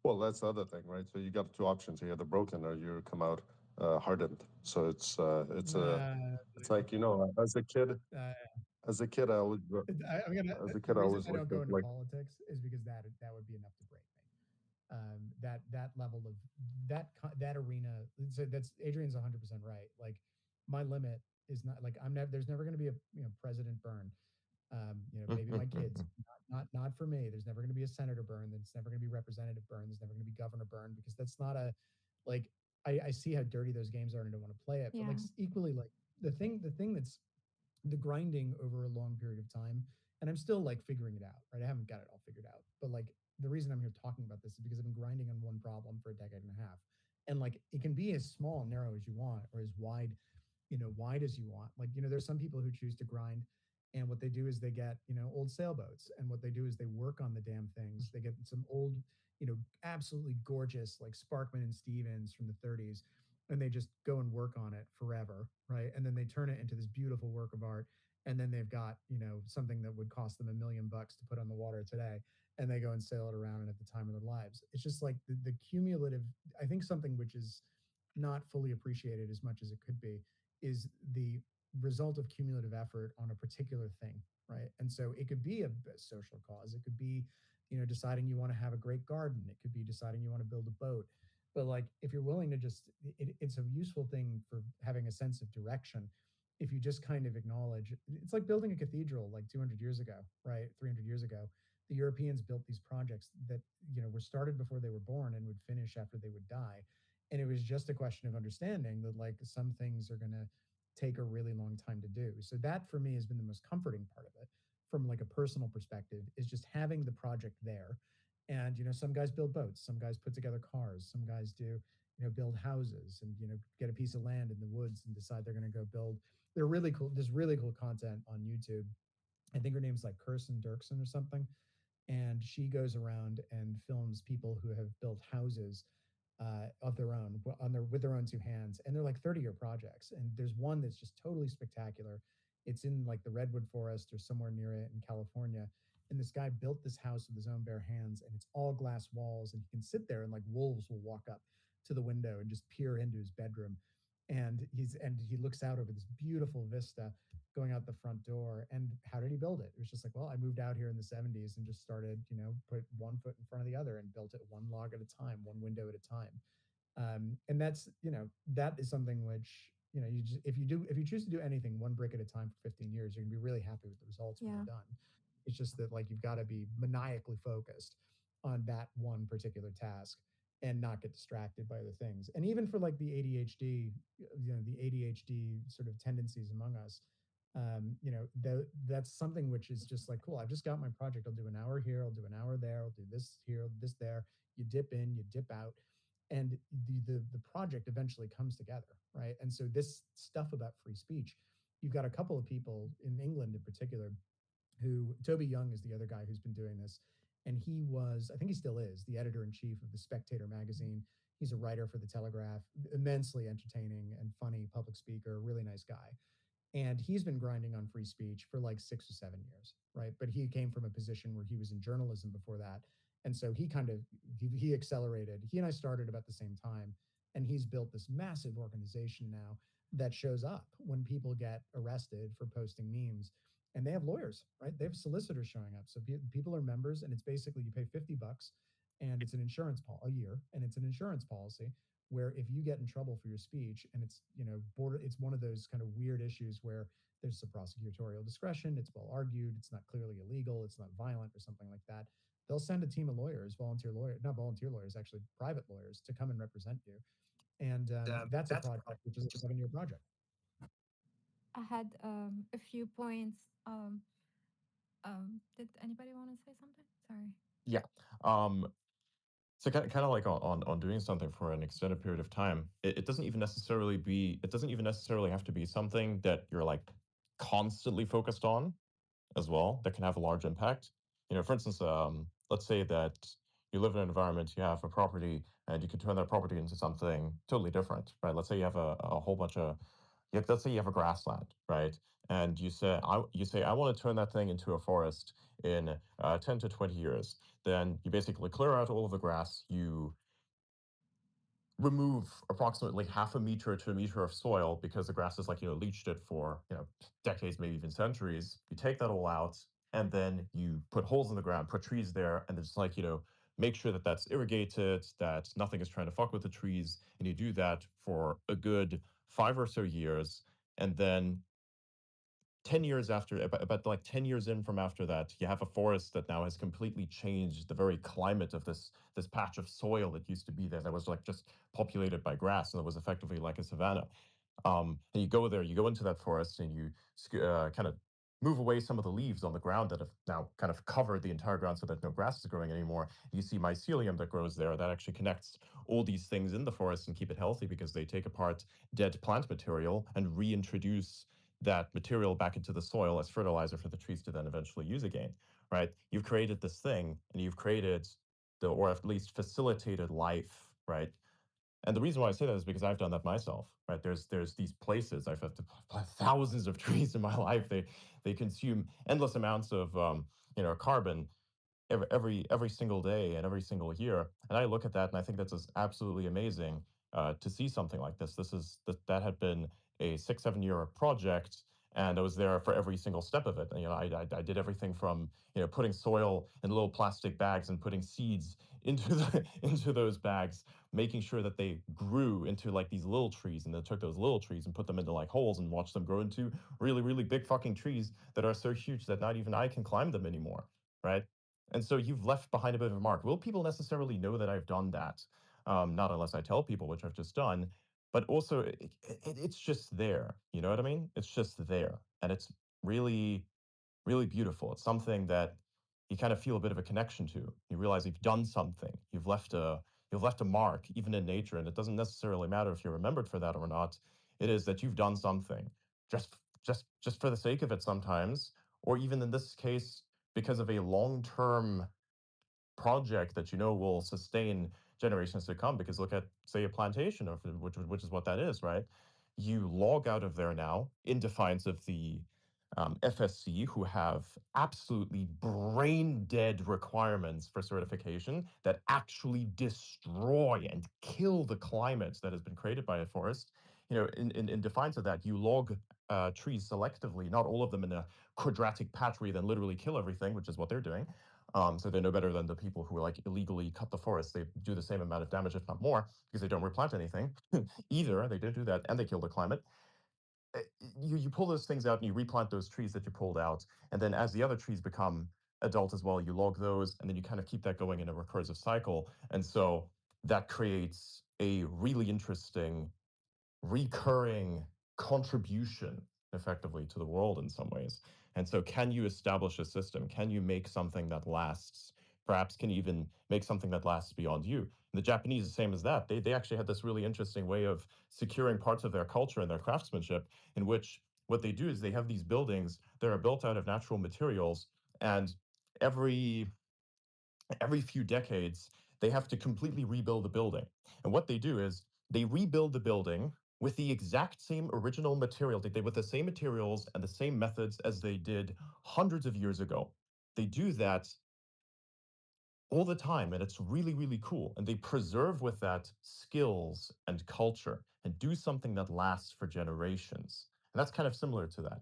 Well, that's the other thing, right? So you got two options. You either broken or you come out hardened. So it's like, Uh, as a kid, I always as a kid the I reason always I don't looked go at into like politics is because that would be enough to break me. That level of that arena. So that's Adrian's 100% right. Like my limit is not like I'm never. There's never going to be a President Burn. Maybe my kids. Not for me. There's never going to be a senator burn. There's never going to be representative burn. There's never going to be governor burn because that's not a like. I see how dirty those games are and I don't want to play it. But Yeah. like equally, like the thing that's the grinding over a long period of time, and I'm still like figuring it out. Right, I haven't got it all figured out. But like the reason I'm here talking about this is because I've been grinding on one problem for a decade and a half, and like it can be as small and narrow as you want, or as wide as you want. Like, there's some people who choose to grind, and what they do is they get, old sailboats, and what they do is they work on the damn things. They get some old, absolutely gorgeous like Sparkman and Stevens from the 30s, and they just go and work on it forever, right? And then they turn it into this beautiful work of art. And then they've got, something that would cost them $1 million to put on the water today, and they go and sail it around and at the time of their lives. It's just like the cumulative, I think something which is not fully appreciated as much as it could be is the result of cumulative effort on a particular thing, right? And so it could be a social cause. It could be, deciding you want to have a great garden. It could be deciding you want to build a boat. But like, if you're willing to just, it's a useful thing for having a sense of direction. If you just kind of acknowledge, it's like building a cathedral like 200 years ago, right? 300 years ago. The Europeans built these projects that, were started before they were born and would finish after they would die. And it was just a question of understanding that like some things are going to take a really long time to do. So that for me has been the most comforting part of it from like a personal perspective, is just having the project there. And some guys build boats, some guys put together cars, some guys do, build houses, and get a piece of land in the woods and decide they're going to go build. They're really cool. There's really cool content on YouTube. I think her name's like Kirsten Dirksen or something, and she goes around and films people who have built houses of their own on their with their own two hands, and they're like 30-year projects. And there's one that's just totally spectacular. It's in like the redwood forest or somewhere near it in California, and this guy built this house with his own bare hands, and it's all glass walls, and he can sit there and like wolves will walk up to the window and just peer into his bedroom. And he looks out over this beautiful vista going out the front door. And how did he build it? It was just like, well, I moved out here in the 70s and just started, put one foot in front of the other and built it one log at a time, one window at a time. And that's, that is something which, you just, if you choose to do anything one brick at a time for 15 years, you're gonna be really happy with the results when Yeah. you're done. It's just that like you've got to be maniacally focused on that one particular task and not get distracted by other things. And even for like the ADHD, the ADHD sort of tendencies among us, that's something which is just like, cool, I've just got my project. I'll do an hour here, I'll do an hour there, I'll do this here, this there. You dip in, you dip out, and the project eventually comes together, right? And so this stuff about free speech, you've got a couple of people in England in particular who, Toby Young is the other guy who's been doing this. And he was, I think he still is, the editor in chief of the Spectator magazine. He's a writer for the Telegraph, immensely entertaining and funny public speaker, really nice guy. And he's been grinding on free speech for like 6 or 7 years, right? But he came from a position where he was in journalism before that. And so he kind of, he accelerated. He and I started about the same time. And he's built this massive organization now that shows up when people get arrested for posting memes, and they have lawyers, right? They have solicitors showing up. So people are members, and it's basically you pay $50, and it's an insurance a year, and it's an insurance policy where if you get in trouble for your speech, and it's it's one of those kind of weird issues where there's some prosecutorial discretion, it's well argued, it's not clearly illegal, it's not violent or something like that, they'll send a team of lawyers, volunteer lawyers, not volunteer lawyers, actually private lawyers, to come and represent you. And that's a project which is a 7-year project. I had a few points. Did anybody want to say something? Sorry. Yeah. Um, so kind of like on doing something for an extended period of time, it doesn't even necessarily be, it doesn't even necessarily have to be something that you're like constantly focused on as well, that can have a large impact. For instance, let's say that you live in an environment, you have a property, and you can turn that property into something totally different, right? Let's say you have a whole bunch of let's say you have a grassland, right? And you say I want to turn that thing into a forest in 10 to 20 years. Then you basically clear out all of the grass. You remove approximately half a meter to a meter of soil because the grass has leached it for decades, maybe even centuries. You take that all out, and then you put holes in the ground, put trees there, and it's make sure that that's irrigated, that nothing is trying to fuck with the trees, and you do that for a good 5 or so years, and then 10 years after, about like 10 years in from after that, you have a forest that now has completely changed the very climate of this patch of soil that used to be there, that was like just populated by grass, and it was effectively like a savanna. And you go there, you go into that forest, and you kind of move away some of the leaves on the ground that have now kind of covered the entire ground so that no grass is growing anymore. You see mycelium that grows there that actually connects all these things in the forest and keep it healthy, because they take apart dead plant material and reintroduce that material back into the soil as fertilizer for the trees to then eventually use again, right? You've created this thing, and you've created or at least facilitated life, right? And the reason why I say that is because I've done that myself, right? There's these places I've had to plant thousands of trees in my life. They consume endless amounts of carbon every single day and every single year. And I look at that and I think that's just absolutely amazing to see something like this. That had been a 6 7 year project, and I was there for every single step of it. And, I did everything from putting soil in little plastic bags and putting seeds into into those bags, making sure that they grew into like these little trees, and then took those little trees and put them into like holes and watched them grow into really really big fucking trees that are so huge that not even I can climb them anymore, right? And so you've left behind a bit of a mark. Will people necessarily know that I've done that? Not unless I tell people, which I've just done. But also, it's just there. You know what I mean? It's just there, and it's really, really beautiful. It's something that you kind of feel a bit of a connection to. You realize you've done something. You've left a mark, even in nature, and it doesn't necessarily matter if you're remembered for that or not. It is that you've done something, just just for the sake of it sometimes, or even in this case, because of a long-term project that will sustain generations to come. Because look at, say, a plantation, of which is what that is, right? You log out of there now in defiance of the FSC, who have absolutely brain dead requirements for certification that actually destroy and kill the climate that has been created by a forest. In defiance of that, you log trees selectively, not all of them in a quadratic patch where you then literally kill everything, which is what they're doing. So they're no better than the people who like illegally cut the forest. They do the same amount of damage, if not more, because they don't replant anything. Either they did do that and they kill the climate. uh, you pull those things out and you replant those trees that you pulled out, and then as the other trees become adult as well, you log those, and then you kind of keep that going in a recursive cycle. And so that creates a really interesting recurring contribution effectively to the world in some ways. And so, can you establish a system? Can you make something that lasts? Perhaps can you even make something that lasts beyond you? And the Japanese, the same as that. They actually had this really interesting way of securing parts of their culture and their craftsmanship, in which what they do is they have these buildings that are built out of natural materials, and every few decades, they have to completely rebuild the building. And what they do is they rebuild the building with the exact same original material, with the same materials and the same methods as they did hundreds of years ago. They do that all the time, and it's really, really cool. And they preserve with that skills and culture and do something that lasts for generations. And that's kind of similar to that.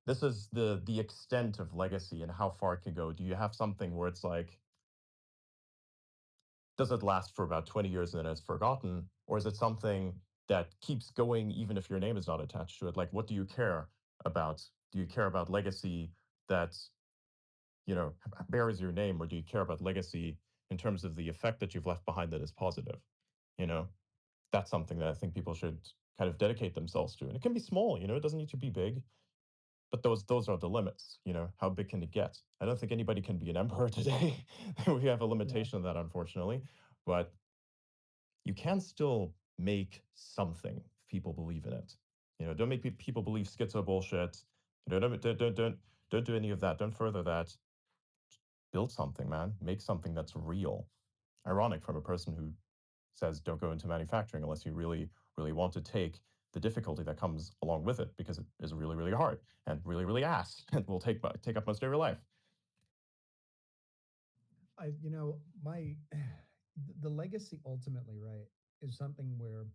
This is the extent of legacy and how far it can go. Do you have something where it's like, does it last for about 20 years and then it's forgotten? Or is it something that keeps going even if your name is not attached to it? Like, what do you care about? Do you care about legacy that, bears your name, or do you care about legacy in terms of the effect that you've left behind that is positive? You know, that's something that I think people should kind of dedicate themselves to. And it can be small, it doesn't need to be big. But those are the limits. How big can it get? I don't think anybody can be an emperor today. We have a Yeah. limitation of that, unfortunately. But you can still make something if people believe in it. Don't make people believe schizo bullshit. Don't do any of that. Don't further that. Build something, man. Make something that's real. Ironic from a person who says don't go into manufacturing unless you really, really want to take the difficulty that comes along with it, because it is really, really hard and really, really ass and will take up most of your life. My the legacy ultimately, right, is something where,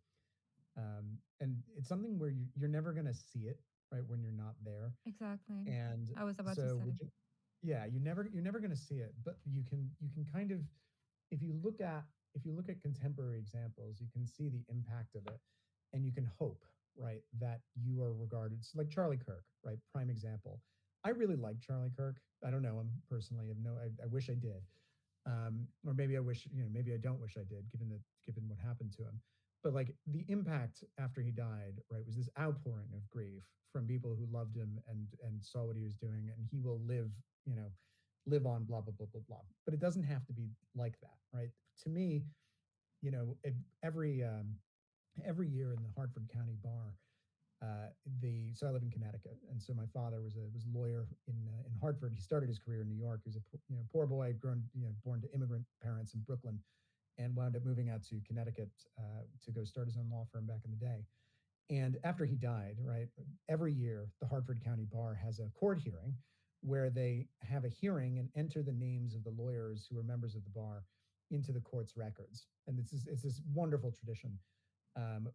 and it's something where you're never going to see it, right, when you're not there. Exactly. And I was about to so, say. yeah, you're never going to see it, but you can kind of, if you look at if you look at contemporary examples, you can see the impact of it, and you can hope, right, that you are regarded, so like Charlie Kirk, right, prime example. I really like Charlie Kirk. I don't know him personally. I wish I did, or maybe I wish, maybe I don't wish I did, given what happened to him. But like the impact after he died, right, was this outpouring of grief from people who loved him and saw what he was doing, and he will live, you know, live on, blah blah blah blah blah. But it doesn't have to be like that, right? To me, you know, every every year in the Hartford County Bar, the so I live in Connecticut, and so my father was a lawyer in Hartford. He started his career in New York. He was a poor boy, grown born to immigrant parents in Brooklyn, and wound up moving out to Connecticut to go start his own law firm back in the day. And after he died, right, every year the Hartford County Bar has a court hearing where they have a hearing and enter the names of the lawyers who are members of the bar into the court's records. And it's this wonderful tradition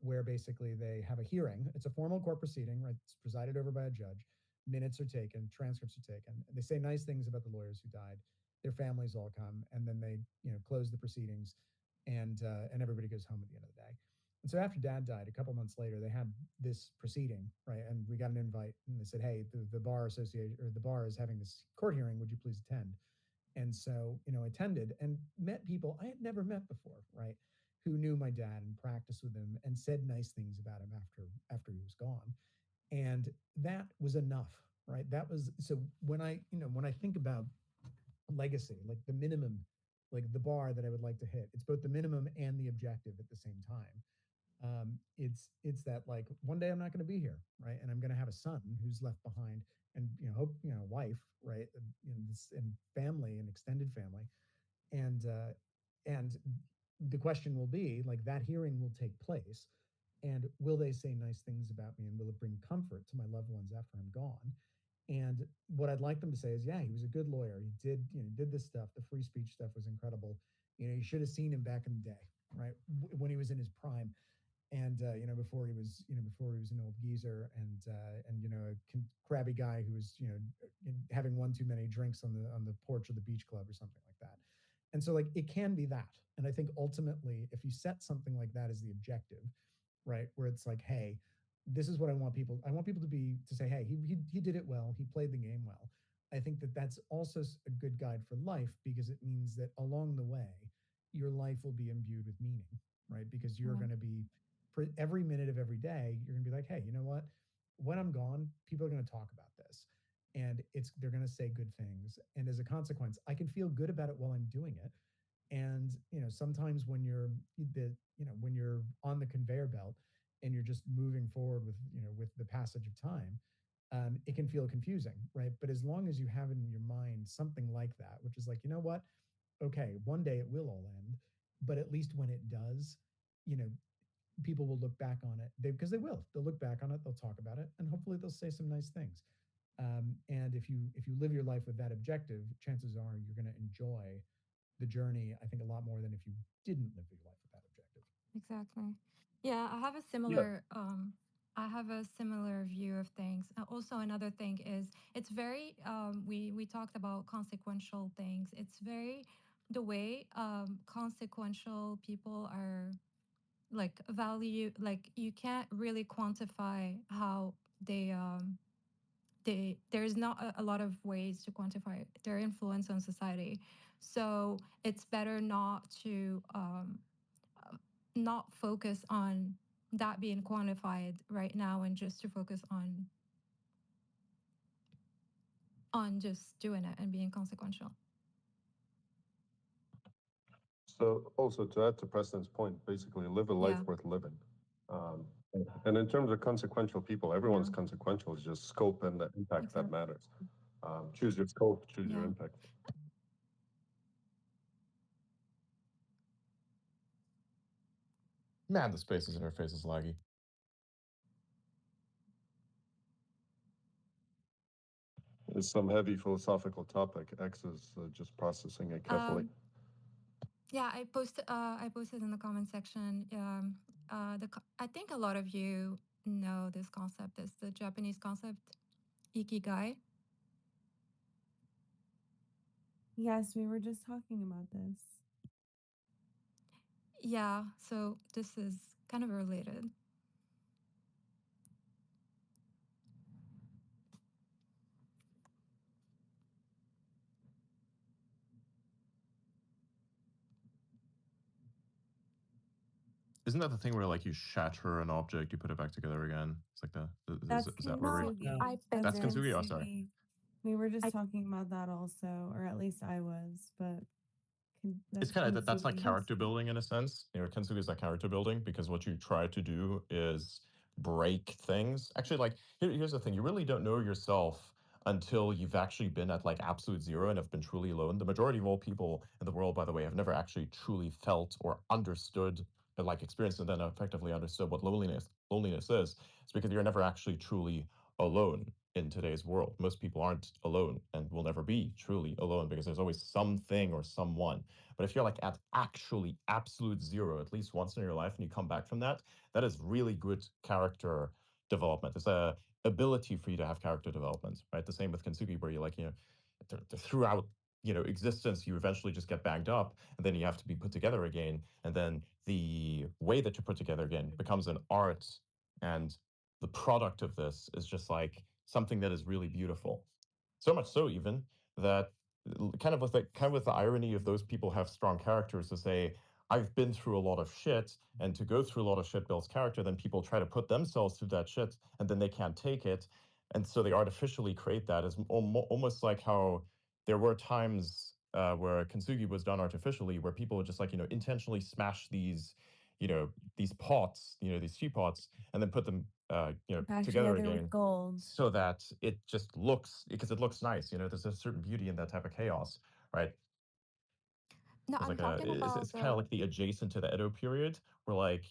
where basically they have a hearing. It's a formal court proceeding, right? It's presided over by a judge. Minutes are taken, transcripts are taken. They say nice things about the lawyers who died. Their families all come, and then they, close the proceedings, and everybody goes home at the end of the day. And so after Dad died, a couple months later, they had this proceeding, right? And we got an invite, and they said, "Hey, the bar association or the bar is having this court hearing. Would you please attend?" And so, I attended and met people I had never met before, right? Who knew my dad and practiced with him and said nice things about him after he was gone. And that was enough, right? That was so when I think about legacy, like the minimum, like the bar that I would like to hit, it's both the minimum and the objective at the same time. It's that like one day I'm not going to be here, right? And I'm going to have a son who's left behind, and hope wife, right? And family and extended family, and the question will be like that hearing will take place, and will they say nice things about me, and will it bring comfort to my loved ones after I'm gone? And what I'd like them to say is, yeah, he was a good lawyer. He did this stuff. The free speech stuff was incredible. You should have seen him back in the day, right? When he was in his prime, and before he was an old geezer, and a crabby guy who was having one too many drinks on the porch of the beach club or something like that. And so like it can be that. And I think ultimately, if you set something like that as the objective, right, where it's like, hey, this is what I want people to say, hey, he did it well, he played the game well. I think that that's also a good guide for life, because it means that along the way your life will be imbued with meaning, right? Because you're Yeah. going to be, for every minute of every day, you're going to be like, hey, you know what, when I'm gone, people are going to talk about this, and they're going to say good things, and as a consequence I can feel good about it while I'm doing it. And sometimes when when you're on the conveyor belt and you're just moving forward with the passage of time, it can feel confusing, right? But as long as you have in your mind something like that, which is like, you know what, okay, one day it will all end, but at least when it does, you know people will look back on it, because they'll look back on it, they'll talk about it, and hopefully they'll say some nice things. And if you live your life with that objective, chances are you're going to enjoy the journey, I think, a lot more than if you didn't live your life with that objective. Exactly. Yeah, Yeah. I have a similar view of things. Also, another thing is it's very we talked about consequential things. It's very the way consequential people are like value, like you can't really quantify how they there's not a lot of ways to quantify their influence on society. So it's better not focus on that being quantified right now, and just to focus on just doing it and being consequential. So also to add to Preston's point, basically live a life Yeah. worth living. Um, and in terms of consequential people, everyone's Yeah. consequential. It's just scope and the impact that Exactly. matters. Choose your scope, choose your Yeah. impact. Man, the Spaces interface is laggy. It's some heavy philosophical topic. X is just processing it carefully. Yeah, I posted in the comment section. I think a lot of you know this concept. It's the Japanese concept ikigai. Yes, we were just talking about this. Yeah, so this is kind of related. Isn't that the thing where like you shatter an object, you put it back together again? It's like is that where Kintsugi. I picked that's it. Kintsugi? Oh, sorry. We were just I talking about that also, or at least I was, but It's kind of that's like character building in a sense. You know, Kintsugi is like character building because what you try to do is break things. Actually, like here's the thing: you really don't know yourself until you've actually been at like absolute zero and have been truly alone. The majority of all people in the world, by the way, have never actually truly felt or understood, like experienced and then effectively understood what loneliness is. It's because you're never actually truly alone in today's world. Most people aren't alone and will never be truly alone because there's always something or someone. But if you're like at actually absolute zero, at least once in your life, and you come back from that, that is really good character development. It's a ability for you to have character development, right? The same with Kintsugi, where you like, throughout existence, you eventually just get banged up, and then you have to be put together again. And then the way that you put together again becomes an art, and the product of this is just like something that is really beautiful. So much so even that kind of with the irony of those people have strong characters to say, I've been through a lot of shit, and to go through a lot of shit builds character, then people try to put themselves through that shit and then they can't take it. And so they artificially create that as almost like how there were times where Kintsugi was done artificially, where people would just like, intentionally smash these pots, these teapots, and then put them, back together with again gold. so that it just looks, because it looks nice. There's a certain beauty in that type of chaos, right? No, It's I'm like talking about it's kind of like the adjacent to the Edo period, where like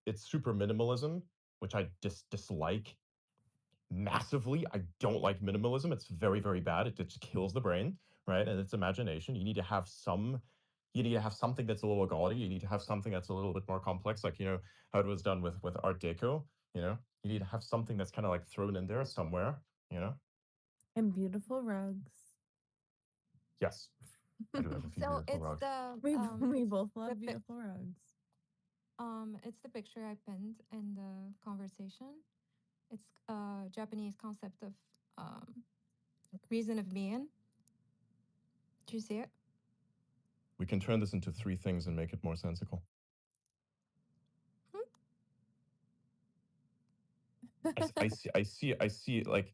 it's super minimalism, which I dislike massively. I don't like minimalism. It's very, very bad. It just kills the brain, right? And it's imagination. You need to have something that's a little gaudy. You need to have something that's a little bit more complex, like how it was done with Art Deco. You need to have something that's kind of like thrown in there somewhere. And beautiful rugs. Yes, I do have a few so beautiful it's rugs. We both love the beautiful rugs. it's the picture I pinned in the conversation. It's a Japanese concept of reason of being. Do you see it? We can turn this into three things and make it more sensical. I see like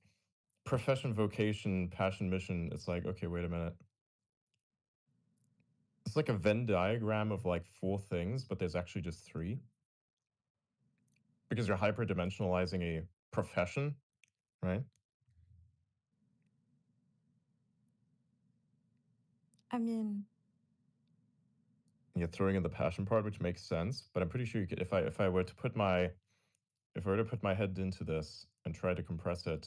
profession, vocation, passion, mission. It's like, okay, wait a minute. It's like a Venn diagram of like four things, but there's actually just three. Because you're hyperdimensionalizing a profession, right? I mean, You're throwing in the passion part, which makes sense. But I'm pretty sure you could, if I were to put my head into this and try to compress it,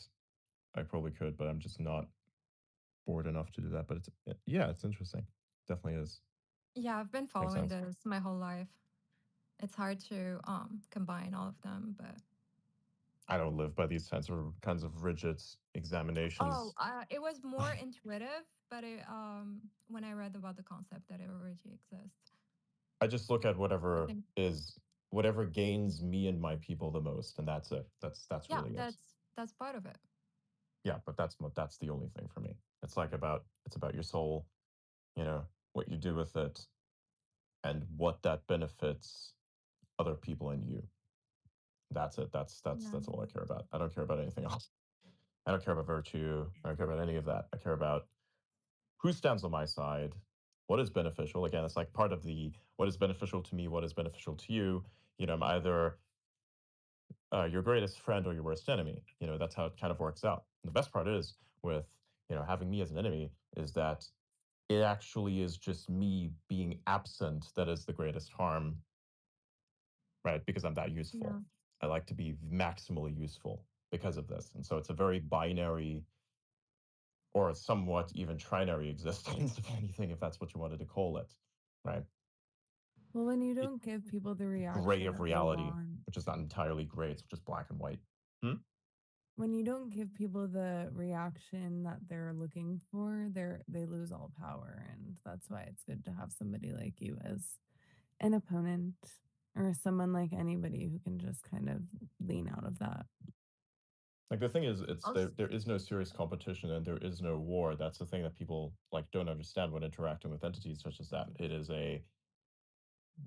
I probably could, but I'm just not bored enough to do that. But it's interesting. Definitely is. yeah, I've been following this my whole life. It's hard to combine all of them, but I don't live by these kinds of rigid examinations. it was more intuitive, but when I read about the concept that it already exists. I just look at whatever gains me and my people the most, and that's it. That's yeah, really it. That's part of it. Yeah, but that's the only thing for me. It's about your soul, what you do with it, and what that benefits other people and you. That's it. That's all I care about. I don't care about anything else. I don't care about virtue. I don't care about any of that. I care about who stands on my side, what is beneficial. Again, it's like part of the what is beneficial to me, what is beneficial to you. I'm either your greatest friend or your worst enemy. That's how it kind of works out. And the best part is with having me as an enemy is that it actually is just me being absent that is the greatest harm, right? Because I'm that useful. Yeah. I like to be maximally useful because of this. And so it's a very binary or somewhat even trinary existence, if anything, if that's what you wanted to call it, right? Well, when you It, don't give people the gray reaction of that they reality, want, which is not entirely gray, it's just black and white. Hmm? when you don't give people the reaction that they're looking for, they lose all power, and that's why it's good to have somebody like you as an opponent or someone like anybody who can just kind of lean out of that. Like the thing is, it's Us. there is no serious competition and there is no war. That's the thing that people like don't understand when interacting with entities such as that. It is a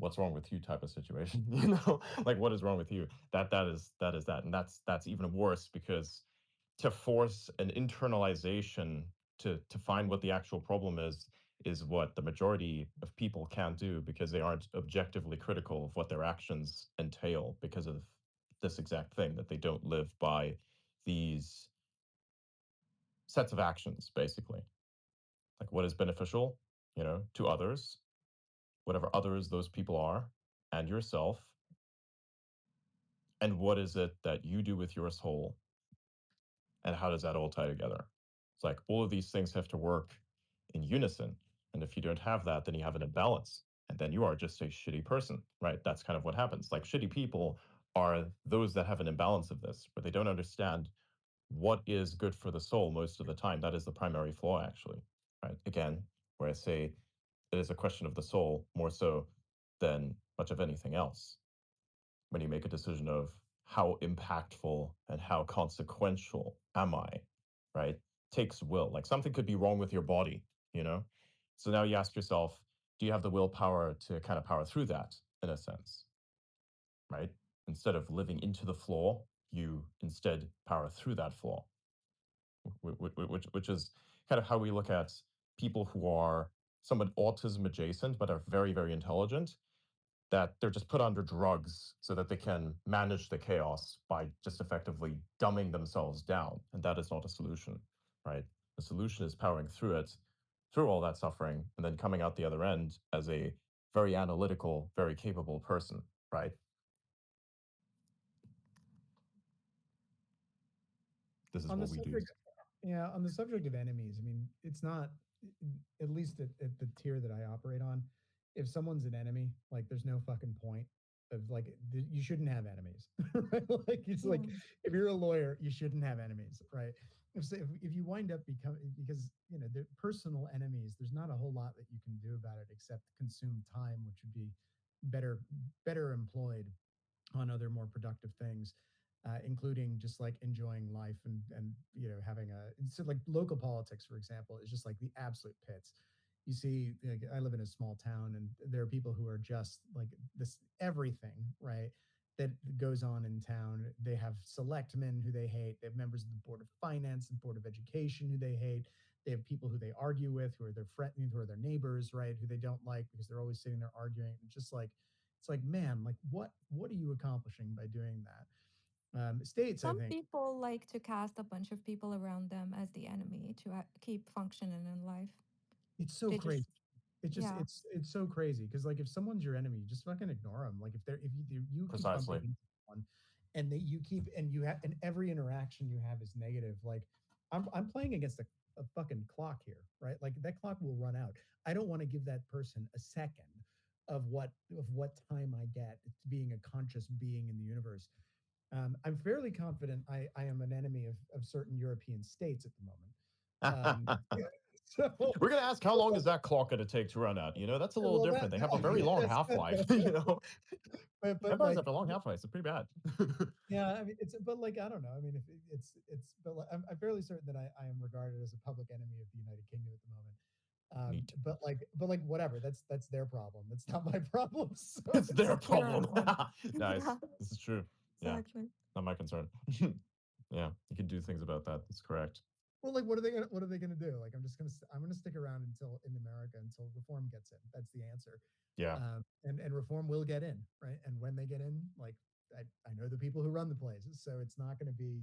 what's wrong with you type of situation, you know? Like what is wrong with you? That is that. And that's even worse because to force an internalization to find what the actual problem is what the majority of people can't do because they aren't objectively critical of what their actions entail because of this exact thing that they don't live by these sets of actions basically, like what is beneficial, to others, whatever others those people are, and yourself, and what is it that you do with your soul, and how does that all tie together? It's like all of these things have to work in unison, and if you don't have that, then you have an imbalance, and then you are just a shitty person, right? That's kind of what happens. Like shitty people are those that have an imbalance of this, where they don't understand what is good for the soul most of the time. That is the primary flaw, actually, right? Again, where I say it is a question of the soul more so than much of anything else. When you make a decision of how impactful and how consequential am I, right? Takes will. Like something could be wrong with your body, you know? So now you ask yourself, do you have the willpower to kind of power through that in a sense, right? Instead of living into the flaw, you instead power through that flaw, which is kind of how we look at people who are somewhat autism adjacent but are very, very intelligent, that they're just put under drugs so that they can manage the chaos by just effectively dumbing themselves down. And that is not a solution, right? The solution is powering through it, through all that suffering, and then coming out the other end as a very analytical, very capable person, right? This is On the what we do. subject, yeah, on the subject of enemies, I mean, it's not, at least at the tier that I operate on, if someone's an enemy, like there's no fucking point of like you shouldn't have enemies, right? Like it's like Yeah. if you're a lawyer, you shouldn't have enemies, right? If you wind up becoming, because the personal enemies, there's not a whole lot that you can do about it except consume time, which would be better better employed on other more productive things, including just like enjoying life and having a, so like local politics, for example, is just like the absolute pits. You see, like, I live in a small town, and there are people who are just like this everything, right? That goes on in town. They have selectmen who they hate. They have members of the board of finance and board of education who they hate. They have people who they argue with, who are their friends, who are their neighbors, right? Who they don't like because they're always sitting there arguing. And just like it's like, man, like what are you accomplishing by doing that? States, I Some think, people like to cast a bunch of people around them as the enemy to keep functioning in life. it's so They just, crazy. It's just yeah. it's so crazy because like if someone's your enemy, just fucking ignore them. Like if you keep bumping Precisely. into someone, and you keep and you have and every interaction you have is negative. Like I'm playing against a fucking clock here, right? Like that clock will run out. I don't want to give that person a second of what time I get to being a conscious being in the universe. I'm fairly confident I am an enemy of certain European states at the moment. So, We're gonna ask how long is that clock gonna take to run out? That's a little well, different. They have a very long yes, half-life. but Empires like, have a long half-life. It's pretty bad. yeah, I mean, but like, I don't know. I mean, if but like, I'm fairly certain that I am regarded as a public enemy of the United Kingdom at the moment. Neat. But like, whatever. That's their problem. That's not my problem. So It's it's their It's their problem. ally. Nice. Yeah, This is true. Yeah, exactly. not my concern. Yeah, you can do things about that. That's correct. well, like, what are they gonna do? Like, I'm gonna stick around until in America until reform gets in. That's the answer. Yeah. And reform will get in, right? And when they get in, like I know the people who run the places, so it's not going to be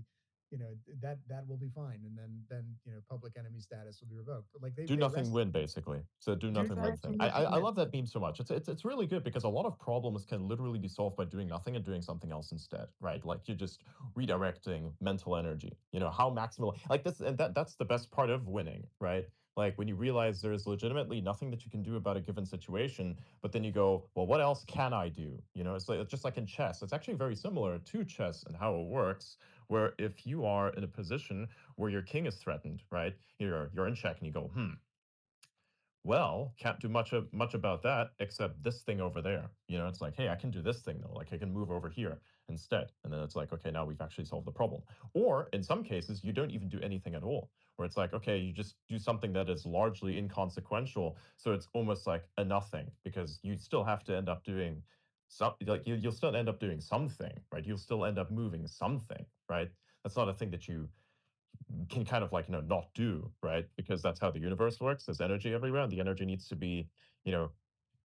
that will be fine, and then public enemy status will be revoked. But like Do they nothing, rest. win, basically. So do Do nothing, win thing. nothing. I Yeah. love that meme so much. It's really good because a lot of problems can literally be solved by doing nothing and doing something else instead, right? Like you're just redirecting mental energy. You know how maximal like this, and that's the best part of winning, right? Like when you realize there's legitimately nothing that you can do about a given situation, but then you go, well, what else can I do? You know, it's just like in chess. It's actually very similar to chess and how it works. Where if you are in a position where your king is threatened, right? You're in check and you go, well, can't do much about that except this thing over there. You know, it's like, hey, I can do this thing though. Like I can move over here instead. And then it's like, okay, now we've actually solved the problem. Or in some cases, you don't even do anything at all. Where it's like, okay, you just do something that is largely inconsequential. So it's almost like a nothing because you still have to end up doing like you'll still end up doing something, right? You'll still end up moving something, right? That's not a thing that you can kind of like not do, right? Because that's how the universe works. There's energy everywhere, and the energy needs to be you know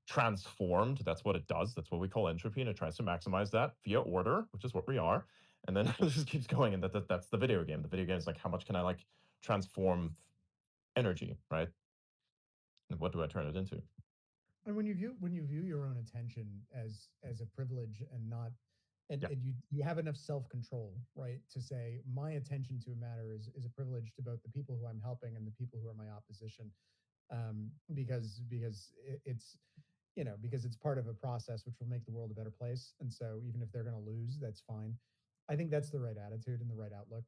transformed. That's what it does. That's what we call entropy, and it tries to maximize that via order, which is what we are. And then it just keeps going, and that's the video game. The video game is like, how much can I like transform energy, right? And what do I turn it into? And when you view your own attention as a privilege and not Yeah. and you have enough self-control, right, to say my attention to a matter is a privilege to both the people who I'm helping and the people who are my opposition, because it's part of a process which will make the world a better place. And so even if they're going to lose, that's fine. I think that's the right attitude and the right outlook.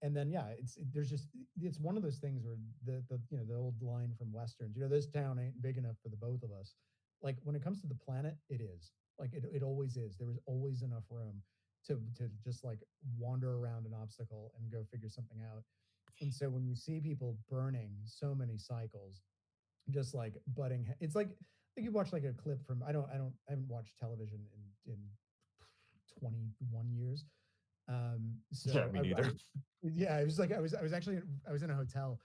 And then yeah, there's just it's one of those things where the old line from westerns, this town ain't big enough for the both of us. Like when it comes to the planet, it is. Like it always is. There is always enough room to just like wander around an obstacle and go figure something out. And so when you see people burning so many cycles, just like it's like you watch like a clip from I haven't watched television in 21 years. Yeah, So me neither. yeah, it was like I was actually I was in a hotel,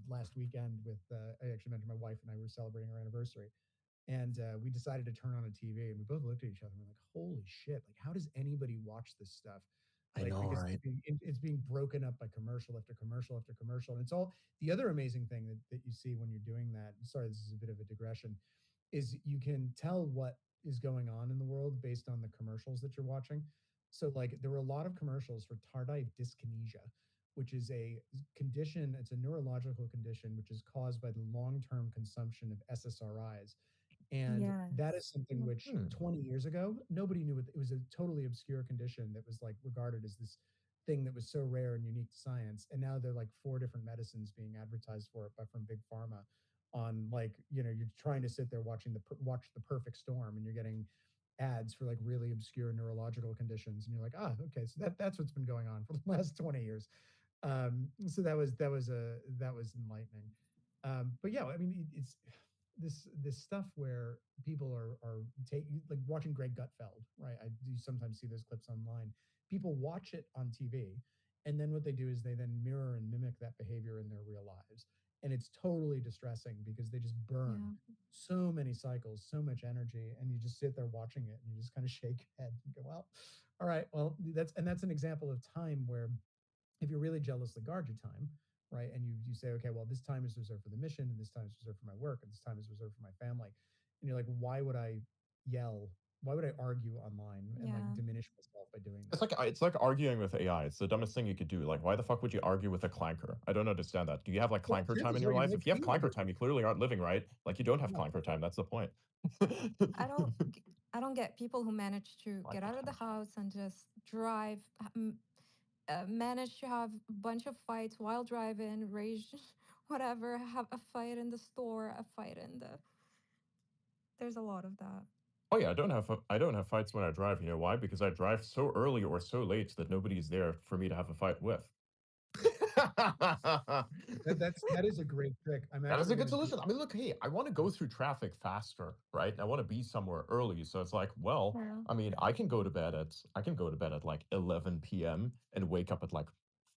last weekend with I actually mentioned my wife and I were celebrating our anniversary, and we decided to turn on a TV, and we both looked at each other and we're like, "Holy shit! Like, how does anybody watch this stuff?" I Like, know, because right? it's being broken up by commercial after commercial after commercial, and it's all the other amazing thing that you see when you're doing that. Sorry, this is a bit of a digression. Is you can tell what is going on in the world based on the commercials that you're watching. So, like, there were a lot of commercials for tardive dyskinesia, which is a condition. It's a neurological condition which is caused by the long-term consumption of SSRIs, and that Yes. is something which Hmm. 20 years ago, nobody knew it. It was a totally obscure condition that was like regarded as this thing that was so rare and unique to science. And now there are like four different medicines being advertised for it by from big pharma on like, you're trying to sit there watch the perfect storm and you're getting ads for like really obscure neurological conditions. And you're like, okay. So that's what's been going on for the last 20 years. So that was enlightening. But yeah, I mean, it's this stuff where people are taking like watching Greg Gutfeld, right? I do sometimes see those clips online. People watch it on TV, and then what they do is they then mirror and mimic that behavior in their real lives, and it's totally distressing because they just burn Yeah. so many cycles, so much energy, and you just sit there watching it and you just kind of shake your head and go, well, all right, well, that's an example of time where if you really jealously guard your time, right, and you say, okay, well, this time is reserved for the mission, and this time is reserved for my work, and this time is reserved for my family, and you're like, why would I yell? Why would I argue online and like Yeah. diminish myself by doing It's that? like arguing with AI. It's the dumbest thing you could do. Like, why the fuck would you argue with a clanker? I don't understand that. Do you have like Well, clanker time in chances your are you life? might If you have feel clanker time, you clearly aren't living right. Like, you don't have clanker time. That's the point. I don't I don't get people who manage to get Clanker out of the time. house and just drive, manage to have a bunch of fights while driving, rage, whatever, have a fight in the store, a fight in the. There's a lot of that. Oh yeah, I don't have fights when I drive. You know why? Because I drive so early or so late that nobody's there for me to have a fight with. That is a great trick. I'm That is actually a going good to do. solution. I mean, look, hey, I want to go through traffic faster, right? I want to be somewhere early. So it's like, well, Yeah. I mean, I can go to bed at like 11 p.m. and wake up at like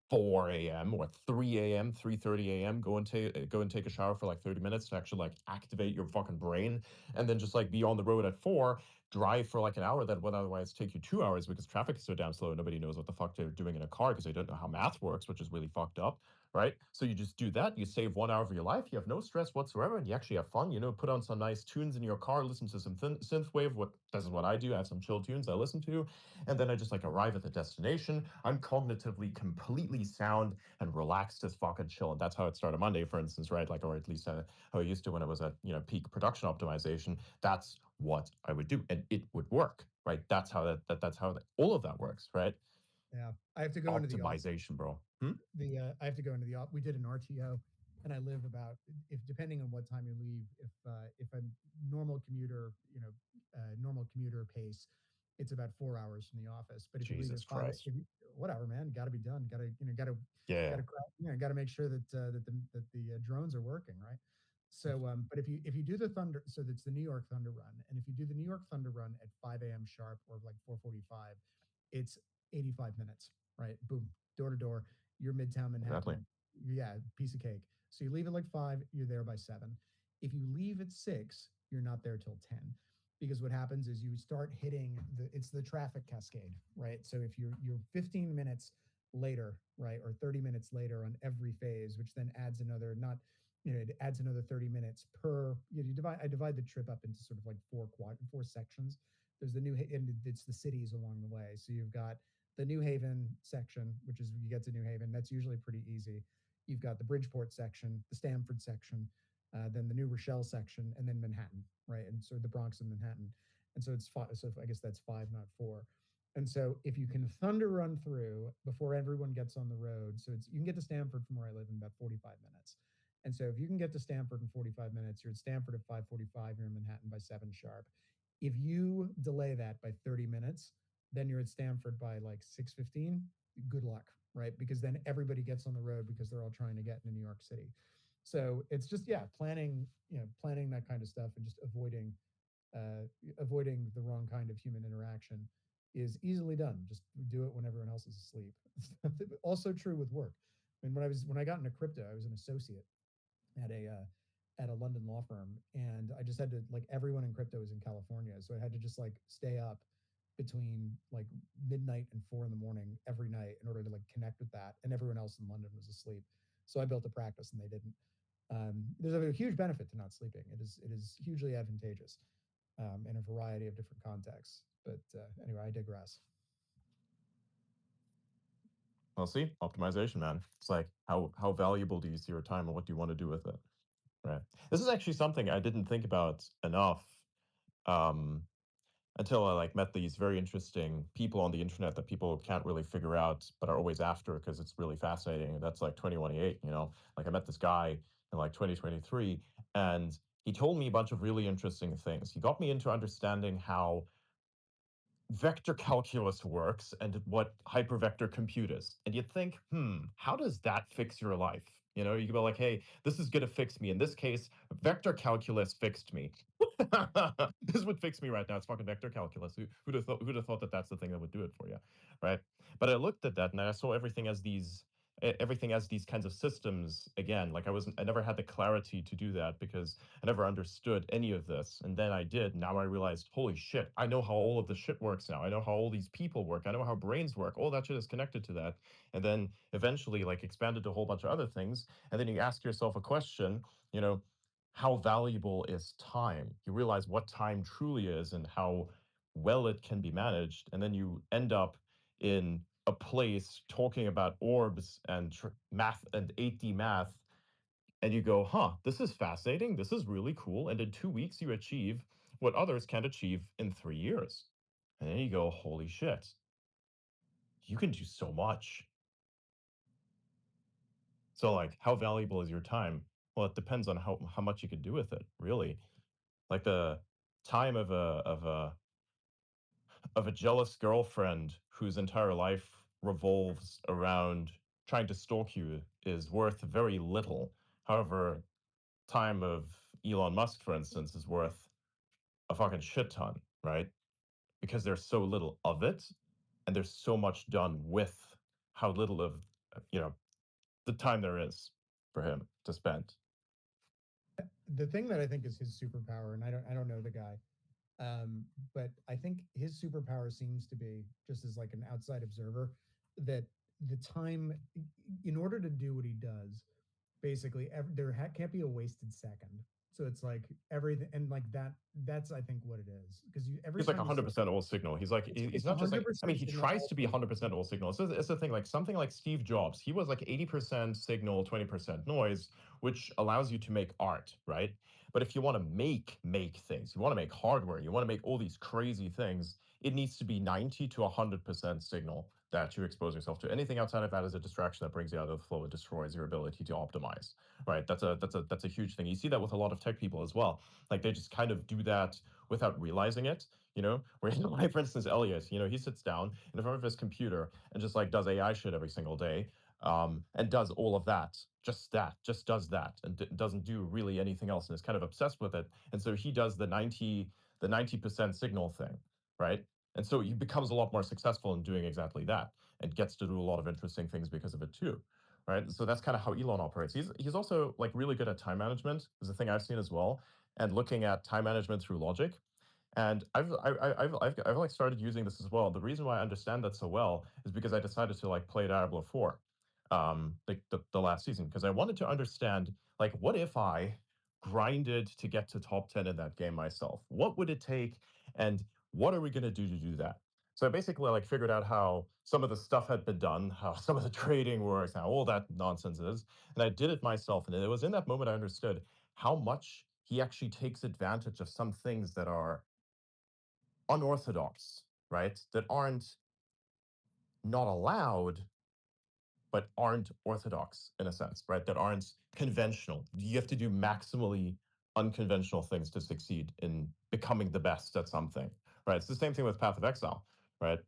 4 a.m. or 3 a.m., 3:30 a.m. Go and take a shower for like 30 minutes to actually like activate your fucking brain, and then just like be on the road at 4, drive for like an hour that would otherwise take you 2 hours because traffic is so damn slow. Nobody knows what the fuck they're doing in a car because they don't know how math works, which is really fucked up, right? So you just do that. You save 1 hour of your life. You have no stress whatsoever, and you actually have fun. You know, put on some nice tunes in your car, listen to some synth wave. What this is what I do. I have some chill tunes I listen to, and then I just like arrive at the destination. I'm cognitively completely sound and relaxed as fucking chill. And that's how it started Monday, for instance, right? Like, or at least how I used to when I was at peak production optimization. That's what I would do, and it would work, right? That's how that's how all of that works, right? Yeah, I have to go into the Optimization, bro. Hmm? I have to go into the we did an RTO, and I live about, if depending on what time you leave, if a normal commuter, normal commuter pace, it's about 4 hours from the office. But if you leave at Jesus five, Christ. if you, whatever, man, got to be done. Got to Yeah, got to make sure that the drones are working, right? So, but if you do the Thunder, so that's the New York Thunder Run, and if you do the New York Thunder Run at 5 a.m. sharp or like 4:45, it's 85 minutes, right? Boom, door to door. You're Midtown exactly. Manhattan. Yeah, piece of cake. So you leave at like 5, you're there by 7. If you leave at 6, you're not there till 10. Because what happens is you start hitting it's the traffic cascade, right? So if you're 15 minutes later, right, or 30 minutes later on every phase, which then adds another, not it adds another 30 minutes per, I divide the trip up into sort of like four sections. There's and it's the cities along the way. So you've got the New Haven section, which is you get to New Haven, that's usually pretty easy. You've got the Bridgeport section, the Stamford section, then the New Rochelle section, and then Manhattan, right? And so the Bronx and Manhattan. And so it's five. So I guess that's 5, not 4. And so if you can thunder run through before everyone gets on the road, so you can get to Stamford from where I live in about 45 minutes. And so if you can get to Stamford in 45 minutes, you're at Stamford at 5:45, you're in Manhattan by 7 sharp. If you delay that by 30 minutes, then you're at Stamford by like 6:15. Good luck, right? Because then everybody gets on the road because they're all trying to get into New York City. So it's just, yeah, planning that kind of stuff and just avoiding the wrong kind of human interaction is easily done. Just do it when everyone else is asleep. Also true with work. I mean, when I got into crypto, I was an associate at a London law firm, and I just had to, like, everyone in crypto is in California, so I had to just like stay up between like midnight and 4 in the morning every night in order to like connect with that, and everyone else in London was asleep. So I built a practice and they didn't. There's a huge benefit to not sleeping. It is hugely advantageous in a variety of different contexts. But anyway, I digress. Well, see, optimization, man. It's like how valuable do you see your time and what do you want to do with it? Right. This is actually something I didn't think about enough um, until I like met these very interesting people on the internet that people can't really figure out, but are always after because it's really fascinating. And that's like 2018, you know. Like I met this guy in like 2023, and he told me a bunch of really interesting things. He got me into understanding how vector calculus works and what hypervector compute is. And you'd think, how does that fix your life? You know, you could be like, hey, this is going to fix me. In this case, vector calculus fixed me. This would fix me right now. It's fucking vector calculus. Who'd have thought that that's the thing that would do it for you, right? But I looked at that and I saw everything as these kinds of systems again. Like I never had the clarity to do that because I never understood any of this. And then I did. Now I realized, holy shit, I know how all of the shit works now. I know how all these people work. I know how brains work. All that shit is connected to that. And then eventually, like, expanded to a whole bunch of other things. And then you ask yourself a question, you know, how valuable is time? You realize what time truly is and how well it can be managed. And then you end up in a place talking about orbs and math and 8D math, and you go, huh, this is fascinating. This is really cool. And in 2 weeks, you achieve what others can't achieve in 3 years. And then you go, holy shit, you can do so much. So, like, how valuable is your time? Well, it depends on how much you can do with it, really. Like the time of a jealous girlfriend whose entire life revolves around trying to stalk you is worth very little. However, time of Elon Musk, for instance, is worth a fucking shit ton, right? Because there's so little of it, and there's so much done with how little of you know, the time there is for him to spend. The thing that I think is his superpower, and I don't know the guy, but I think his superpower seems to be, just as like an outside observer, that the time, in order to do what he does, basically can't be a wasted second. So it's like everything, and like that. That's I think what it is, because you every He's like time you see 100% all signal. He's like he's it's not just like, I mean, 100% he signal tries all to be the way. 100% all signal. It's the thing, like something like Steve Jobs, he was like 80% signal, 20% noise, which allows you to make art, right? But if you want to make things, you want to make hardware, you want to make all these crazy things, it needs to be 90 to 100% signal that you expose yourself to. Anything outside of that is a distraction that brings you out of the flow and destroys your ability to optimize, right? That's a huge thing. You see that with a lot of tech people as well. Like they just kind of do that without realizing it, where like for instance Elliot, he sits down in front of his computer and just like does AI shit every single day, and does all of that, just does that, and doesn't do really anything else, and is kind of obsessed with it. And so he does the 90% signal thing, right? And so he becomes a lot more successful in doing exactly that, and gets to do a lot of interesting things because of it too, right? So that's kind of how Elon operates. He's also like really good at time management, is a thing I've seen as well, and looking at time management through logic. And I've like started using this as well. The reason why I understand that so well is because I decided to like play Diablo 4, like the last season, because I wanted to understand, like, what if I grinded to get to top 10 in that game myself? What would it take, and what are we going to do that? So I basically like figured out how some of the stuff had been done, how some of the trading works, how all that nonsense is, and I did it myself. And it was in that moment I understood how much he actually takes advantage of some things that are unorthodox, right? That aren't not allowed, but aren't orthodox in a sense, right? That aren't conventional. You have to do maximally unconventional things to succeed in becoming the best at something, right? It's the same thing with Path of Exile, right?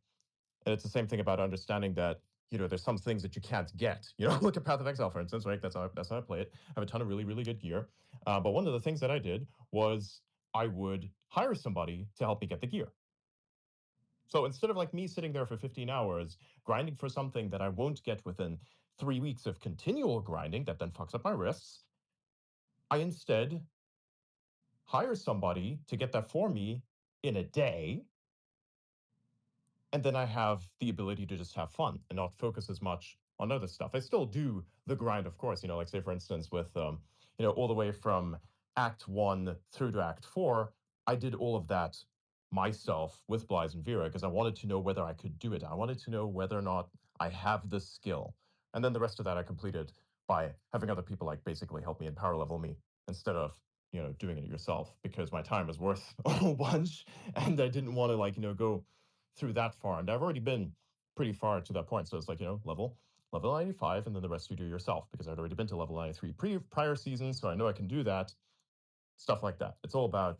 And it's the same thing about understanding that, there's some things that you can't get. Look at Path of Exile, for instance, right? That's how I play it. I have a ton of really, really good gear. But one of the things that I did was I would hire somebody to help me get the gear. So instead of like me sitting there for 15 hours grinding for something that I won't get within 3 weeks of continual grinding that then fucks up my wrists, I instead hire somebody to get that for me in a day. And then I have the ability to just have fun and not focus as much on other stuff. I still do the grind, of course, like say, for instance, with, all the way from Act 1 through to Act 4, I did all of that myself with Blaise and Vera because I wanted to know whether I could do it. I wanted to know whether or not I have the skill. And then the rest of that I completed by having other people like basically help me and power level me instead of, doing it yourself, because my time was worth a whole bunch and I didn't want to like, go through that far. And I've already been pretty far to that point. So it's like, level 95, and then the rest you do yourself, because I'd already been to level 93 prior seasons. So I know I can do that. Stuff like that. It's all about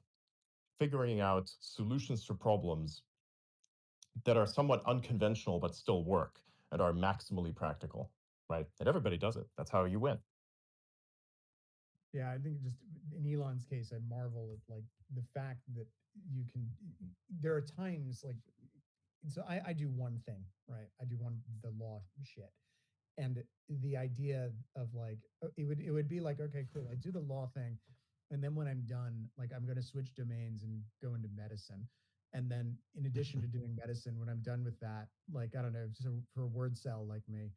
figuring out solutions to problems that are somewhat unconventional but still work and are maximally practical, right? And everybody does it. That's how you win. Yeah, I think just in Elon's case, I marvel at like the fact that you can. There are times like, so I do one thing, right? I do the law shit, and the idea of like it would be like, okay, cool, I do the law thing, and then when I'm done, like I'm going to switch domains and go into medicine. And then in addition to doing medicine, when I'm done with that, like I don't know, so for a word cell like me,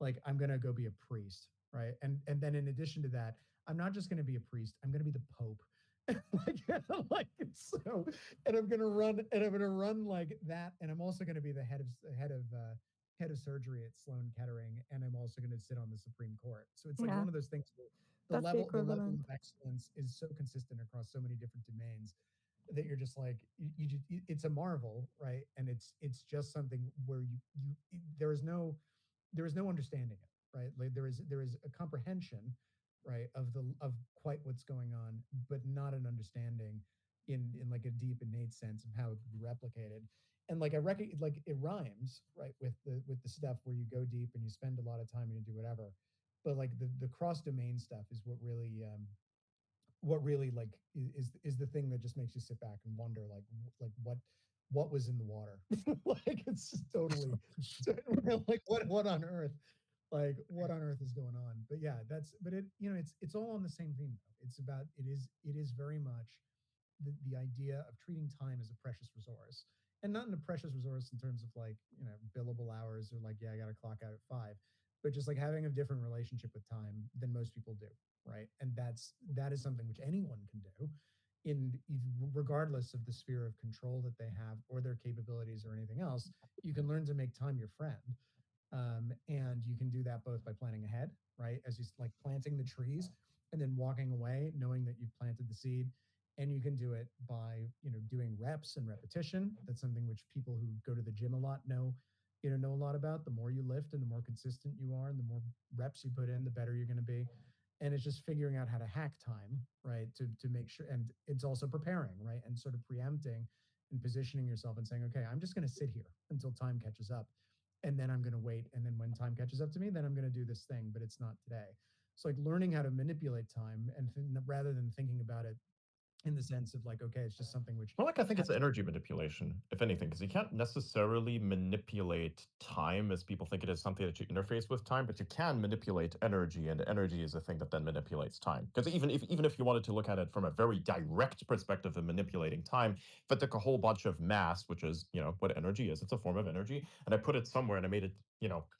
like I'm going to go be a priest, right? And then in addition to that, I'm not just going to be a priest, I'm going to be the pope. like so, and I'm gonna run like that, and I'm also gonna be the head of surgery at Sloan Kettering, and I'm also going to sit on the Supreme Court. So it's like Yeah, one of those things where that's the the level equivalent. of excellence is so consistent across so many different domains that you're just like it's a marvel, right? And it's just something where there is no understanding it, right? Like there is a comprehension, right, of quite what's going on, but not an understanding in like a deep innate sense of how it could be replicated. And like I reckon, like it rhymes, right, with the stuff where you go deep and you spend a lot of time and you do whatever. But like the cross domain stuff is what really like is the thing that just makes you sit back and wonder like what was in the water. Like it's just totally like what on earth. Like, what on earth is going on? But yeah, that's but it it's all on the same theme though. It's about it is very much the idea of treating time as a precious resource, and not in a precious resource in terms of like billable hours or like, yeah, I got to clock out at 5, but just like having a different relationship with time than most people do, right? And that is something which anyone can do in regardless of the sphere of control that they have or their capabilities or anything else. You can learn to make time your friend, and you can do that both by planning ahead, right? As you like planting the trees and then walking away, knowing that you've planted the seed. And you can do it by, doing reps and repetition. That's something which people who go to the gym a lot know a lot about. The more you lift and the more consistent you are and the more reps you put in, the better you're going to be. And it's just figuring out how to hack time, right? To make sure, and it's also preparing, right? And sort of preempting and positioning yourself and saying, okay, I'm just going to sit here until time catches up, and then I'm going to wait. And then when time catches up to me, then I'm going to do this thing, but it's not today. So like learning how to manipulate time and rather than thinking about it in the sense of like, okay, it's just something which Well, like I think it's has to energy manipulation, if anything, because you can't necessarily manipulate time as people think it is something that you interface with time, but you can manipulate energy, and energy is the thing that then manipulates time. Because even if you wanted to look at it from a very direct perspective of manipulating time, if I took a whole bunch of mass, which is what energy is, it's a form of energy, and I put it somewhere and I made it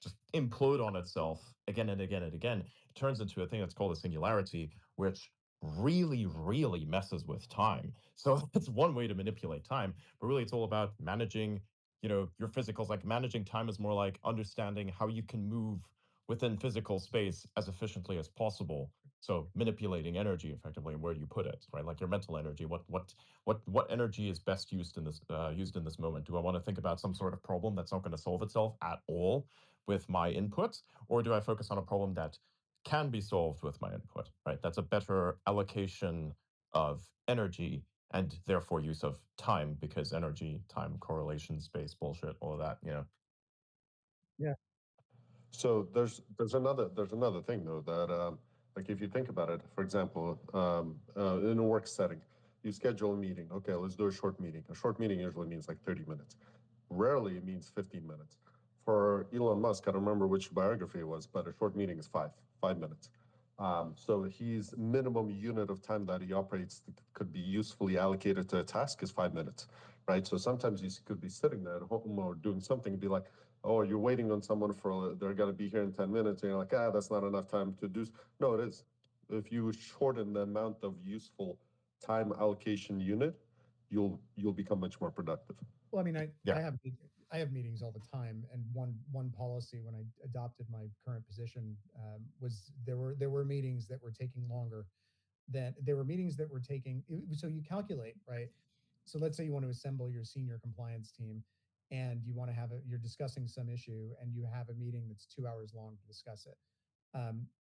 just implode on itself again and again and again, it turns into a thing that's called a singularity, which really, really messes with time. So that's one way to manipulate time, but really it's all about managing, your physicals. Like managing time is more like understanding how you can move within physical space as efficiently as possible. So manipulating energy effectively and where do you put it, right? Like your mental energy. What energy is best used in this moment? Do I want to think about some sort of problem that's not going to solve itself at all with my input, or do I focus on a problem that can be solved with my input, right? That's a better allocation of energy and therefore use of time, because energy, time correlation, space bullshit, all of that. yeah. So there's another thing though that like if you think about it, for example, in a work setting, you schedule a meeting. Okay, let's do a short meeting. A short meeting usually means like 30 minutes. Rarely it means 15 minutes. For Elon Musk, I don't remember which biography it was, but a short meeting is 5 minutes. So his minimum unit of time that he operates could be usefully allocated to a task is 5 minutes, right? So sometimes you could be sitting there at home or doing something and be like, oh, you're waiting on someone they're going to be here in 10 minutes. And you're like, that's not enough time to do. No, it is. If you shorten the amount of useful time allocation unit, you'll become much more productive. Well, I mean, I Yeah. I have I have meetings all the time, and one policy when I adopted my current position was there were meetings that were taking longer than there were meetings that were taking. So you calculate, right? So let's say you want to assemble your senior compliance team, and you want to have you're discussing some issue, and you have a meeting that's 2 hours long to discuss it.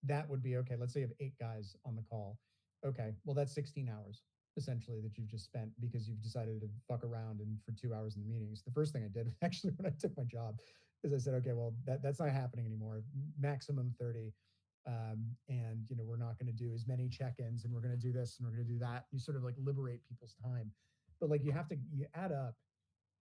That would be okay. Let's say you have 8 guys on the call. Okay, well that's 16 hours essentially that you've just spent because you've decided to fuck around and for 2 hours in the meetings. The first thing I did actually when I took my job is I said, okay, well that's not happening anymore. Maximum 30. And we're not going to do as many check-ins, and we're going to do this and we're going to do that. You sort of like liberate people's time, but like you add up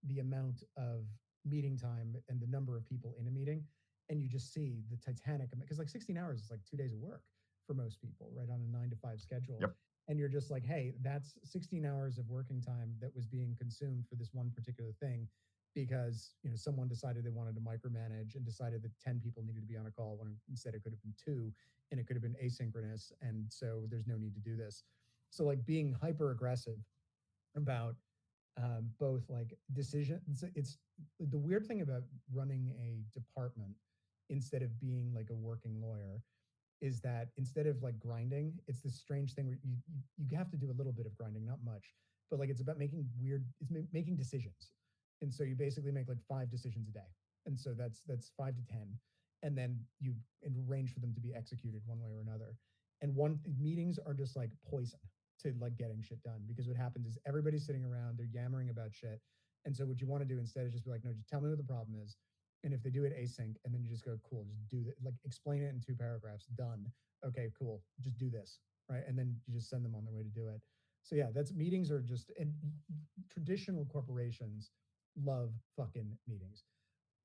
the amount of meeting time and the number of people in a meeting, and you just see the titanic, because like 16 hours is like 2 days of work for most people, right, on a 9 to 5 schedule. Yep. And you're just like, hey, that's 16 hours of working time that was being consumed for this one particular thing because someone decided they wanted to micromanage and decided that 10 people needed to be on a call when instead it could have been 2, and it could have been asynchronous, and so there's no need to do this. So like being hyper aggressive about both like decisions. It's the weird thing about running a department instead of being like a working lawyer is that instead of like grinding, it's this strange thing where you have to do a little bit of grinding, not much, but like it's about making making decisions. And so you basically make like 5 decisions a day, and so that's 5 to 10, and then you arrange for them to be executed one way or another. And one meetings are just like poison to like getting shit done, because what happens is everybody's sitting around, they're yammering about shit. And so what you want to do instead is just be like, no, just tell me what the problem is. And if they do it async, and then you just go, cool, just do that, like explain it in 2 paragraphs, done. Okay, cool, just do this, right? And then you just send them on their way to do it. So yeah, that's meetings are just, and traditional corporations love fucking meetings.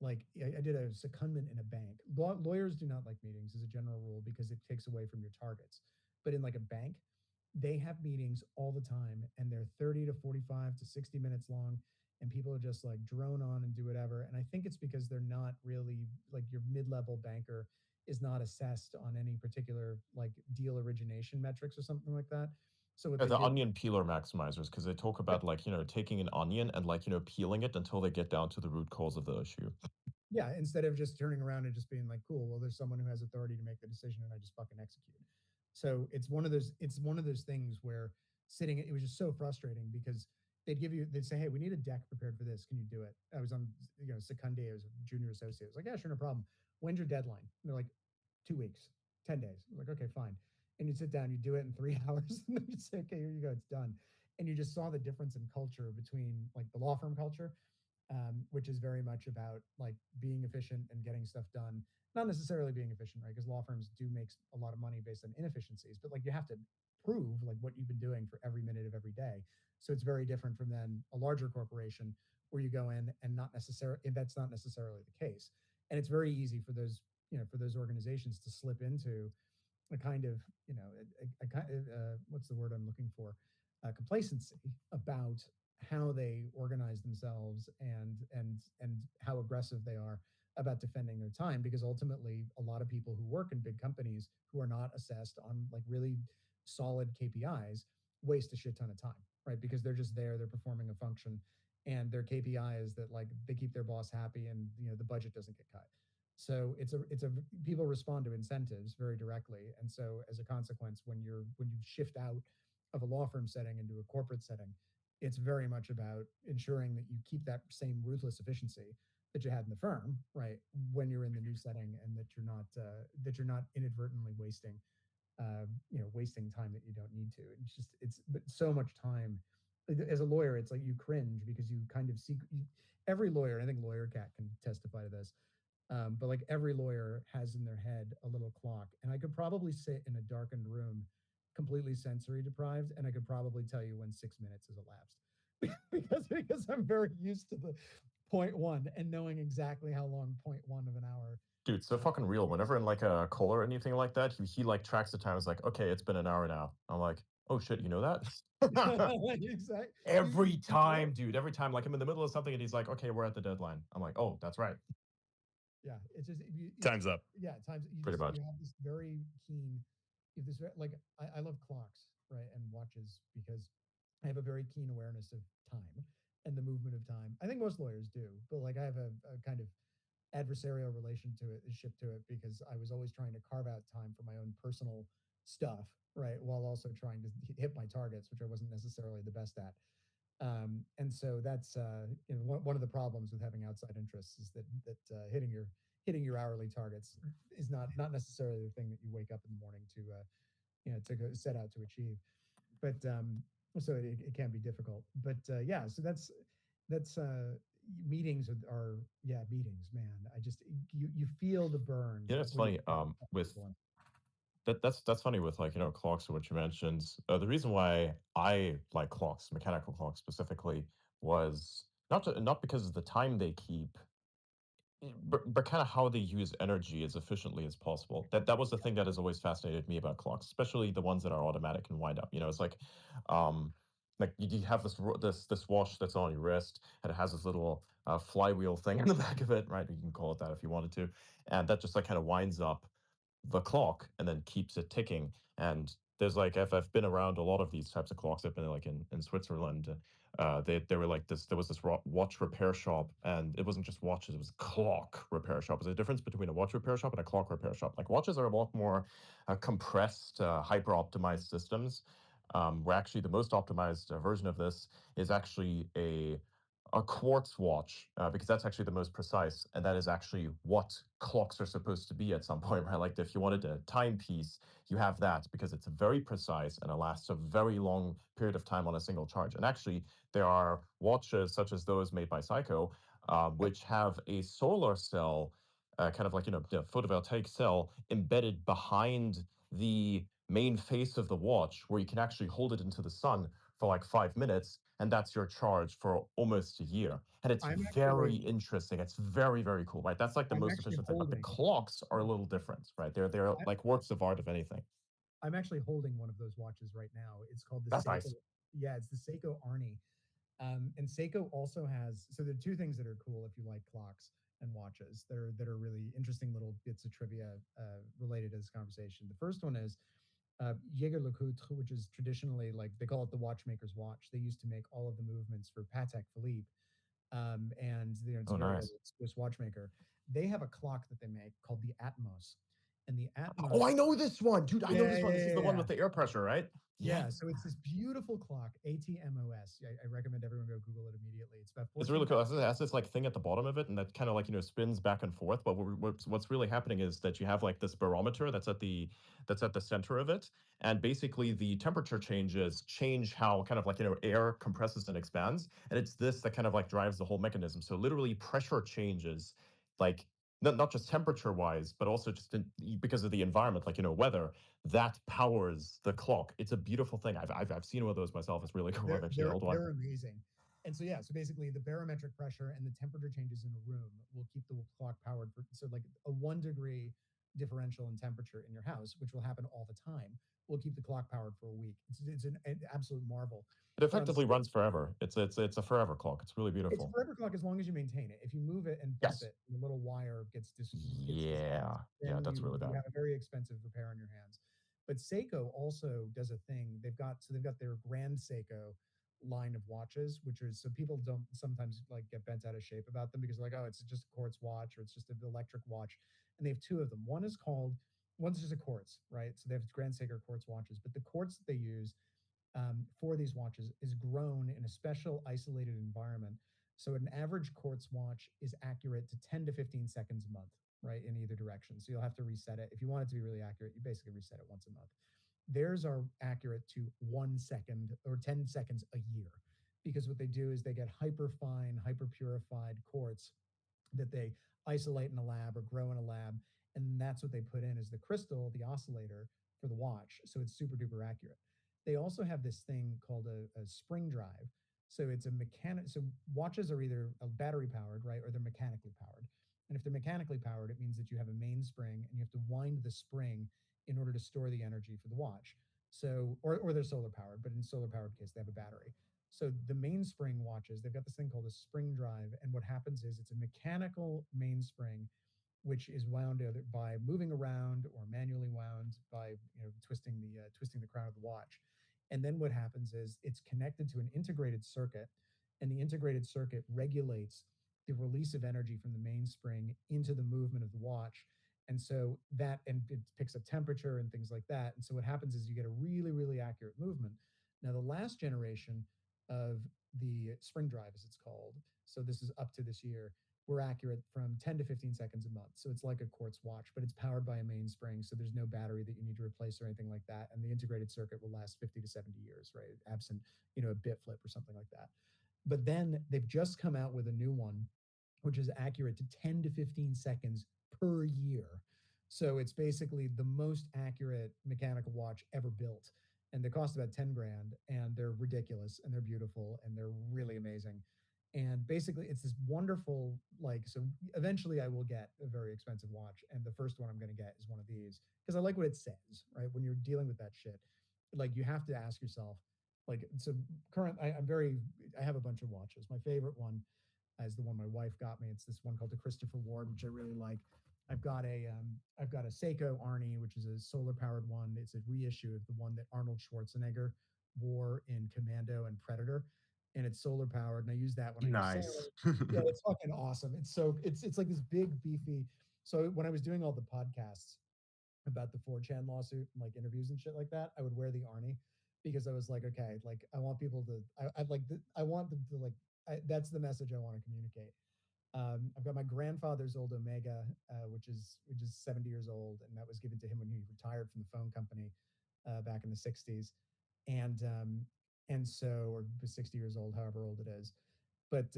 like I did a secondment in a bank. Lawyers do not like meetings as a general rule because it takes away from your targets. But in like a bank, they have meetings all the time and they're 30 to 45 to 60 minutes long, and people are just like drone on and do whatever. And I think it's because they're not really like your mid-level banker is not assessed on any particular like deal origination metrics or something like that. So what Yeah, they the do, onion peeler maximizers, because they talk yeah, about like, taking an onion and like, peeling it until they get down to the root cause of the issue. yeah, instead of just turning around and just being like, cool, well, there's someone who has authority to make the decision and I just fucking execute. So it's one of those things where sitting, it was just so frustrating because they'd say, hey, we need a deck prepared for this. Can you do it? I was on, secondie, I was a junior associate. I was like, yeah, sure, no problem. When's your deadline? And they're like, 2 weeks, 10 days. I was like, okay, fine. And you sit down, you do it in 3 hours, and then you say, okay, here you go, it's done. And you just saw the difference in culture between like the law firm culture, which is very much about like being efficient and getting stuff done. Not necessarily being efficient, right? Because law firms do make a lot of money based on inefficiencies, but like you have to prove like what you've been doing for every minute of every day. So it's very different from then a larger corporation where you go in and not necessarily that's not necessarily the case. And it's very easy for those organizations to slip into a kind of a kind of what's the word I'm looking for, complacency about how they organize themselves and how aggressive they are about defending their time, because ultimately a lot of people who work in big companies who are not assessed on like really solid KPIs waste a shit ton of time, right? Because they're just there, they're performing a function, and their KPI is that like they keep their boss happy and the budget doesn't get cut. So it's a people respond to incentives very directly, and so as a consequence, when you shift out of a law firm setting into a corporate setting, it's very much about ensuring that you keep that same ruthless efficiency that you had in the firm, right? When you're in the new setting, and that you're not inadvertently wasting time that you don't need to. It's but so much time. As a lawyer, it's like you cringe because you kind of see every lawyer, and I think Lawyer Cat can testify to this, but like every lawyer has in their head a little clock, and I could probably sit in a darkened room, completely sensory deprived, and I could probably tell you when 6 minutes has elapsed because I'm very used to the point one and knowing exactly how long point one of an hour. Dude, so fucking real. Whenever in like a call or anything like that, he like tracks the time. It's like, okay, it's been an hour now. I'm like, oh shit, you know that? Exactly. Every You know? time, dude. Every time, like I'm in the middle of something and he's like, okay, we're at the deadline. I'm like, oh, that's right. Yeah, it's just Time's up. yeah, times Pretty much. you have this very keen, you have this like I love clocks, right, and watches because I have a very keen awareness of time and the movement of time. I think most lawyers do, but like I have a kind of adversarial relationship to it because I was always trying to carve out time for my own personal stuff, right, while also trying to hit my targets, which I wasn't necessarily the best at. And so that's one of the problems with having outside interests is that hitting your hourly targets is not necessarily the thing that you wake up in the morning to go set out to achieve. But so it can be difficult. But yeah, so that's meetings are yeah, meetings, man. I just you feel the burn Yeah, it's when you funny. With people. that's funny with like clocks or what you mentioned. The reason why I like clocks, mechanical clocks specifically, was not because of the time they keep, but kind of how they use energy as efficiently as possible. That was the thing that has always fascinated me about clocks, especially the ones that are automatic and wind up. It's um, like you have this watch that's on your wrist, and it has this little flywheel thing in the back of it, right? You can call it that if you wanted to, and that just like kind of winds up the clock and then keeps it ticking. And there's like, if I've been around a lot of these types of clocks. I've been like in Switzerland. They were like this. There was this watch repair shop, and it wasn't just watches; it was a clock repair shop. There's a difference between a watch repair shop and a clock repair shop. Like watches are a lot more compressed, hyper optimized systems. Where actually the most optimized version of this is actually a quartz watch, because that's actually the most precise, and that is actually what clocks are supposed to be at some point, right? Like if you wanted a timepiece, you have that because it's very precise and it lasts a very long period of time on a single charge. And actually, there are watches such as those made by Seiko, which have a solar cell, kind of like the photovoltaic cell embedded behind the main face of the watch, where you can actually hold it into the sun for like 5 minutes, and that's your charge for almost a year. And it's I'm very actually interesting. It's very, very cool, right? That's like the I'm most actually efficient thing. But the holding clocks are a little different, right? They're I, like works of art, if anything. I'm actually holding one of those watches right now. It's called the That's Seiko. nice. Yeah, it's the Seiko Arnie. And Seiko also has, so there are two things that are cool if you like clocks and watches that are really interesting little bits of trivia related to this conversation. The first one is Jaeger-LeCoultre, which is traditionally, like, they call it the watchmaker's watch. They used to make all of the movements for Patek Philippe, and it's Oh, very old nice. Swiss watchmaker. They have a clock that they make called the Atmos, and the Oh, I Atmos, know this one, dude. I know yeah, this yeah, one. This is yeah, the one yeah. with the air pressure, right? Yeah. Yeah, so it's this beautiful clock, ATMOS. I recommend everyone go Google it immediately. It's about It's really 14. cool. It has this like thing at the bottom of it, and that kind of like spins back and forth. But what's really happening is that you have like this barometer that's at the center of it, and basically the temperature changes change how kind of like air compresses and expands, and it's this that kind of like drives the whole mechanism. So literally pressure changes, like not just temperature wise, but also just because of the environment, like weather that powers the clock. It's a beautiful thing. I've seen one of those myself. It's really cool. I've They're actually they're held one. they're amazing. And so yeah, so basically the barometric pressure and the temperature changes in a room will keep the clock powered for, so like a 1 degree differential in temperature in your house, which will happen all the time, will keep the clock powered for a week. It's an absolute marvel. It But on effectively runs forever. It's a forever clock. It's really It's a beautiful. forever clock as long as you maintain it. If you move it and bump Yes. it, and the little wire gets dissolved, Yeah. Yeah, then that's really you bad. have a very expensive repair on your hands. But Seiko also does a thing. They've got their Grand Seiko line of watches, which is, so people don't sometimes like get bent out of shape about them because they're like, oh, it's just a quartz watch or it's just an electric watch. And they have two of them. One's just a quartz, right? So they have Grand Seiko quartz watches, but the quartz that they use for these watches is grown in a special isolated environment. So an average quartz watch is accurate to 10 to 15 seconds a month, right, in either direction. So you'll have to reset it. If you want it to be really accurate, you basically reset it once a month. Theirs are accurate to 1 second or 10 seconds a year, because what they do is they get hyper fine, hyper purified quartz that they isolate in a lab or grow in a lab. And that's what they put in as the crystal, the oscillator for the watch. So it's super duper accurate. They also have this thing called a spring drive. So it's a mechanic. So watches are either battery powered, right, or they're mechanically powered. And if they're mechanically powered, it means that you have a mainspring and you have to wind the spring in order to store the energy for the watch. So, or they're solar powered, but in solar powered case, they have a battery. So the mainspring watches, they've got this thing called a spring drive, and what happens is it's a mechanical mainspring, which is wound either by moving around or manually wound by twisting the crown of the watch. And then what happens is it's connected to an integrated circuit, and the integrated circuit regulates the release of energy from the mainspring into the movement of the watch. And so that, and it picks up temperature and things like that. And so what happens is you get a really, really accurate movement. Now, the last generation of the spring drive, as it's called, so this is up to this year, we're accurate from 10 to 15 seconds a month. So it's like a quartz watch, but it's powered by a mainspring. So there's no battery that you need to replace or anything like that. And the integrated circuit will last 50 to 70 years, right? Absent, a bit flip or something like that. But then they've just come out with a new one, which is accurate to 10 to 15 seconds per year. So it's basically the most accurate mechanical watch ever built. And they cost about 10 grand, and they're ridiculous and they're beautiful and they're really amazing. And basically it's this wonderful, like, so eventually I will get a very expensive watch, and the first one I'm going to get is one of these because I like what it says, right? When you're dealing with that shit, like, you have to ask yourself, like, so I have a bunch of watches. My favorite one is the one my wife got me. It's this one called the Christopher Ward, which I really like. I've got a Seiko Arnie, which is a solar powered one. It's a reissue of the one that Arnold Schwarzenegger wore in Commando and Predator, and it's solar powered. And I use that when I go sailing. Nice. Yeah, it's fucking awesome. It's like this big beefy. So when I was doing all the podcasts about the 4chan lawsuit and like interviews and shit like that, I would wear the Arnie because I was like, okay, like I want people to, I want them to like, that's the message I want to communicate. I've got my grandfather's old Omega, which is 70 years old, and that was given to him when he retired from the phone company back in the 60s, and so, or 60 years old, however old it is. But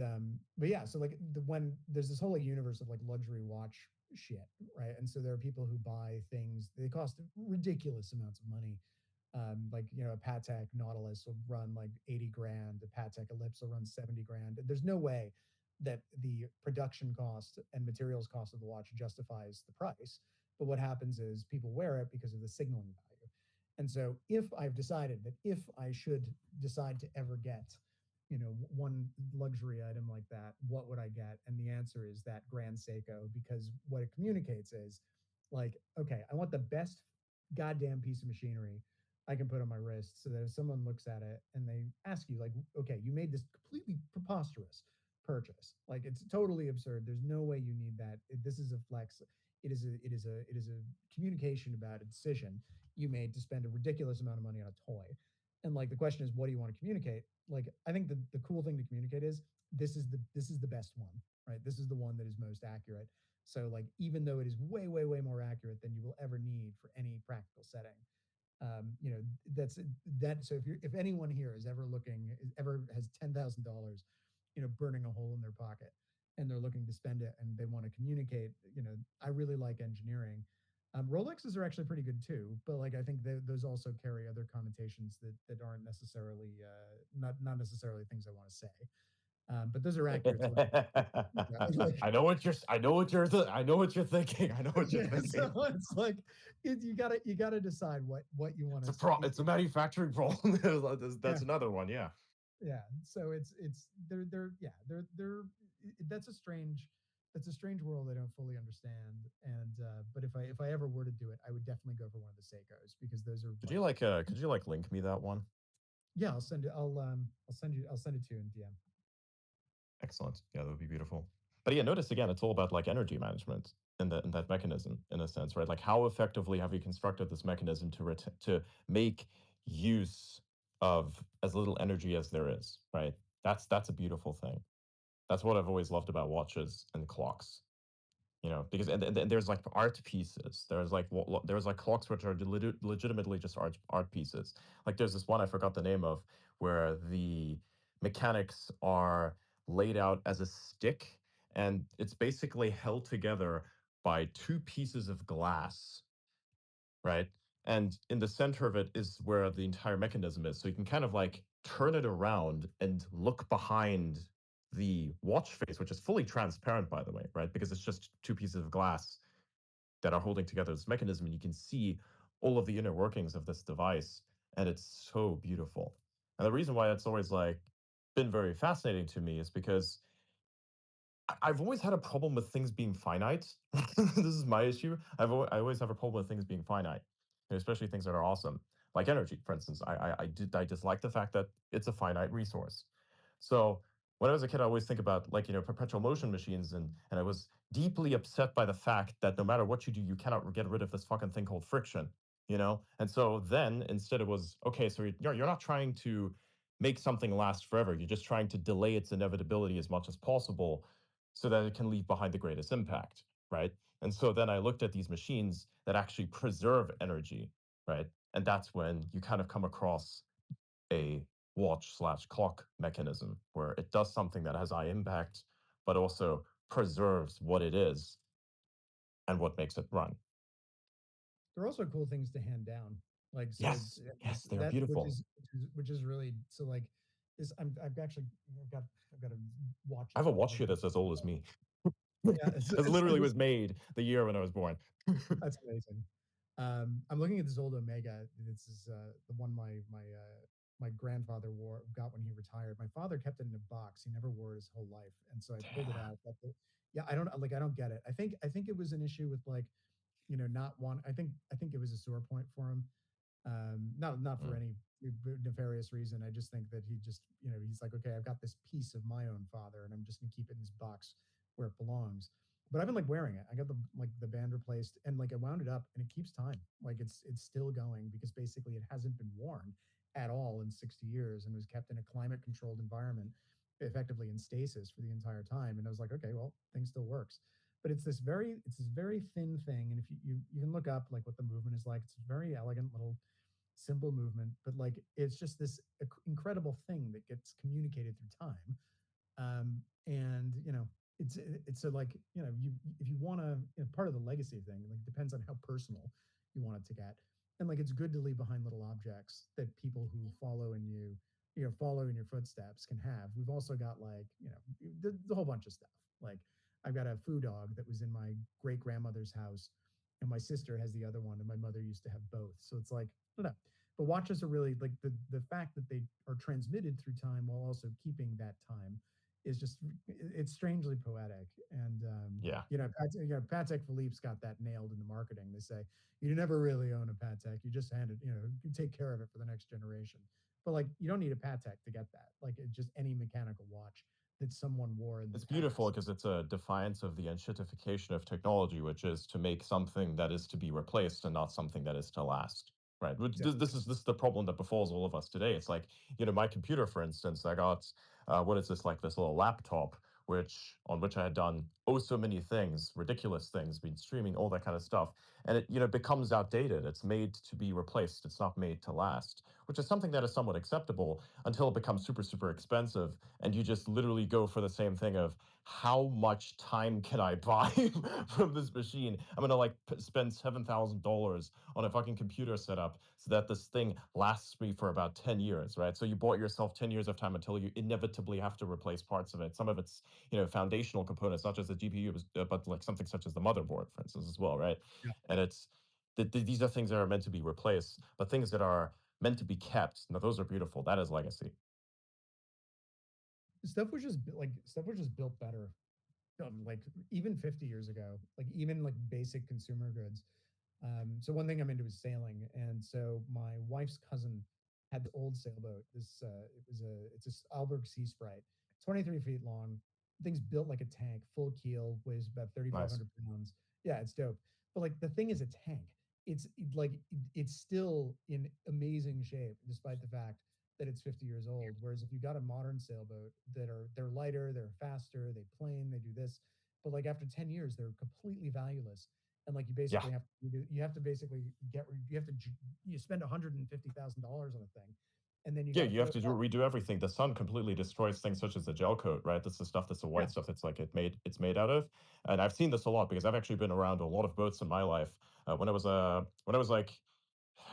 yeah, so like when there's this whole like universe of like luxury watch shit, right? And so there are people who buy things, they cost ridiculous amounts of money, Like, a Patek Nautilus will run like 80 grand, a Patek Ellipse will run 70 grand. There's no way that the production cost and materials cost of the watch justifies the price. But what happens is people wear it because of the signaling value. And so if I've decided that if I should decide to ever get, one luxury item like that, what would I get? And the answer is that Grand Seiko, because what it communicates is like, okay, I want the best goddamn piece of machinery I can put on my wrist so that if someone looks at it and they ask you, like, okay, you made this completely preposterous purchase. Like, it's totally absurd. There's no way you need that. This is a flex. It is a communication about a decision you made to spend a ridiculous amount of money on a toy. And like the question is, what do you want to communicate? Like, I think the cool thing to communicate is this is the best one, right? This is the one that is most accurate. So like, even though it is way, way, way more accurate than you will ever need for any practical setting, you know, that's that. So if anyone here is ever ever has $10,000, burning a hole in their pocket, and they're looking to spend it, and they want to communicate, I really like engineering. Rolexes are actually pretty good too, but like I think those also carry other connotations that aren't necessarily not necessarily things I want to say. But those are accurate to like, I know what you're thinking. I know what you're yeah. thinking. So it's like you gotta decide what you want to It's a manufacturing problem. yeah. That's another one. Yeah. Yeah. So it's they're yeah they're that's a strange world I don't fully understand. And but if I ever were to do it, I would definitely go for one of the Seikos, because those are like, Could you like link me that one? yeah, I'll send it to you in DM. Excellent. Yeah, that would be beautiful. But yeah, notice again, it's all about like energy management in that mechanism in a sense, right? Like how effectively have you constructed this mechanism to make use of as little energy as there is, right? That's a beautiful thing. That's what I've always loved about watches and clocks. Because and there's like art pieces. There's like clocks which are legitimately just art pieces. Like there's this one I forgot the name of, where the mechanics are laid out as a stick, and it's basically held together by two pieces of glass, right? And in the center of it is where the entire mechanism is. So you can kind of like turn it around and look behind the watch face, which is fully transparent, by the way, right? Because it's just two pieces of glass that are holding together this mechanism, and you can see all of the inner workings of this device, and it's so beautiful. And the reason why it's always like been very fascinating to me is because I've always had a problem with things being finite. This is my issue. I always have a problem with things being finite, especially things that are awesome, like energy, for instance. I dislike the fact that it's a finite resource. So when I was a kid, I always think about like perpetual motion machines, and I was deeply upset by the fact that no matter what you do, you cannot get rid of this fucking thing called friction. And so then instead it was okay. So you're not trying to make something last forever. You're just trying to delay its inevitability as much as possible so that it can leave behind the greatest impact, right? And so then I looked at these machines that actually preserve energy, right? And that's when you kind of come across a watch/clock mechanism where it does something that has high impact, but also preserves what it is and what makes it run. They're also cool things to hand down. Like, so Yes, yes, they are that which beautiful. is which is really, so like this. I've actually I've got a watch I have that's a watch probably here that's as old as me. yeah. It literally was made the year when I was born. That's amazing. I'm looking at this old Omega. This is the one my grandfather got when he retired. My father kept it in a box. He never wore it his whole life, and so I pulled it Damn. out. Yeah, I don't get it. I think it was an issue with like, not one. I think it was a sore point for him. Not for Mm. any nefarious reason. I just think that he just, he's like, okay, I've got this piece of my own father, and I'm just gonna keep it in this box where it belongs. But I've been like wearing it. I got the band replaced, and like I wound it up, and it keeps time. Like it's still going, because basically it hasn't been worn at all in 60 years, and was kept in a climate controlled environment, effectively in stasis for the entire time. And I was like, okay, well, thing still works. But it's this very thin thing, and if you can look up like what the movement is like, it's a very elegant little simple movement, but like it's just this incredible thing that gets communicated through time. And it's a like, you if you want to, part of the legacy thing, like depends on how personal you want it to get. And like it's good to leave behind little objects that people who follow in you, follow in your footsteps can have. We've also got like, the whole bunch of stuff. Like I've got a foo dog that was in my great grandmother's house, and my sister has the other one, and my mother used to have both. So it's like, I don't know. But watches are really like the fact that they are transmitted through time while also keeping that time is just, it's strangely poetic. And Yeah. Patek Philippe's got that nailed in the marketing. They say you never really own a Patek. You just hand it, you take care of it for the next generation. But like, you don't need a Patek to get that. Like, it's just any mechanical watch that someone wore in the It's beautiful past. because it's a defiance of the enshittification of technology, which is to make something that is to be replaced and not something that is to last. Right. Exactly. This is the problem that befalls all of us today. It's like, my computer, for instance, I got what is this, like this little laptop, on which I had done oh so many things, ridiculous things, been streaming, all that kind of stuff. And it, becomes outdated. It's made to be replaced. It's not made to last, which is something that is somewhat acceptable until it becomes super, super expensive. And you just literally go for the same thing of how much time can I buy from this machine? I'm gonna like spend $7,000 on a fucking computer setup so that this thing lasts me for about 10 years, right? So you bought yourself 10 years of time until you inevitably have to replace parts of it. Some of it's, foundational components, not just the GPU, but like something such as the motherboard, for instance, as well, right? Yeah. And it's these are things that are meant to be replaced, but things that are meant to be kept. Now, those are beautiful. That is legacy. Stuff was just built better. Like even 50 years ago, like even like basic consumer goods. So one thing I'm into is sailing, and so my wife's cousin had this old sailboat. It's a Alberg Sea Sprite, 23 feet long. The thing's built like a tank, full keel, weighs about Nice. 3,500 pounds. Yeah, it's dope. But like the thing is a tank. Like it's still in amazing shape despite the fact that it's 50 years old. Whereas if you got a modern sailboat they're lighter, they're faster, they plane, they do this, but like after 10 years they're completely valueless. And like you Yeah. basically have to basically you spend $150,000 on a thing, and then you Yeah, got to you put have it to back. redo everything. The sun completely destroys things such as the gel coat, right? That's the stuff that's the Yeah. white stuff that's like it's made out of. And I've seen this a lot because I've actually been around a lot of boats in my life. When I was like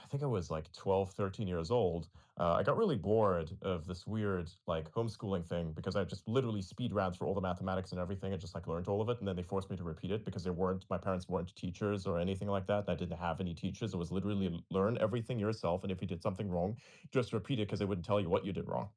I think I was like 12, 13 years old. I got really bored of this weird like homeschooling thing because I just literally speed ran through all the mathematics and everything and just like learned all of it. And then they forced me to repeat it because my parents weren't teachers or anything like that. And I didn't have any teachers. It was literally learn everything yourself. And if you did something wrong, just repeat it because they wouldn't tell you what you did wrong.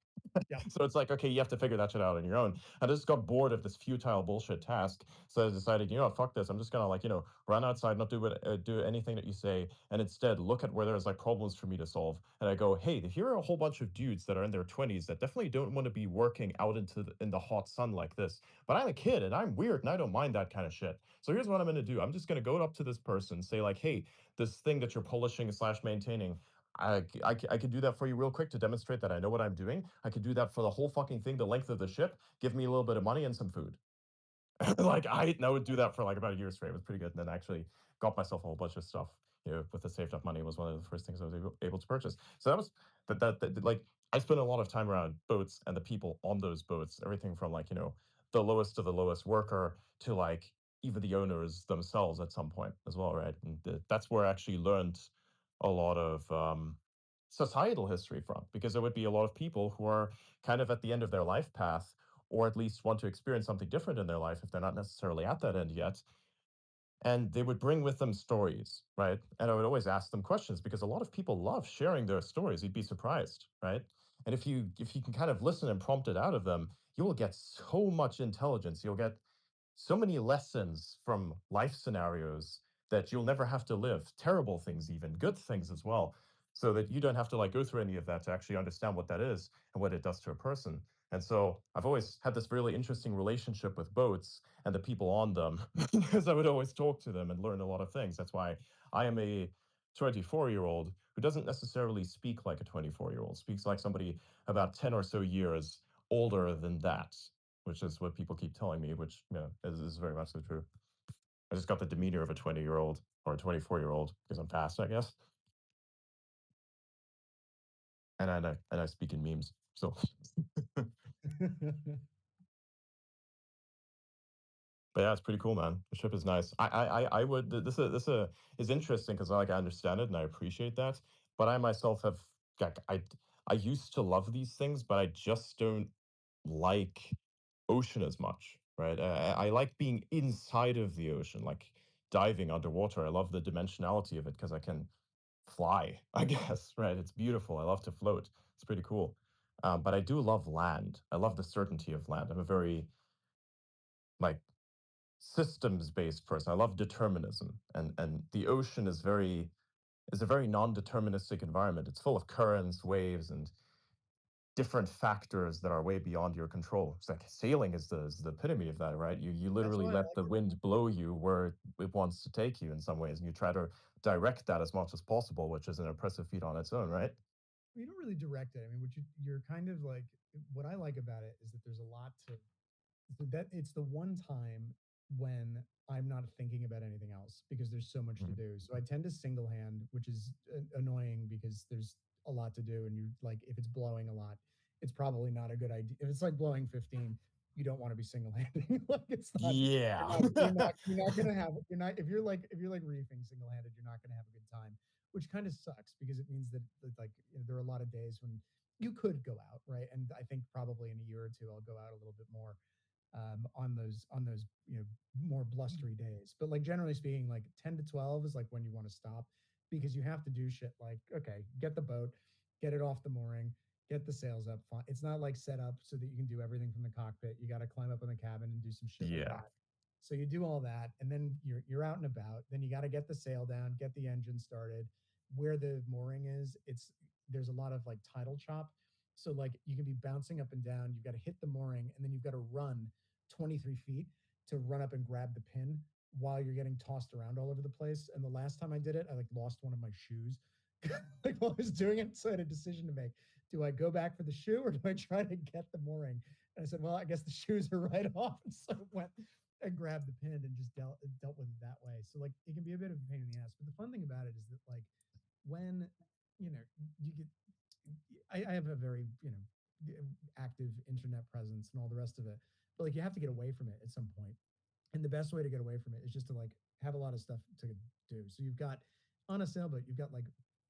Yeah. So it's like, okay, you have to figure that shit out on your own. I just got bored of this futile bullshit task. So I decided, fuck this. I'm just gonna like, run outside, not do anything that you say, and instead look at where there's like problems for me to solve. And I go, hey, here are a whole bunch of dudes that are in their 20s that definitely don't want to be working out in the hot sun like this. But I'm a kid and I'm weird and I don't mind that kind of shit. So here's what I'm gonna do. I'm just gonna go up to this person, say like, hey, this thing that you're polishing slash maintaining, I could do that for you real quick to demonstrate that I know what I'm doing. I could do that for the whole fucking thing, the length of the ship. Give me a little bit of money and some food. Like I would do that for like about a year straight. It was pretty good. And then I actually got myself a whole bunch of stuff. With the saved up money was one of the first things I was able to purchase. So that was like I spent a lot of time around boats and the people on those boats. Everything from like the lowest to the lowest worker to like even the owners themselves at some point as well, right? And that's where I actually learned a lot of societal history from because there would be a lot of people who are kind of at the end of their life path or at least want to experience something different in their life if they're not necessarily at that end yet. And they would bring with them stories, right? And I would always ask them questions because a lot of people love sharing their stories. You'd be surprised, right? And if you can kind of listen and prompt it out of them, you will get so much intelligence. You'll get so many lessons from life scenarios that you'll never have to live, terrible things, even good things as well, so that you don't have to like go through any of that to actually understand what that is and what it does to a person. And so I've always had this really interesting relationship with boats and the people on them because I would always talk to them and learn a lot of things. That's why I am a 24-year-old who doesn't necessarily speak like a 24-year-old, speaks like somebody about 10 or so years older than that, which is what people keep telling me, which is very much so true. I just got the demeanor of a 20-year-old or a 24-year-old because I'm fast, I guess, and I speak in memes. So But yeah, it's pretty cool, man. The ship is nice. I would this is interesting because like I understand it and I appreciate that. But I myself have like I used to love these things, but I just don't like ocean as much, right? I like being inside of the ocean, like diving underwater. I love the dimensionality of it because I can fly, I guess, right? It's beautiful. I love to float. It's pretty cool. But I do love land. I love the certainty of land. I'm a very like systems based person. I love determinism, and the ocean is a very non-deterministic environment. It's full of currents, waves, and different factors that are way beyond your control. It's like sailing is the epitome of that, right? You That's literally why I let like the it. wind blow you where it wants to take you in some ways, and you try to direct that as much as possible, which is an impressive feat on its own, right? You don't really direct it. I mean, you're kind of like, what I like about it is that there's a lot to that. It's the one time when I'm not thinking about anything else because there's so much to Mhm. do. So I tend to single hand, which is annoying because there's a lot to do, and you like if it's blowing a lot, it's probably not a good idea. If it's like blowing 15, you don't want to be single handing. Like it's not. Yeah. You're not gonna have. You're not if you're like reefing single handed, you're not gonna have a good time, which kind of sucks because it means that like there are a lot of days when you could go out, right? And I think probably in a year or two I'll go out a little bit more on those more blustery days. But like generally speaking, like 10 to 12 is like when you want to stop because you have to do shit like okay, get the boat, get it off the mooring, get the sails up. It's not like set up so that you can do everything from the cockpit. You got to climb up in the cabin and do some shit like Yeah. that. So you do all that, and then you're out and about. Then you got to get the sail down, get the engine started. Where the mooring is, there's a lot of like tidal chop. So like you can be bouncing up and down. You've got to hit the mooring, and then you've got to run 23 feet to run up and grab the pin while you're getting tossed around all over the place. And the last time I did it, I like lost one of my shoes like while I was doing it. So I had a decision to make. Do I go back for the shoe or do I try to get the mooring? And I said, well, I guess the shoes are right off. And so I went and grabbed the pin and just dealt with it that way. So like it can be a bit of a pain in the ass. But the fun thing about it is that like when you know you get I have a very active internet presence and all the rest of it, but like you have to get away from it at some point. And the best way to get away from it is just to like have a lot of stuff to do. So you've got on a sailboat, you've got like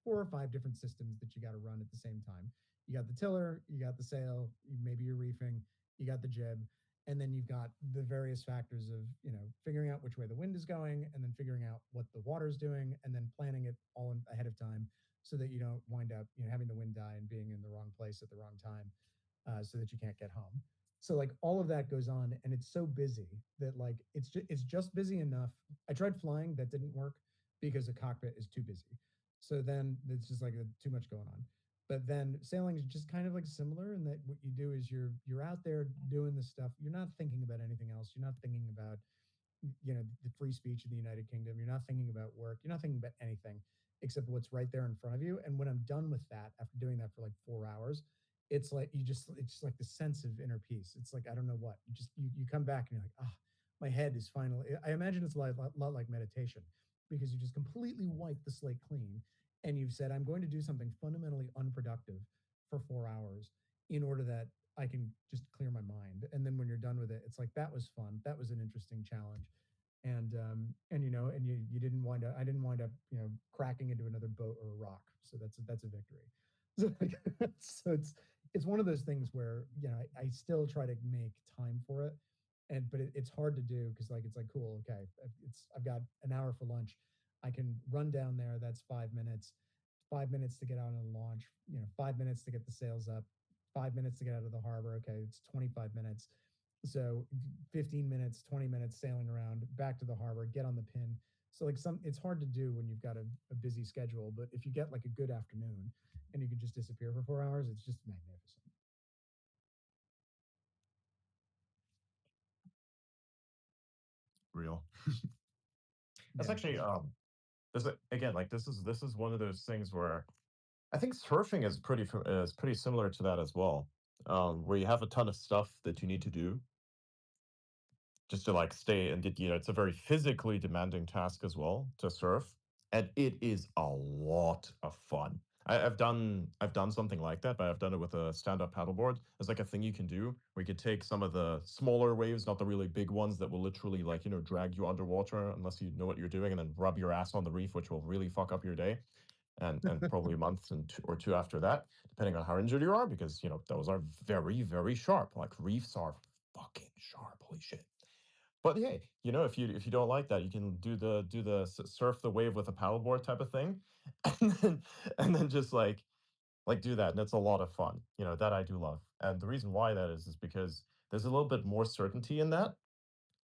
4 or 5 different systems that you got to run at the same time. You got the tiller, you got the sail, maybe you're reefing, you got the jib, and then you've got the various factors of figuring out which way the wind is going, and then figuring out what the water's doing, and then planning it all ahead of time so that you don't wind up having the wind die and being in the wrong place at the wrong time, so that you can't get home. So like all of that goes on, and it's so busy that like it's just busy enough. I tried flying, that didn't work because the cockpit is too busy. So then it's just like too much going on. But then sailing is just kind of like similar in that what you do is you're out there doing this stuff. You're not thinking about anything else. You're not thinking about the free speech in the United Kingdom. You're not thinking about work. You're not thinking about anything except what's right there in front of you. And when I'm done with that, after doing that for like 4 hours, it's like it's just like the sense of inner peace. It's like I don't know what. You come back and you're like, ah, my head is finally. I imagine it's a lot like meditation because you just completely wipe the slate clean, and you've said I'm going to do something fundamentally unproductive for 4 hours in order that I can just clear my mind. And then when you're done with it, it's like that was fun. That was an interesting challenge. And you didn't wind up. I didn't wind up cracking into another boat or a rock. So that's a victory. So, so it's one of those things where I still try to make time for it, but it's hard to do because like it's like cool, okay, I've got an hour for lunch, I can run down there, that's 5 minutes, 5 minutes to get out on the launch, 5 minutes to get the sails up, 5 minutes to get out of the harbor, okay, it's 25 minutes. So 15 minutes, 20 minutes sailing around back to the harbor, get on the pin. So like it's hard to do when you've got a busy schedule, but if you get like a good afternoon and you can just disappear for 4 hours, it's just magnificent. Real. That's Yeah. actually again like this is one of those things where I think surfing is pretty similar to that as well, where you have a ton of stuff that you need to do just to like stay and it's a very physically demanding task as well to surf, and it is a lot of fun. I've done something like that, but I've done it with a stand-up paddleboard. There's like a thing you can do where you could take some of the smaller waves, not the really big ones that will literally like, drag you underwater unless you know what you're doing, and then rub your ass on the reef, which will really fuck up your day. And probably a month or two after that, depending on how injured you are, because those are very, very sharp. Like reefs are fucking sharp. Holy shit. But hey, if you don't like that, you can do the surf the wave with a paddleboard type of thing, and then just like do that, and it's a lot of fun. That I do love, and the reason why that is because there's a little bit more certainty in that.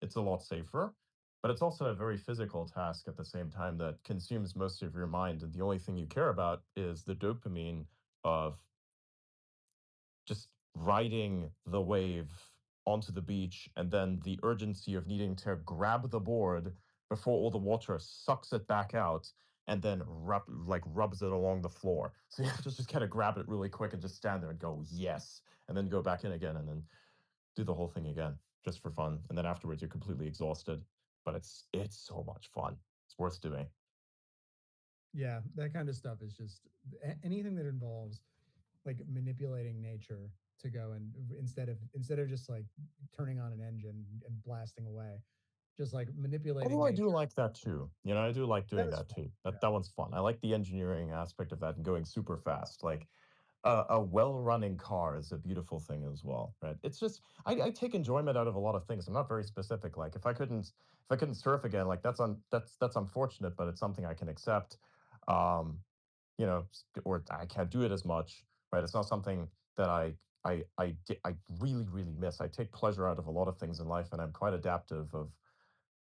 It's a lot safer, but it's also a very physical task at the same time that consumes most of your mind, and the only thing you care about is the dopamine of just riding the wave onto the beach, and then the urgency of needing to grab the board before all the water sucks it back out and then rubs it along the floor. So you have to just kind of grab it really quick and just stand there and go, yes, and then go back in again and then do the whole thing again just for fun. And then afterwards you're completely exhausted. But it's so much fun. It's worth doing. Yeah, that kind of stuff is just anything that involves like manipulating nature to go and instead of just like turning on an engine and blasting away, just like manipulating Although I do nature. like that too. I do like That doing is that fun. too. Yeah. That one's fun. I like the engineering aspect of that and going super fast. Like a well-running car is a beautiful thing as well, right? It's just I take enjoyment out of a lot of things. I'm not very specific. Like if I couldn't surf again, like that's unfortunate, but it's something I can accept. Um, or I can't do it as much, right? It's not something that I really really miss. I take pleasure out of a lot of things in life, and I'm quite adaptive of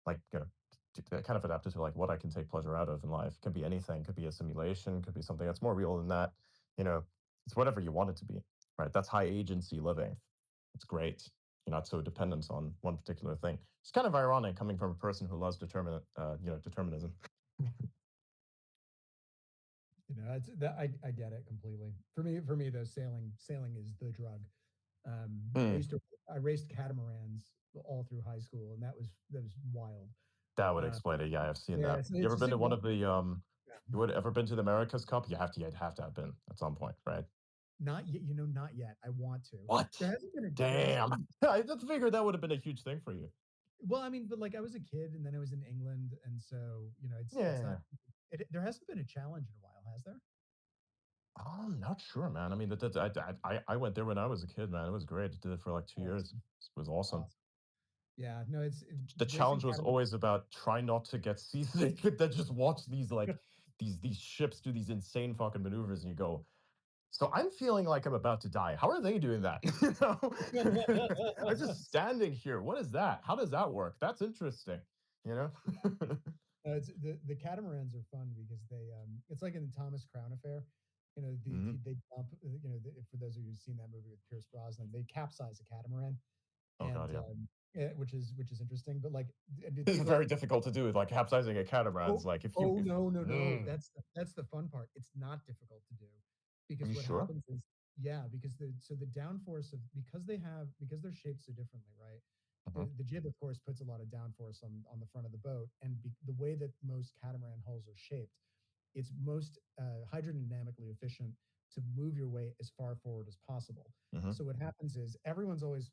like kind of adapted to like what I can take pleasure out of in life. It can be anything. Could be a simulation. Could be something that's more real than that. You know, it's whatever you want it to be, right? That's high agency living. It's great. You're not so dependent on one particular thing. It's kind of ironic coming from a person who loves determinism. It's that I get it completely. For me though, sailing is the drug. I Hmm. used to I raced catamarans all through high school, and that was wild. That would Uh, explain it. Yeah, I've seen yeah, that. so You it's ever just been a to one wild. of the Yeah. you would ever been to the America's Cup? You'd have to have been at some point, right? Not yet, not yet. I want to. What? There hasn't Damn. been I just figured that would have been a huge thing for you. well, I mean, but like I was a kid and then I was in England, and so it's not Yeah. there hasn't been a challenge in a while, has there? I'm not sure, man. I mean, I went there when I was a kid, man. It was great. I did it for like 2 years. Awesome. It was awesome. Awesome. Yeah, no, The racing challenge was catamaran. always about try not to get seasick. Then just watch these ships do these insane fucking maneuvers, and you go, so I'm feeling like I'm about to die. How are they doing that? I'm just standing here. What is that? How does that work? That's interesting. You know? It's the catamarans are fun because it's like in the Thomas Crown Affair. Hmm. They dump. For those of you who've seen that movie with Pierce Brosnan, they capsize a catamaran, Oh and god, yeah. which is interesting. But like, and the It's thing about very difficult to do with like capsizing a catamaran. It's oh like if you oh if no no no, mm, that's the fun part. It's not difficult to do are because you what sure? happens is yeah because the downforce of because they're shaped so differently, right? Hmm. The jib of course puts a lot of downforce on the front of the boat, and the way that most catamaran hulls are shaped, it's most hydrodynamically efficient to move your weight as far forward as possible. Hmm. So what happens is everyone's always,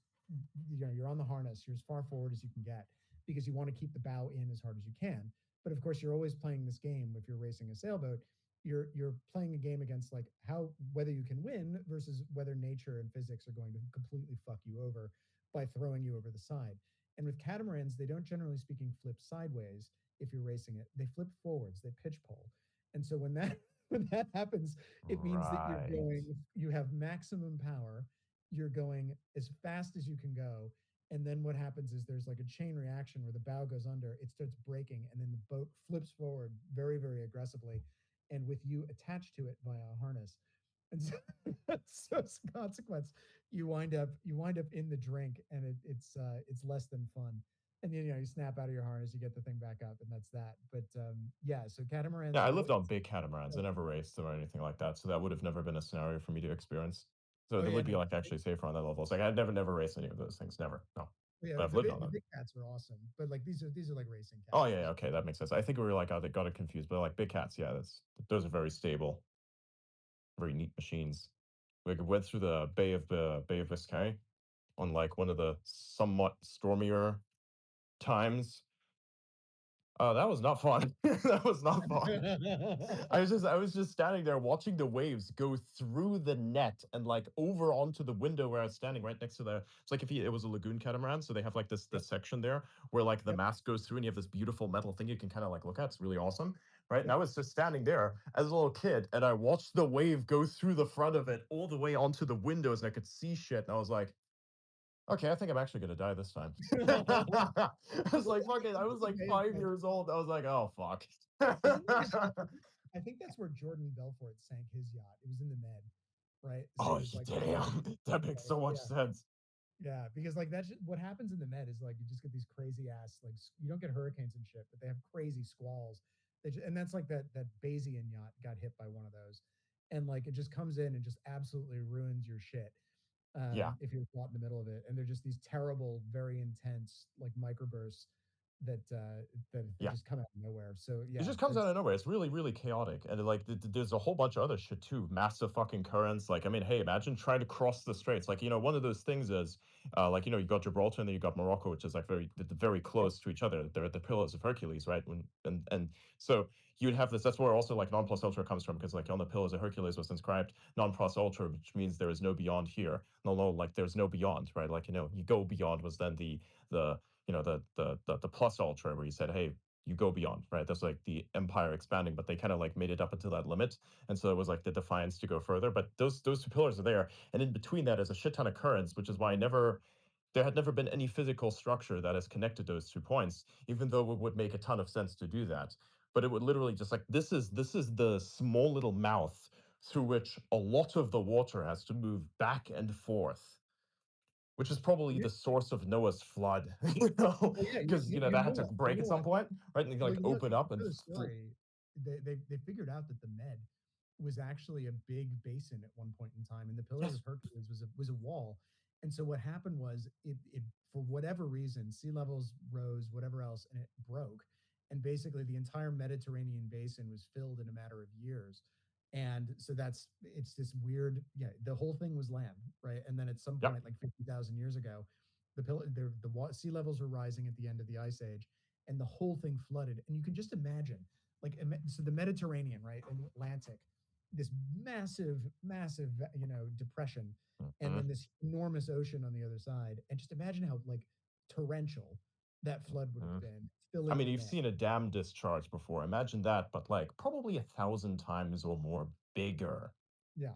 you're on the harness, you're as far forward as you can get because you want to keep the bow in as hard as you can. But of course, you're always playing this game. If you're racing a sailboat, you're playing a game against like how whether you can win versus whether nature and physics are going to completely fuck you over by throwing you over the side. And with catamarans, they don't generally speaking flip sideways if you're racing it. They flip forwards, they pitch pole. And so when that when that happens, it means that Right. you have maximum power, you're going as fast as you can go. And then what happens is there's like a chain reaction where the bow goes under, it starts breaking, and then the boat flips forward very, very aggressively, and with you attached to it via a harness. And so, so as a consequence, you wind up in the drink, and it's less than fun. And then you snap out of your harness, you get the thing back up, and that's that. But yeah, so catamarans Yeah, I are lived on always. big catamarans. I never raced them or anything like that, so that would have never been a scenario for me to experience. So Oh they yeah, would no, be like actually safer on that level. It's like I'd never raced any of those things. Never. No. yeah, But I've lived on the them. big cats are awesome, but like these are like racing Oh cats. yeah, yeah, okay, that makes sense. I think we were like, oh, they got it confused, but like big cats, yeah, those are very stable. very neat machines. We went through the Bay of Biscay on like one of the somewhat stormier times. That was not fun. That was not fun. I was just standing there watching the waves go through the net and like over onto the window where I was standing right next to the. It's like if it was a lagoon catamaran, so they have like this section there where like the Yep. mast goes through and you have this beautiful metal thing you can kind of like look at. It's really awesome, right? And Yep. I was just standing there as a little kid and I watched the wave go through the front of it all the way onto the windows and I could see shit and I was like, okay, I think I'm actually gonna die this time. I was Well, like, fuck it. I was like 5 years old. I was like, oh fuck. isn't that I think that's where Jordan Belfort sank his yacht. It was in the Med, right? So Oh he was like, damn, that makes so much yeah, sense. yeah, because like that's what happens in the Med is like you just get these crazy ass like you don't get hurricanes and shit, but they have crazy squalls. And that's like that Bayesian yacht got hit by one of those, and like it just comes in and just absolutely ruins your shit Yeah, if you're caught in the middle of it. And they're just these terrible, very intense like microbursts that yeah. just come out of nowhere. So It yeah, just comes out that's of nowhere. It's really, really chaotic, and like there's a whole bunch of other shit too. Massive fucking currents. Like, I mean, hey, imagine trying to cross the straits. Like, one of those things is, like, you got Gibraltar and then you got Morocco, which is like very yep, close to each other. They're the pillars of Hercules, right? And so you'd have this. That's where also like non plus ultra comes from, because like on the pillars of Hercules was inscribed non plus ultra, which means there is no beyond here. No, like there's no beyond, right? Like, you go beyond was then the the plus ultra where you said, hey, you go beyond, right? That's like the empire expanding, but they kind of like made it up until that limit, and so it was like the defiance to go further. But those two pillars are there, and in between that is a shit ton of currents, which is why there had never been any physical structure that has connected those 2 points, even though it would make a ton of sense to do that. But it would literally just like this is the small little mouth through which a lot of the water has to move back and forth, which is probably yeah. the source of Noah's flood, Well, yeah, because that had to you break know at some what? point, right? And Well, like open up you and know the story. They figured out that the Med was actually a big basin at one point in time, and the Pillars of yes, Hercules was a wall. And so what happened was it for whatever reason sea levels rose, whatever else, and it broke, and basically the entire Mediterranean basin was filled in a matter of years. And so it's this weird, yeah, the whole thing was land, right? And then at some yep, point, like 50,000 years ago, sea levels were rising at the end of the ice age, and the whole thing flooded. And you can just imagine, like, so the Mediterranean, right, and the Atlantic, this massive, depression, and mhm, then this enormous ocean on the other side. And just imagine how like torrential that flood would have mhm. been, I filling mean, the you've net. seen a dam discharge before. Imagine that, but like probably 1,000 times or more bigger. Yeah.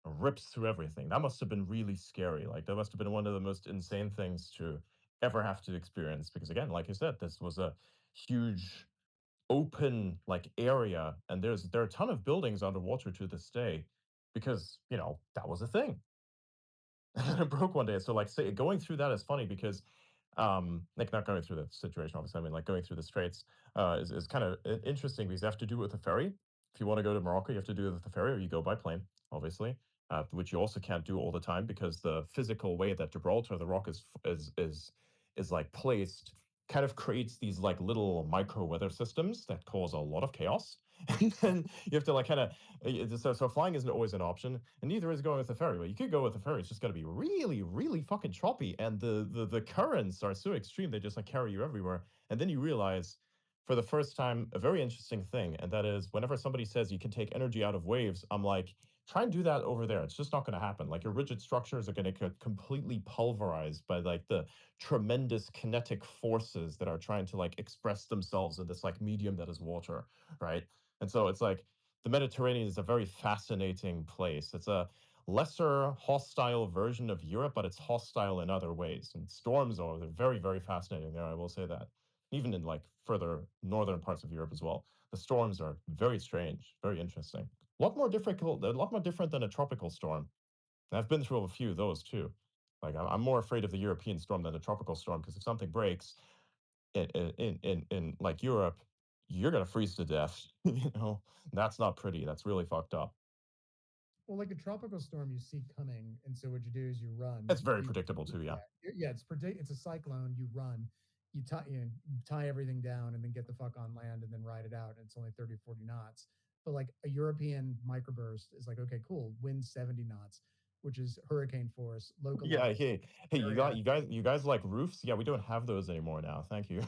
Rips through everything. That must have been really scary. Like that must have been one of the most insane things to ever have to experience. Because again, like you said, this was a huge open like area, and there are a ton of buildings underwater to this day, because that was a thing. And it broke one day. So like say going through that is funny because like not going through the situation obviously, I mean like going through the straits is kind of interesting because you have to do it with a ferry. If you want to go to Morocco, you have to do it with the ferry, or you go by plane, obviously, which you also can't do all the time because the physical way that Gibraltar, the rock is like placed, kind of creates these like little micro weather systems that cause a lot of chaos. And then you have to like kind of so flying isn't always an option, and neither is going with the ferry. But you could go with the ferry. It's just got to be really, really fucking choppy, and the currents are so extreme they just like carry you everywhere. And then you realize, for the first time, a very interesting thing, and that is whenever somebody says you can take energy out of waves, I'm like, try and do that over there. It's just not going to happen. Like your rigid structures are going to get completely pulverized by like the tremendous kinetic forces that are trying to like express themselves in this like medium that is water, right? And so it's like the Mediterranean is a very fascinating place. It's a lesser hostile version of Europe, but it's hostile in other ways. And storms are they're very, very fascinating there. I will say that. Even in like further northern parts of Europe as well, the storms are very strange, very interesting. A lot more difficult, a lot more different than a tropical storm. And I've been through a few of those too. Like I'm more afraid of the European storm than a tropical storm, because if something breaks, in like Europe, you're gonna freeze to death. That's not pretty. That's really fucked up. Well, like a tropical storm you see coming, and so what you do is you run. It's very predictable too. Yeah. Yeah, yeah. It's a cyclone. You run, you tie everything down, and then get the fuck on land, and then ride it out. And it's only 30, 40 knots. But like a European microburst is like, okay, cool, wind 70 knots, which is hurricane force, Yeah, localized hey, area. you guys like roofs? Yeah, we don't have those anymore now. Thank you.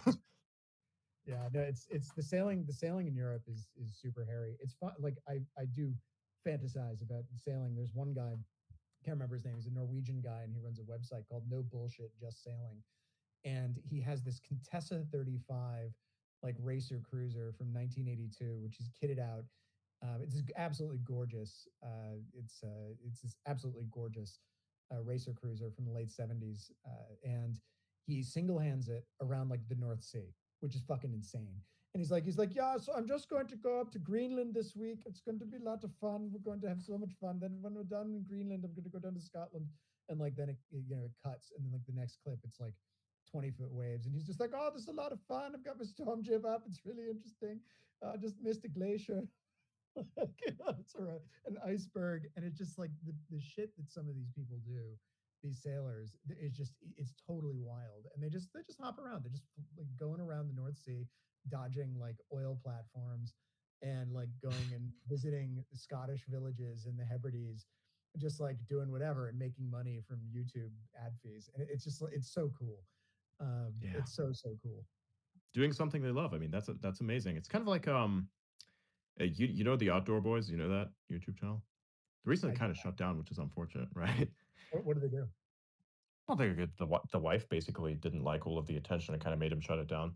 Yeah, no, it's the sailing in Europe is super hairy. It's fun. Like I do fantasize about sailing. There's one guy, can't remember his name. He's a Norwegian guy, and he runs a website called No Bullshit Just Sailing, and he has this Contessa 35 like racer cruiser from 1982, which is kitted out. It's absolutely gorgeous. It's this absolutely gorgeous racer cruiser from the late 70s, and he single hands it around like the North Sea, which is fucking insane. And he's like, yeah. So I'm just going to go up to Greenland this week. It's going to be a lot of fun. We're going to have so much fun. Then when we're done in Greenland, I'm going to go down to Scotland. And like then it cuts, and then like the next clip, it's like 20-foot waves, and he's just like, oh, this is a lot of fun. I've got my storm jib up. It's really interesting. Just missed a glacier. It's an iceberg, and it's just like the shit that some of these people do, these sailors, is just it's totally wild, and they just hop around. They're just like going around the North Sea, dodging like oil platforms, and like going and visiting Scottish villages in the Hebrides, just like doing whatever and making money from YouTube ad fees. And it's just it's so cool. Yeah, It's so cool. doing something they love. I mean, that's amazing. It's kind of like you know the Outdoor Boys. You know that YouTube channel. Recently, I do kind of not. shut down, which is unfortunate, right? What do they do? I don't think the wife basically didn't like all of the attention and kind of made him shut it down.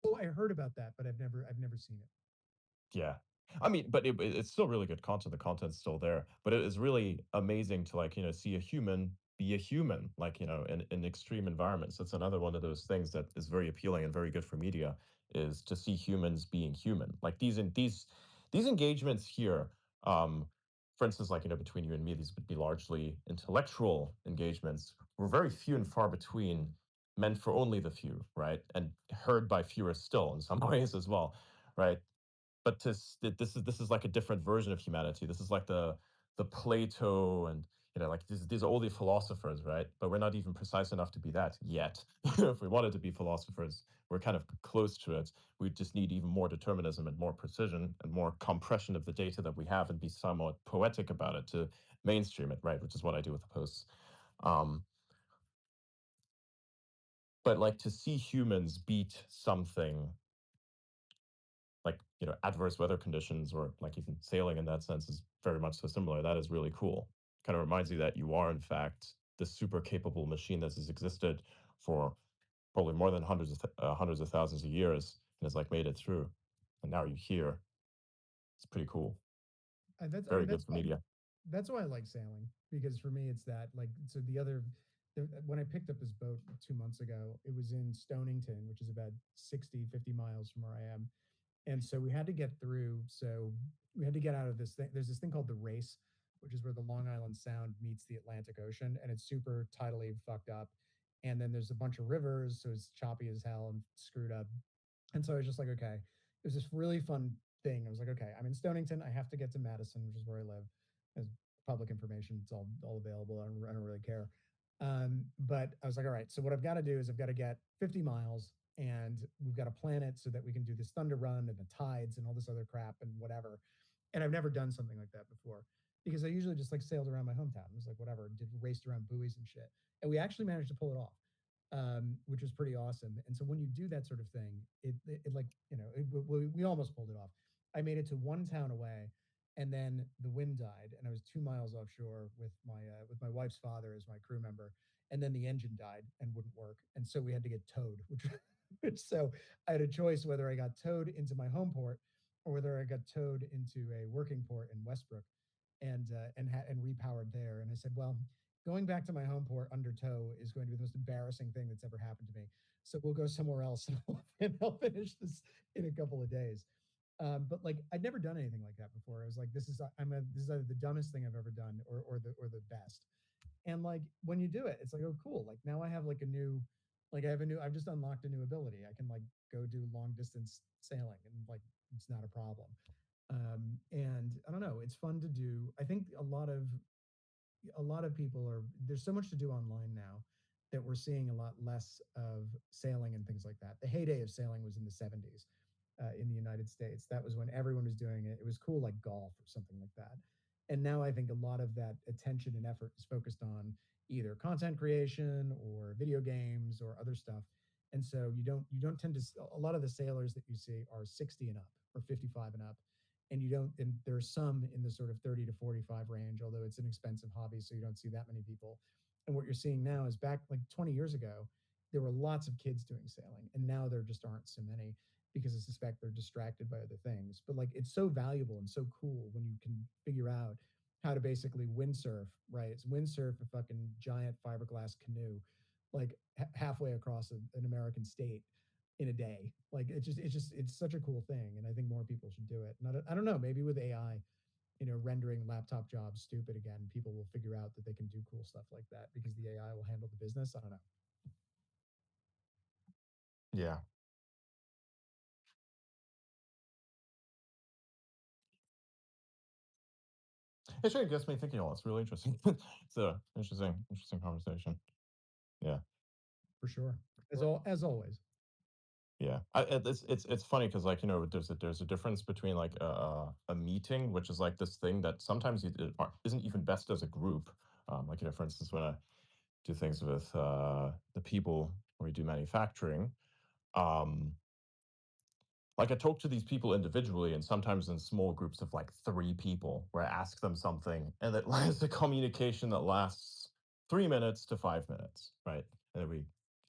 Oh, I heard about that, but I've never seen it. Yeah. I mean, but it's still really good content. The content's still there, but it is really amazing to like, see a human be a human, like, in extreme environments. That's another one of those things that is very appealing and very good for media is to see humans being human. Like these engagements here, um, for instance, like, between you and me, these would be largely intellectual engagements. We're very few and far between, meant for only the few, right? And heard by fewer still in some ways as well, right? But this is like a different version of humanity. This is like the Plato and like these are all the philosophers, right? But we're not even precise enough to be that yet. If we wanted to be philosophers, we're kind of close to it. We just need even more determinism and more precision and more compression of the data that we have and be somewhat poetic about it to mainstream it, right? Which is what I do with the posts. Um, but like to see humans beat something like adverse weather conditions or like even sailing in that sense is very much so similar. That is really cool. Kind of reminds you that you are in fact the super capable machine that has existed for probably more than hundreds of thousands of years and has like made it through, and now you're here. It's pretty cool. And that's I Very mean good that's for why media. that's why I like sailing, because for me it's that like so when I picked up this boat 2 months ago, it was in Stonington, which is about 60-50 miles from where I am. And so we had to get through. So we had to get out of this thing. There's this thing called the Race, which is where the Long Island Sound meets the Atlantic Ocean, and it's super tidally fucked up. And then there's a bunch of rivers, so it's choppy as hell and screwed up. And so I was just like, okay, it was this really fun thing. I was like, okay, I'm in Stonington. I have to get to Madison, which is where I live. As public information, it's all available. I don't really care. But I was like, all right, so what I've got to do is I've got to get 50 miles, and we've got to plan it so that we can do this thunder run and the tides and all this other crap and whatever. And I've never done something like that before, because I usually just like sailed around my hometown. It was like whatever, did raced around buoys and shit. And we actually managed to pull it off, which was pretty awesome. And so when you do that sort of thing, it like we almost pulled it off. I made it to one town away, and then the wind died, and I was 2 miles offshore with my wife's father as my crew member, and then the engine died and wouldn't work, and so we had to get towed. Which so I had a choice whether I got towed into my home port or whether I got towed into a working port in Westbrook, and repowered there. And I said, well, going back to my home port under tow is going to be the most embarrassing thing that's ever happened to me. So we'll go somewhere else, and I'll finish this in a couple of days. But like I'd never done anything like that before. I was like, this is either the dumbest thing I've ever done or the best. And like when you do it, it's like, oh cool. Like now I have like a new like I have a new I've just unlocked a new ability. I can like go do long distance sailing, and like it's not a problem. And I don't know, it's fun to do. I think a lot of people are there's so much to do online now that we're seeing a lot less of sailing and things like that. The heyday of sailing was in the 70s, in the United States. That was when everyone was doing it. It was cool, like golf or something like that. And now I think a lot of that attention and effort is focused on either content creation or video games or other stuff. And so you don't tend to a lot of the sailors that you see are 60 and up or 55 and up, and you don't and there's some in the sort of 30 to 45 range, although it's an expensive hobby, so you don't see that many people. And what you're seeing now is back like 20 years ago, there were lots of kids doing sailing, and now there just aren't so many because I suspect they're distracted by other things. But like it's so valuable and so cool when you can figure out how to basically windsurf, right? It's windsurf a fucking giant fiberglass canoe, like halfway across an American state in a day. Like it's such a cool thing, and I think more people should do it. And I don't know, maybe with AI, rendering laptop jobs stupid again, people will figure out that they can do cool stuff like that because the AI will handle the business. I don't know. Yeah. It sure gets me thinking. It's really interesting. It's a interesting conversation. Yeah. For sure. As always. Yeah, it's funny because like there's a difference between like a meeting, which is like this thing that sometimes isn't even best as a group. Like for instance, when I do things with the people where we do manufacturing, um, like I talk to these people individually and sometimes in small groups of like 3 people where I ask them something and it lasts a communication that lasts 3 minutes to 5 minutes, right? And then we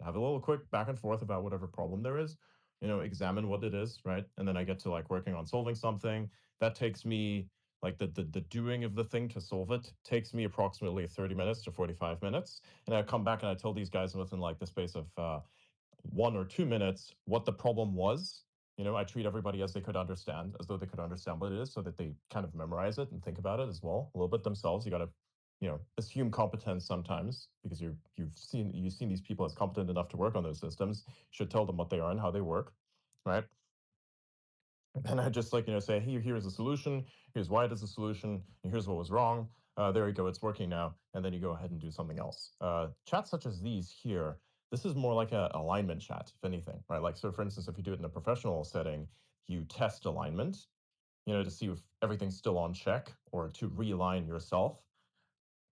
have a little quick back and forth about whatever problem there is, examine what it is, right? And then I get to like working on solving something that takes me like the doing of the thing to solve it takes me approximately 30 minutes to 45 minutes. And I come back and I tell these guys within like the space of 1 or 2 minutes what the problem was. I treat everybody as they could understand, as though they could understand what it is, so that they kind of memorize it and think about it as well a little bit themselves. You got to, assume competence sometimes because you've seen these people as competent enough to work on those systems. You should tell them what they are and how they work, right? And I just like say, hey, here's the solution. Here's why it is a solution. And here's what was wrong. There you go. It's working now. And then you go ahead and do something else. Chats such as these here, this is more like a alignment chat, if anything, right? Like so, for instance, if you do it in a professional setting, you test alignment, to see if everything's still on check or to realign yourself,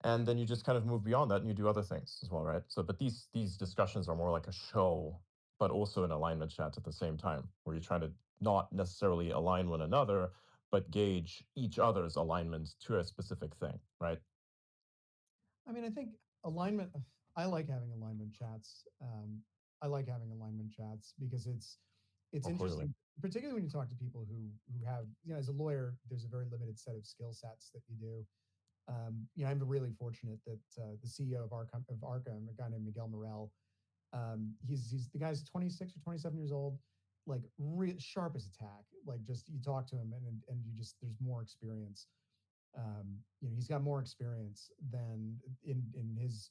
and then you just kind of move beyond that and you do other things as well, right? So but these discussions are more like a show, but also an alignment chat at the same time, where you're trying to not necessarily align one another but gauge each other's alignment to a specific thing, right? I mean, I think alignment. I like having alignment chats. I like having alignment chats because it's Oh, clearly. interesting, particularly when you talk to people who have as a lawyer, there's a very limited set of skill sets that you do. I'm really fortunate that the CEO of Arkham, a guy named Miguel Morel, he's the guy's 26 or 27 years old, like sharp as a tack. Like just you talk to him and you just there's more experience. He's got more experience than in his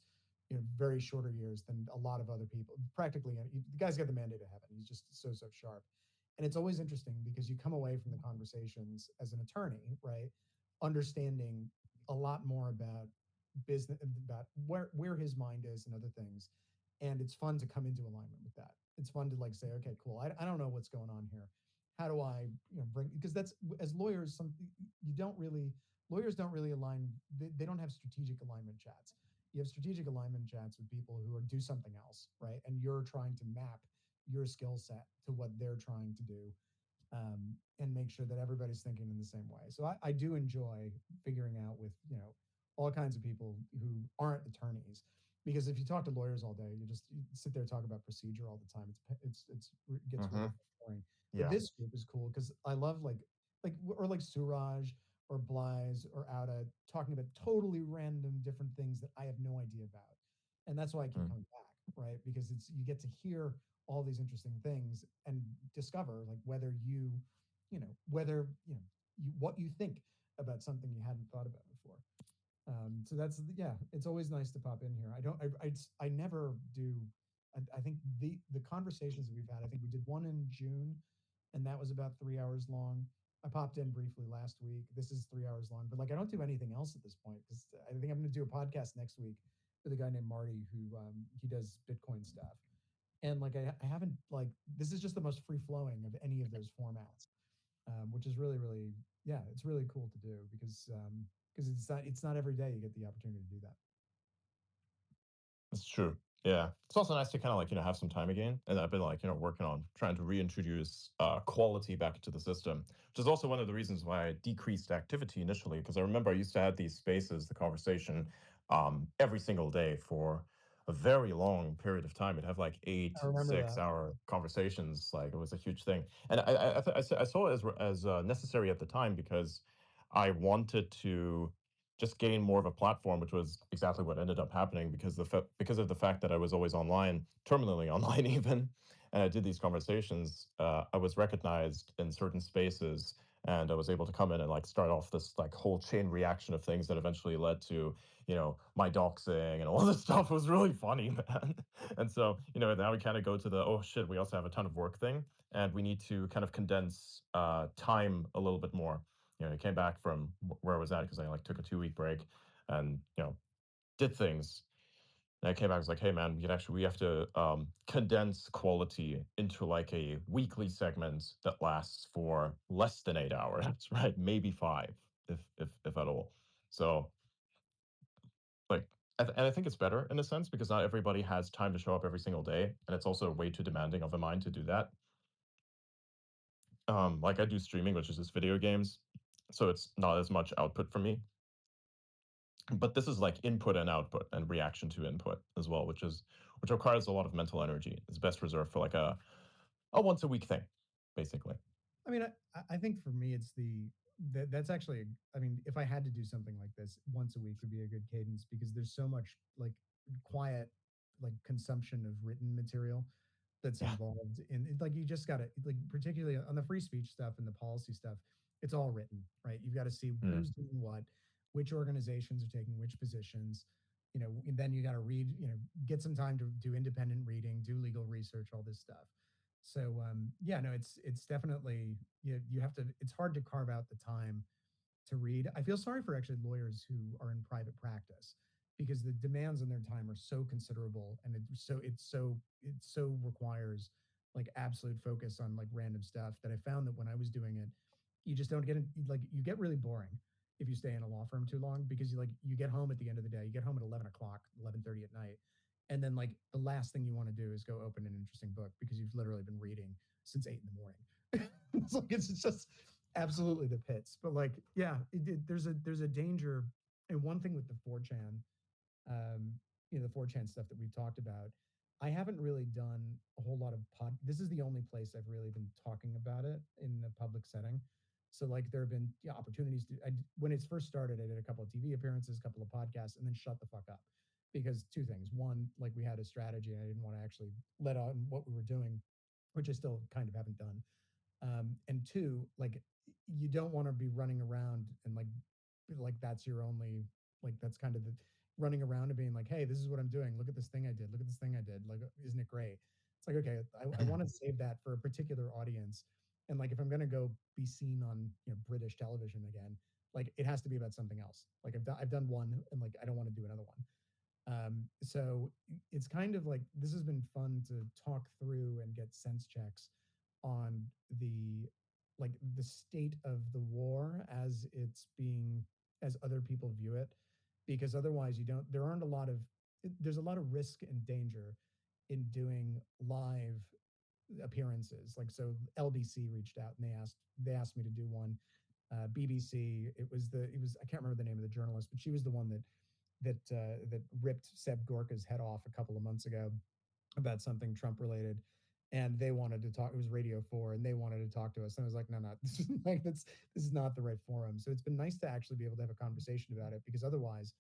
very shorter years than a lot of other people. Practically, the guy's got the mandate of heaven. He's just so sharp, and it's always interesting because you come away from the conversations as an attorney, right, understanding a lot more about business, about where his mind is and other things, and it's fun to come into alignment with that. It's fun to like say, okay, cool. I don't know what's going on here. How do I bring, because that's, as lawyers, you don't really lawyers don't really align. They don't have strategic alignment chats. You have strategic alignment chats with people who do something else, right? And you're trying to map your skill set to what they're trying to do, and make sure that everybody's thinking in the same way. So I do enjoy figuring out with all kinds of people who aren't attorneys, because if you talk to lawyers all day, you sit there and talk about procedure all the time. It gets Mm-hmm. really boring. But Yeah. this group is cool because I love like Suraj or Bly's or Auda talking about totally random different things that I have no idea about. And that's why I keep Mm. coming back, right? Because you get to hear all these interesting things and discover like whether what you think about something you hadn't thought about before. So yeah, it's always nice to pop in here. I never do. I think the conversations that we've had, I think we did one in June, and that was about 3 hours long. I popped in briefly last week. This is 3 hours long, but like I don't do anything else at this point because I think I'm going to do a podcast next week with a guy named Marty who he does Bitcoin stuff, And like I haven't like this is just the most free flowing of any of those formats, which is really really yeah, it's really cool to do because it's not every day you get the opportunity to do that. It's true. Yeah. It's also nice to kind of like, have some time again. And I've been like, working on trying to reintroduce quality back into the system, which is also one of the reasons why I decreased activity initially. Because I remember I used to have these spaces, the conversation, every single day for a very long period of time. It'd have like eight, I remember that. 6 hour conversations. Like it was a huge thing. And I saw it as necessary at the time because I wanted to just gain more of a platform, which was exactly what ended up happening because because of the fact that I was always online, terminally online even, and I did these conversations. I was recognized in certain spaces, and I was able to come in and like start off this like whole chain reaction of things that eventually led to my doxing and all this stuff. It was really funny, man. And so now we kind of go to the oh shit, we also have a ton of work thing, and we need to kind of condense time a little bit more. I came back from where I was at because I like took a 2 week break and did things. And I came back. I was like, hey man, we have to condense quality into like a weekly segment that lasts for less than 8 hours, right? Maybe five, if at all. So like, and I think it's better in a sense because not everybody has time to show up every single day, and it's also way too demanding of a mind to do that. Like I do streaming, which is just video games, so it's not as much output for me, but this is like input and output and reaction to input as well, which requires a lot of mental energy. It's best reserved for like a once a week thing, basically. I mean, I think for me, it's that's actually, I mean, if I had to do something like this once a week would be a good cadence because there's so much like quiet, like consumption of written material that's Yeah. involved in like you just got to like particularly on the free speech stuff and the policy stuff, it's all written, right? You've got to see Mm. who's doing what, which organizations are taking which positions, and then you got to read, get some time to do independent reading, do legal research, all this stuff. So yeah, no, it's definitely you have to. It's hard to carve out the time to read. I feel sorry for actually lawyers who are in private practice because the demands on their time are so considerable, and it so requires like absolute focus on like random stuff that I found that when I was doing it, you just don't get it. Like you get really boring if you stay in a law firm too long because you get home at the end of the day, you get home at 11 o'clock, 11:30 at night, and then like the last thing you want to do is go open an interesting book because you've literally been reading since 8 in the morning. It's just absolutely the pits. But like, yeah, there's a danger. And one thing with the 4chan, um, the 4chan stuff that we've talked about, I haven't really done a whole lot of pod. This is the only place I've really been talking about it in a public setting. So like there have been opportunities to. When it's first started, I did a couple of TV appearances, a couple of podcasts, and then shut the fuck up because two things. One, like we had a strategy, and I didn't want to actually let on what we were doing, which I still kind of haven't done. And two, like you don't want to be running around and like that's your only like that's kind of the running around and being like, hey, this is what I'm doing. Look at this thing I did. Look at this thing I did. Like, isn't it great? It's like, okay, I want to save that for a particular audience. And like, if I'm going to go be seen on British television again, like it has to be about something else. Like I've done one and like I don't want to do another one. So it's kind of like this has been fun to talk through and get sense checks on the like the state of the war as it's being as other people view it, because otherwise you don't there aren't a lot of there's a lot of risk and danger in doing live appearances. Like so LBC reached out and they asked me to do one. BBC, it was I can't remember the name of the journalist, but she was the one that ripped Seb Gorka's head off a couple of months ago about something Trump related, and they wanted to talk. It was Radio 4, and they wanted to talk to us. And I was like, no, this is like this is not the right forum. So it's been nice to actually be able to have a conversation about it because otherwise,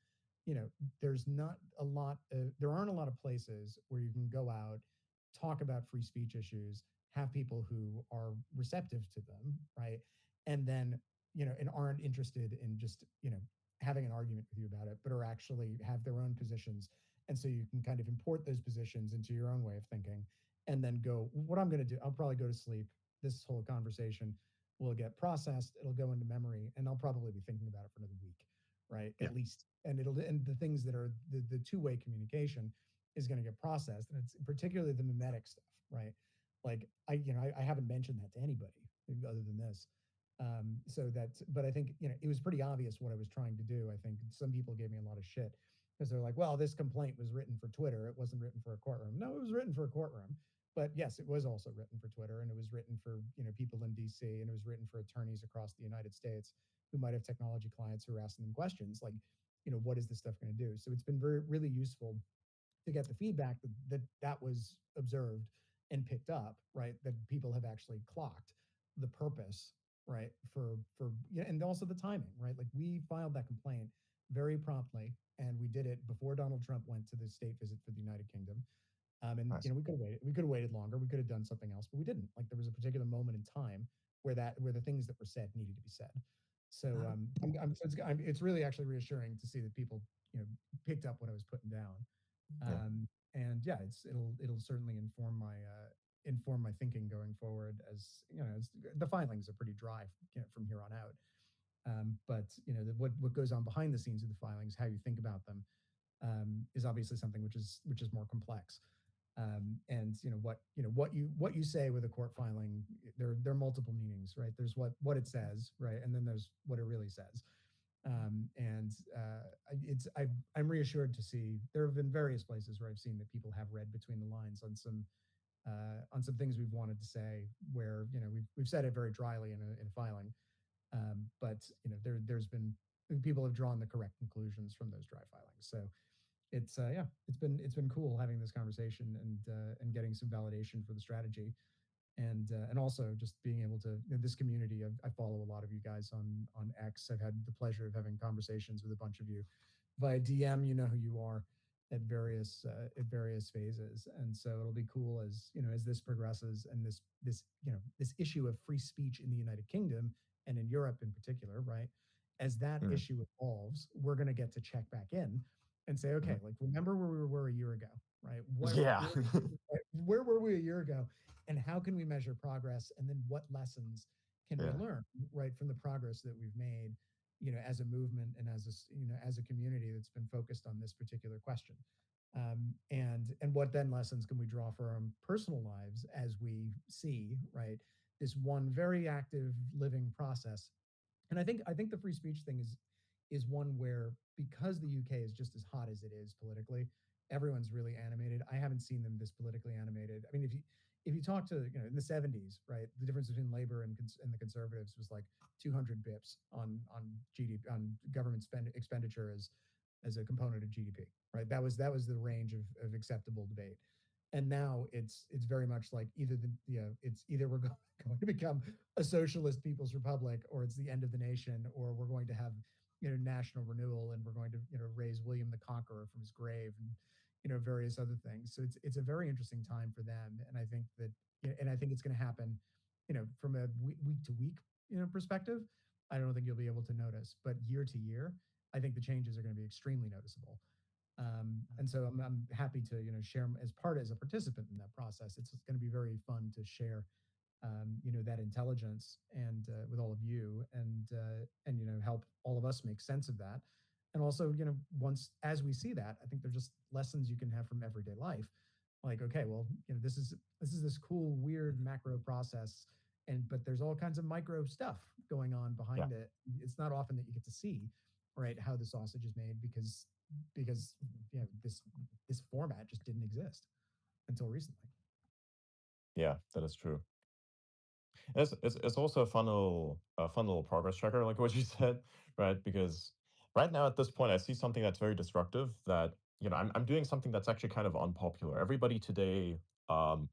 there's not a lot. There aren't a lot of places where you can go out, talk about free speech issues, have people who are receptive to them, right, and then and aren't interested in just having an argument with you about it, but are actually have their own positions. And so you can kind of import those positions into your own way of thinking and then go, what I'm going to do, I'll probably go to sleep. This whole conversation will get processed. It'll go into memory and I'll probably be thinking about it for another week, right? Yeah. At least. And the things that are the two-way communication is going to get processed, and it's particularly the mimetic stuff, right? Like I haven't mentioned that to anybody other than this. So that's, but I think it was pretty obvious what I was trying to do. I think some people gave me a lot of shit because they're like, well, this complaint was written for Twitter. It wasn't written for a courtroom. No, it was written for a courtroom. But yes, it was also written for Twitter, and it was written for people in DC, and it was written for attorneys across the United States who might have technology clients who are asking them questions like, what is this stuff going to do? So it's been really useful to get the feedback that was observed and picked up, right? That people have actually clocked the purpose, right? And also the timing, right? Like we filed that complaint very promptly, and we did it before Donald Trump went to the state visit for the United Kingdom. And Nice. we could have waited. We could have waited longer. We could have done something else, but we didn't. Like there was a particular moment in time where the things that were said needed to be said. So it's really actually reassuring to see that people picked up what I was putting down. Yeah. And yeah, it'll certainly inform my thinking going forward. As the filings are pretty dry from here on out. But what goes on behind the scenes of the filings, how you think about them, is obviously something which is more complex. And what you say with a court filing, there are multiple meanings, right? There's what it says, right, and then there's what it really says. And I'm reassured to see there have been various places where I've seen that people have read between the lines on some things we've wanted to say, where we've said it very dryly in a filing, but there's been people have drawn the correct conclusions from those dry filings. So it's been cool having this conversation and getting some validation for the strategy, and also just being able to this community. I follow a lot of you guys on X. I've had the pleasure of having conversations with a bunch of you via DM. You know who you are at various phases, and so it'll be cool as this progresses, and this issue of free speech in the United Kingdom and in Europe in particular, right? As that Mm. issue evolves, we're going to get to check back in and say, okay, like remember where we were a year ago, right? Yeah. Where were we a year ago, and how can we measure progress, and then what lessons can we Yeah. learn, right, from the progress that we've made, as a movement and as a community that's been focused on this particular question. And what then lessons can we draw for our own personal lives as we see, right, this one very active living process. And I think the free speech thing is one where, because the UK is just as hot as it is politically, everyone's really animated. I haven't seen them this politically animated. I mean, if you talk to in the 70s, right, the difference between Labor and the Conservatives was like 200 bips on GDP, on government expenditure as a component of GDP, right? That was the range of acceptable debate. And now it's very much like it's either we're going to become a socialist people's republic, or it's the end of the nation, or we're going to have national renewal, and we're going to raise William the Conqueror from his grave, and various other things. So it's a very interesting time for them, and I think that and I think it's going to happen from a week to week perspective. I don't think you'll be able to notice, but year to year, I think the changes are going to be extremely noticeable. And so I'm happy to share as a participant in that process. It's going to be very fun to share that intelligence and with all of you, and help all of us make sense of that. And also once as we see that, I think they're just lessons you can have from everyday life. Like, okay, well, this cool weird macro process, but there's all kinds of micro stuff going on Yeah. behind it. It's not often that you get to see, right, how the sausage is made, because this format just didn't exist until recently. Yeah, that is true. It's also a fun little progress tracker, like what you said, right? Because right now at this point, I see something that's very disruptive. That I'm doing something that's actually kind of unpopular. Everybody today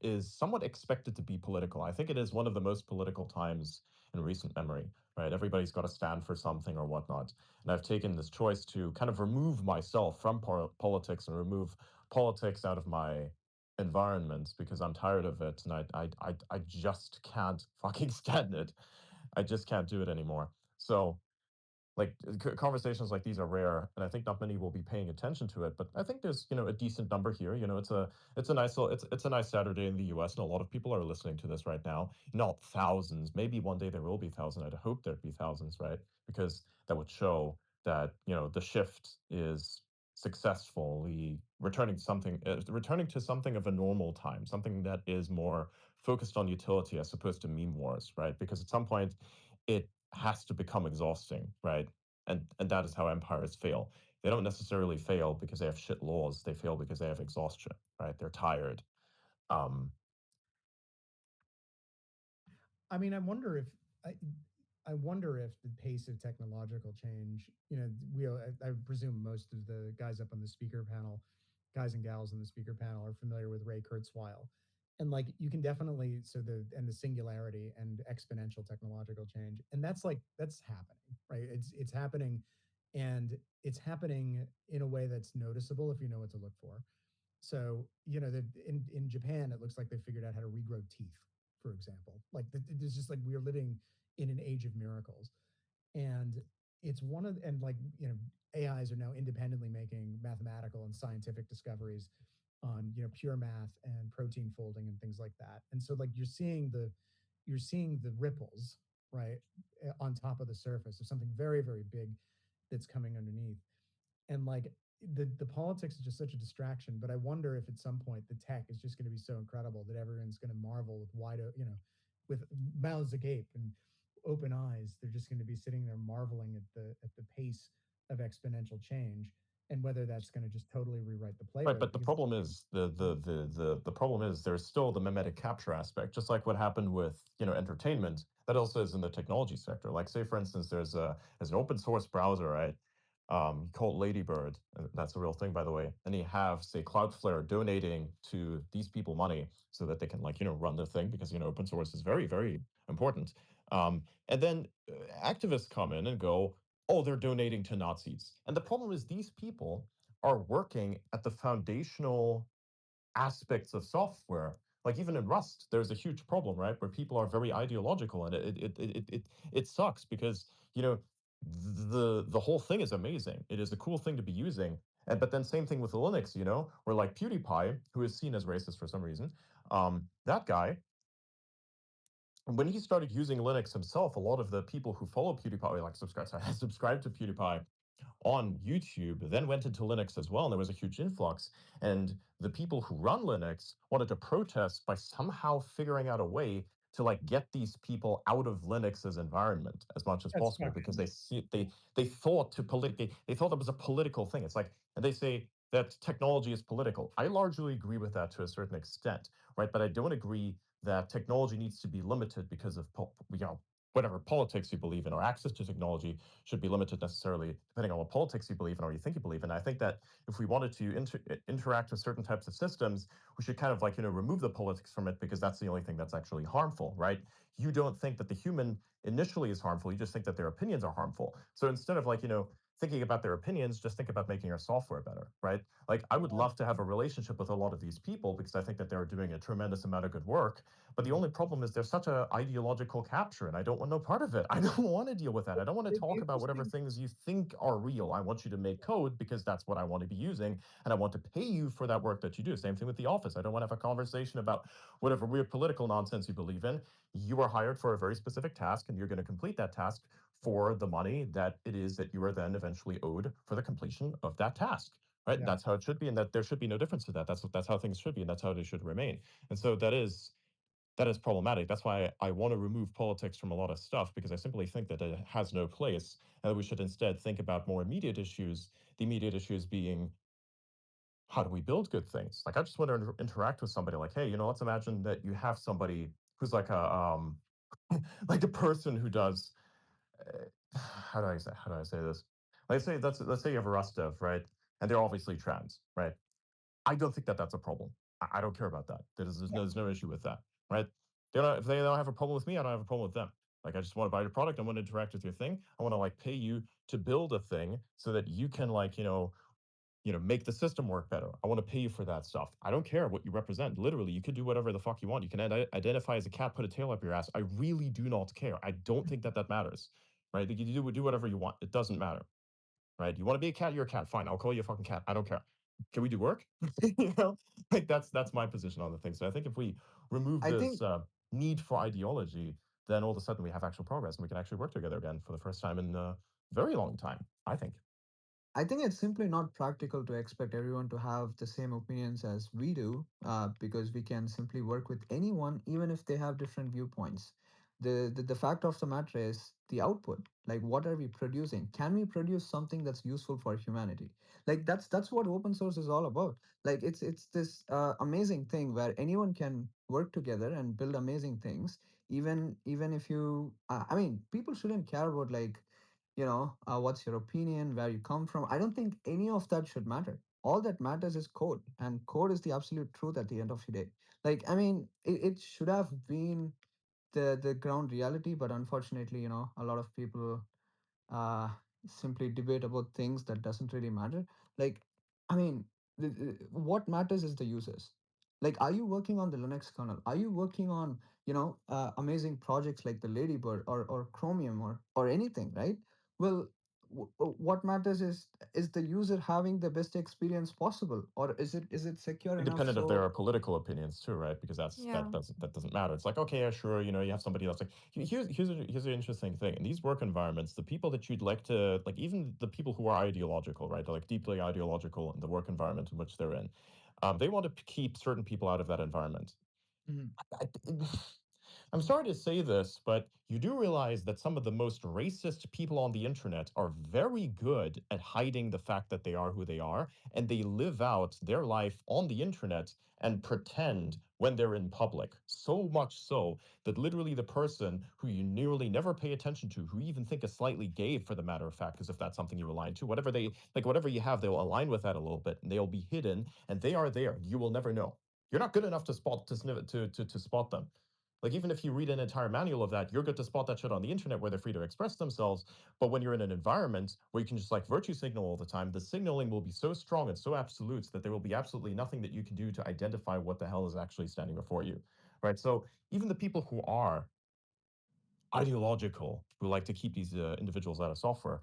is somewhat expected to be political. I think it is one of the most political times in recent memory, right? Everybody's got to stand for something or whatnot. And I've taken this choice to kind of remove myself from politics and remove politics out of my environments because I'm tired of it and I just can't fucking stand it. I just can't do it anymore. So like conversations like these are rare, and I think not many will be paying attention to it. But I think there's a decent number here. It's a nice it's a nice Saturday in the U.S. and a lot of people are listening to this right now. Not thousands. Maybe one day there will be thousands. I'd hope there'd be thousands, right? Because that would show that the shift is successfully returning to something of a normal time, something that is more focused on utility as opposed to meme wars, right? Because at some point, it has to become exhausting, right? And that is how empires fail. They don't necessarily fail because they have shit laws. They fail because they have exhaustion, right? They're tired. Um, I mean, I, I wonder if the pace of technological change, I presume most of the guys up on the speaker panel, guys and gals on the speaker panel, are familiar with Ray Kurzweil, and like you can definitely the singularity and exponential technological change, and that's happening, right? It's happening, and it's happening in a way that's noticeable if you know what to look for. So, in Japan, it looks like they figured out how to regrow teeth, for example. Like, it's just like we're living in an age of miracles. And AIs are now independently making mathematical and scientific discoveries on, pure math and protein folding and things like that. And so, like, you're seeing the ripples, right, on top of the surface of something very, very big that's coming underneath. And like the politics is just such a distraction, but I wonder if at some point the tech is just going to be so incredible that everyone's going to marvel with with mouths agape and open eyes. They're just going to be sitting there marveling at the pace of exponential change, and whether that's going to just totally rewrite the Right, playbook but the because it's problem is the problem is there's still the mimetic capture aspect, just like what happened with entertainment. That also is in the technology sector. Like, say for instance, there's an open source browser, right? Called Ladybird. That's a real thing, by the way. And you have, say, Cloudflare donating to these people money so that they can run their thing because open source is very, very important. And then activists come in and go, oh, they're donating to Nazis. And the problem is these people are working at the foundational aspects of software. Like, even in Rust, there's a huge problem, right? Where people are very ideological, and it sucks because the whole thing is amazing. It is a cool thing to be using. And but then same thing with Linux, where like PewDiePie, who is seen as racist for some reason, that guy, when he started using Linux himself, a lot of the people who follow PewDiePie, like subscribe to PewDiePie, on YouTube, then went into Linux as well, and there was a huge influx. And the people who run Linux wanted to protest by somehow figuring out a way to get these people out of Linux's environment as much as that's possible because they thought they thought it was a political thing. It's like, and they say that technology is political. I largely agree with that to a certain extent, right? But I don't agree that technology needs to be limited because of whatever politics you believe in, or access to technology should be limited necessarily depending on what politics you believe in or you think you believe in. I think that if we wanted to interact with certain types of systems, we should kind of remove the politics from it because that's the only thing that's actually harmful, right? You don't think that the human initially is harmful. You just think that their opinions are harmful. So instead of thinking about their opinions, just think about making your software better, right? Like, I would love to have a relationship with a lot of these people because I think that they're doing a tremendous amount of good work. But the only problem is there's such a ideological capture, and I don't want no part of it. I don't want to deal with that. I don't want to the talk about whatever interesting things you think are real. I want you to make code because that's what I want to be using, and I want to pay you for that work that you do. Same thing with the office. I don't want to have a conversation about whatever weird political nonsense you believe in. You are hired for a very specific task, and you're going to complete that task for the money that it is that you are then eventually owed for the completion of that task. Right? Yeah. That's how it should be, and that there should be no difference to that. That's how things should be, and that's how they should remain. And so that is problematic. That's why I want to remove politics from a lot of stuff, because I simply think that it has no place, and that we should instead think about more immediate issues. The immediate issues being, how do we build good things? Like, I just want to interact with somebody. Like, hey, let's imagine that you have somebody who's like like a person who does how do I say this? Let's say you have a Rust dev, right? And they're obviously trans, right? I don't think that that's a problem. I don't care about that. There's no issue with that, right? If they don't have a problem with me, I don't have a problem with them. Like, I just want to buy your product. I want to interact with your thing. I want to pay you to build a thing so that you can make the system work better. I want to pay you for that stuff. I don't care what you represent. Literally, you could do whatever the fuck you want. You can identify as a cat, put a tail up your ass. I really do not care. I don't think that that matters, right? You do whatever you want. It doesn't matter, right? You want to be a cat, you're a cat. Fine, I'll call you a fucking cat. I don't care. Can we do work? you know, that's my position on the thing. So I think if we remove I think this need for ideology, then all of a sudden we have actual progress and we can actually work together again for the first time in a very long time, I think. I think it's simply not practical to expect everyone to have the same opinions as we do, because we can simply work with anyone, even if they have different viewpoints. The fact of the matter is the output. Like, what are we producing? Can we produce something that's useful for humanity? Like, that's what open source is all about. Like, it's this amazing thing where anyone can work together and build amazing things. Even if you, I mean, people shouldn't care about like what's your opinion, where you come from. I don't think any of that should matter. All that matters is code, and code is the absolute truth at the end of the day. Like, I mean, it should have been the ground reality, but unfortunately, a lot of people uh, simply debate about things that doesn't really matter. Like, I mean, what matters is the users. Like, are you working on the Linux kernel? Are you working on amazing projects like the Ladybird or Chromium or anything, right? Well, what matters is the user having the best experience possible, or is it secure enough Independent of their so. political opinions too, right? Because Yeah. that doesn't matter. It's like, okay, yeah, sure, you have somebody else. Like, here's an interesting thing. In these work environments, the people that you'd like to like, even the people who are ideological, right? They're like deeply ideological in the work environment in which they're in. They want to keep certain people out of that environment. Mhm. I, I'm sorry to say this, but you do realize that some of the most racist people on the internet are very good at hiding the fact that they are who they are, and they live out their life on the internet and pretend when they're in public. So much so that literally the person who you nearly never pay attention to, who you even think is slightly gay for the matter of fact, because if that's something you align to, whatever they like, whatever you have, they'll align with that a little bit, and they'll be hidden, and they are there. You will never know. You're not good enough to spot to sniff to spot them. Like, even if you read an entire manual of that, you're good to spot that shit on the internet where they're free to express themselves. But when you're in an environment where you can just like virtue signal all the time, the signaling will be so strong and so absolute that there will be absolutely nothing that you can do to identify what the hell is actually standing before you. Right. So even the people who are ideological, who like to keep these individuals out of software,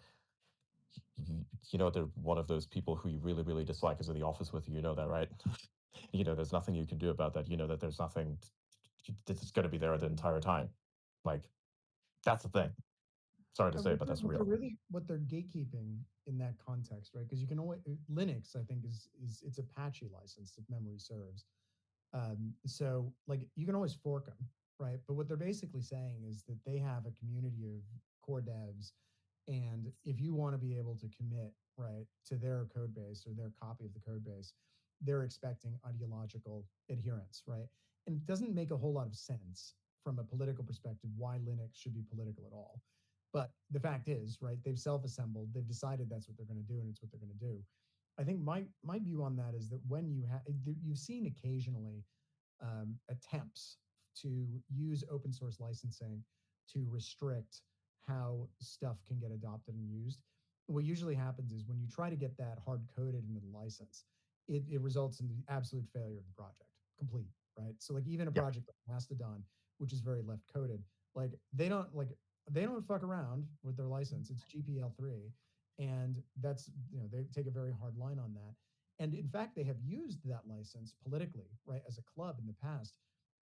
they're one of those people who you really, really dislike is in the office with you. You know that, right? There's nothing you can do about that. You know that there's nothing that's going to be there the entire time. Like, that's the thing. Sorry to And say, but that's real. what they're gatekeeping in that context, right? Because you can always Linux, I think, is it's Apache licensed if memory serves. So like you can always fork them, right? But what they're basically saying is that they have a community of core devs, and if you want to be able to commit right to their code base or their copy of the code base, they're expecting ideological adherence, right? And it doesn't make a whole lot of sense from a political perspective why Linux should be political at all. But the fact is, right, they've self-assembled, they've decided that's what they're going to do, and it's what they're going to do. I think my view on that is that when you've seen occasionally attempts to use open source licensing to restrict how stuff can get adopted and used. What usually happens is when you try to get that hard coded into the license, it results in the absolute failure of the project, complete, right? So like even a Yeah. project like Mastodon, which is very left coded, like they don't fuck around with their license. It's GPL3, and that's they take a very hard line on that. And in fact, they have used that license politically, right, as a club in the past.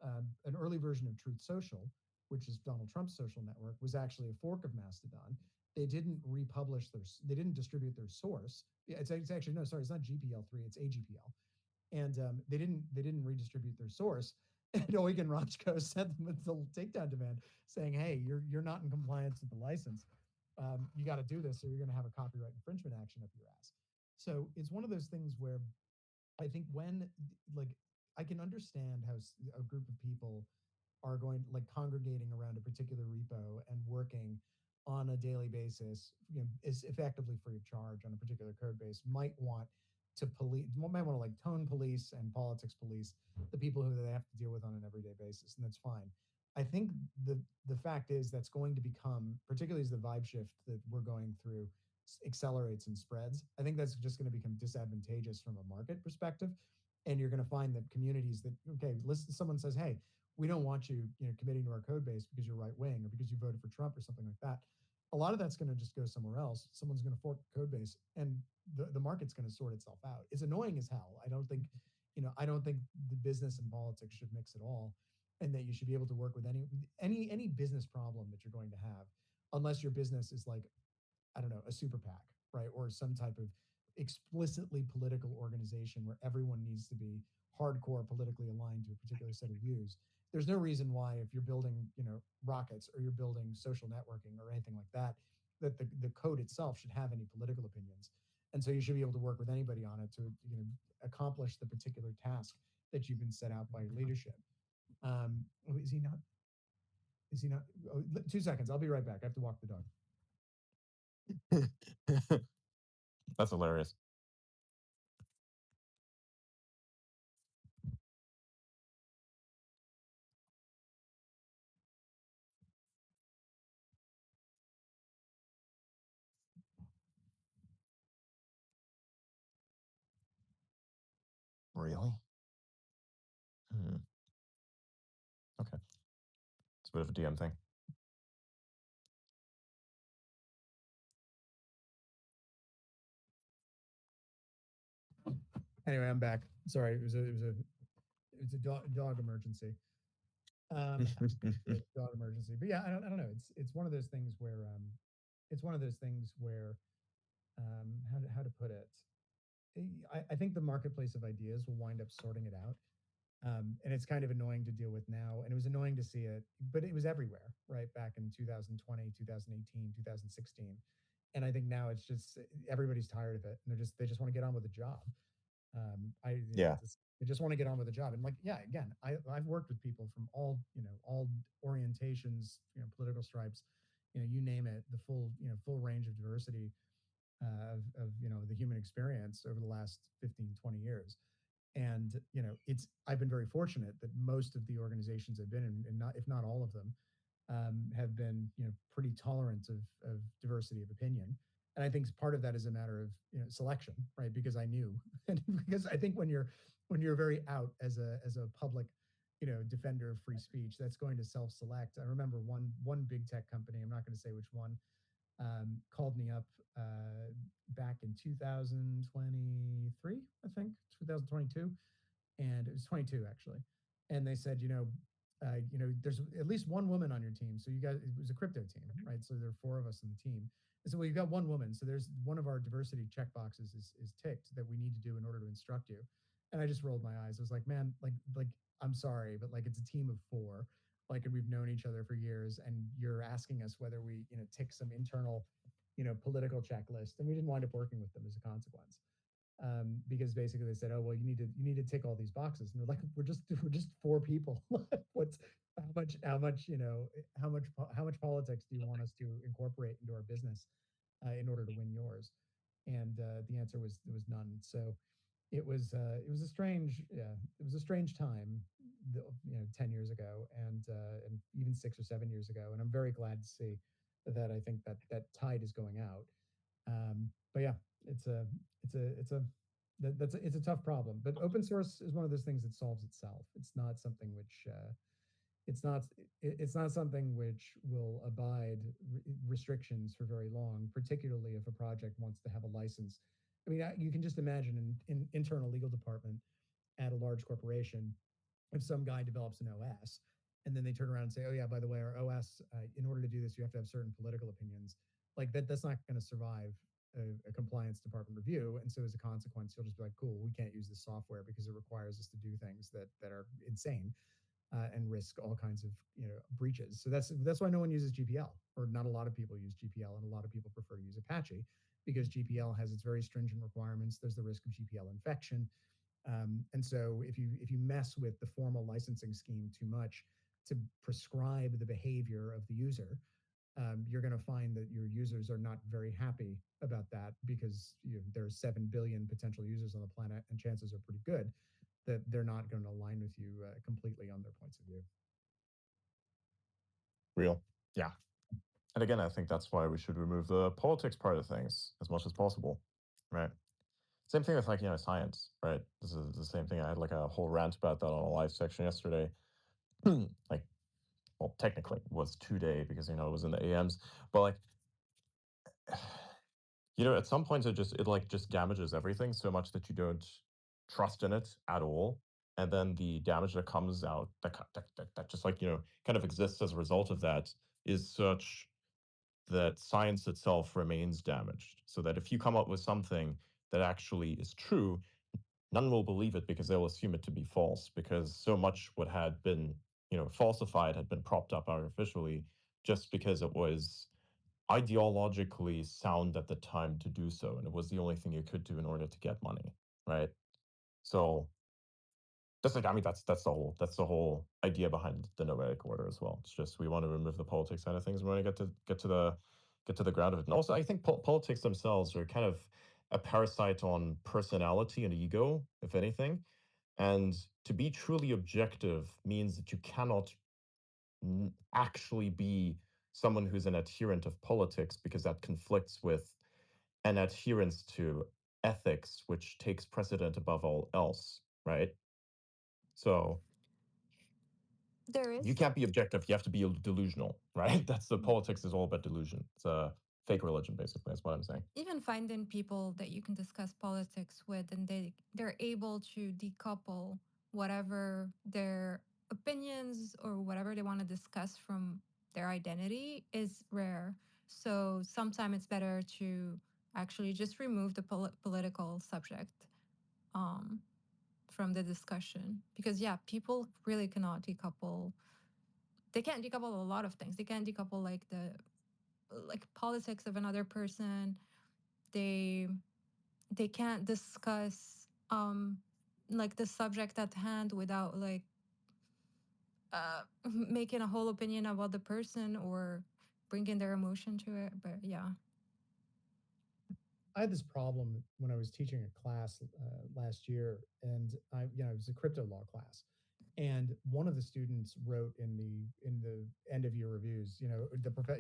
An early version of Truth Social, which is Donald Trump's social network, was actually a fork of Mastodon. They didn't they didn't distribute their source. Yeah, it's actually no, sorry, it's not GPL3, it's AGPL, and they didn't redistribute their source. And Eugen Rochko sent them a takedown demand saying, "Hey, you're not in compliance with the license. You got to do this, or you're going to have a copyright infringement action up your ass." So it's one of those things where I think when like I can understand how a group of people are going like congregating around a particular repo and working on a daily basis, is effectively free of charge on a particular code base, might want to might want to like tone police and politics police the people who they have to deal with on an everyday basis, and that's fine. I think the fact is that's going to become, particularly as the vibe shift that we're going through accelerates and spreads. I think that's just going to become disadvantageous from a market perspective, and you're going to find that communities that listen, someone says, "Hey, we don't want you, committing to our code base because you're right wing or because you voted for Trump or something like that." A lot of that's going to just go somewhere else. Someone's going to fork the code base, and the market's going to sort itself out. It's annoying as hell. I don't think the business and politics should mix at all, and that you should be able to work with any business problem that you're going to have, unless your business is like, I don't know, a super PAC, right? Or some type of explicitly political organization where everyone needs to be hardcore politically aligned to a particular set of views. There's no reason why, if you're building, rockets, or you're building social networking or anything like that, that the code itself should have any political opinions. And so you should be able to work with anybody on it to, accomplish the particular task that you've been set out by your leadership. Oh, is he not? Is he not? Oh, 2 seconds. I'll be right back. I have to walk the dog. That's hilarious. Really? Okay. It's a bit of a DM thing. Anyway, I'm back. Sorry, it was a dog emergency. Dog emergency. But yeah, I don't know. It's one of those things where how to put it. I think the marketplace of ideas will wind up sorting it out. And it's kind of annoying to deal with now. And it was annoying to see it, but it was everywhere, right? Back in 2020, 2018, 2016. And I think now it's just everybody's tired of it, and they just want to get on with the job. Yeah. They just want to get on with the job. And like, yeah, again, I've worked with people from all orientations, political stripes, you name it, the full range of diversity of the human experience over the last 15, 20 years. And I've been very fortunate that most of the organizations I've been in, and not if not all of them, have been pretty tolerant of diversity of opinion. And I think part of that is a matter of selection, right? Because I knew, and because I think when you're very out as a public defender of free speech, that's going to self-select. I remember one big tech company, I'm not going to say which one, called me up back in 2023, I think 2022, and it was 22 actually. And they said, there's at least one woman on your team. So you guys, it was a crypto team, right? So there are four of us on the team. I said, well, you've got one woman. So there's one of our diversity check boxes is ticked that we need to do in order to instruct you. And I just rolled my eyes. I was like, man, like I'm sorry, but like it's a team of four. Like, and we've known each other for years, and you're asking us whether we, tick some internal, political checklist, and we didn't wind up working with them as a consequence. Because basically they said, "Oh well, you need to tick all these boxes," and we're like, "We're just four people. What's how much politics do you want us to incorporate into our business in order to win yours?" And the answer was none. So it was a strange time, 10 years ago, and even 6 or 7 years ago, and I'm very glad to see that. I think that tide is going out. But yeah, it's a it's a it's a tough problem. But open source is one of those things that solves itself. It's not something which it's not it's not something which will abide restrictions for very long, particularly if a project wants to have a license. I mean, you can just imagine in internal legal department at a large corporation, if some guy develops an OS and then they turn around and say, "Oh yeah, by the way, our OS, in order to do this, you have to have certain political opinions." Like that's not going to survive a compliance department review, and so as a consequence, you'll just be like, "Cool, we can't use this software because it requires us to do things that are insane." And risk all kinds of breaches. So that's why no one uses GPL, or not a lot of people use GPL, and a lot of people prefer to use Apache because GPL has its very stringent requirements. There's the risk of GPL infection, and so if you mess with the formal licensing scheme too much to prescribe the behavior of the user, you're going to find that your users are not very happy about that because there's 7 billion potential users on the planet, and chances are pretty good that they're not going to align with you completely on their points of view. Real. Yeah. And again, I think that's why we should remove the politics part of things as much as possible, right? Same thing with science, right? This is the same thing. I had like a whole rant about that on a live section yesterday. Like, well, technically it was today because it was in the AMs, but like, at some points it damages everything so much that you don't trust in it at all, and then the damage that comes out that just kind of exists as a result of that is such that science itself remains damaged. So that if you come up with something that actually is true, none will believe it because they'll assume it to be false, because so much what had been, falsified had been propped up artificially just because it was ideologically sound at the time to do so, and it was the only thing you could do in order to get money, right? So that's like, I mean, that's the whole idea behind the noetic order as well. It's just we want to remove the politics side of things. We want to get to the ground of it. And also, I think politics themselves are kind of a parasite on personality and ego, if anything. And to be truly objective means that you cannot actually be someone who's an adherent of politics, because that conflicts with an adherence to ethics, which takes precedent above all else, right? So There is you can't be objective. You have to be delusional, right? That's the politics is all about delusion. It's a fake religion, basically. That's what I'm saying. even finding people that you can discuss politics with, and they're able to decouple whatever their opinions or whatever they want to discuss from their identity is rare. So sometimes it's better to actually just remove the political subject um, from the discussion, because yeah, people really cannot decouple. They can't decouple a lot of things. They can't decouple like politics of another person. they they can't discuss like the subject at hand without like making a whole opinion about the person or bringing their emotion to it. But yeah. I had this problem when I was teaching a class last year, and it was a crypto law class, and one of the students wrote in the end of year reviews,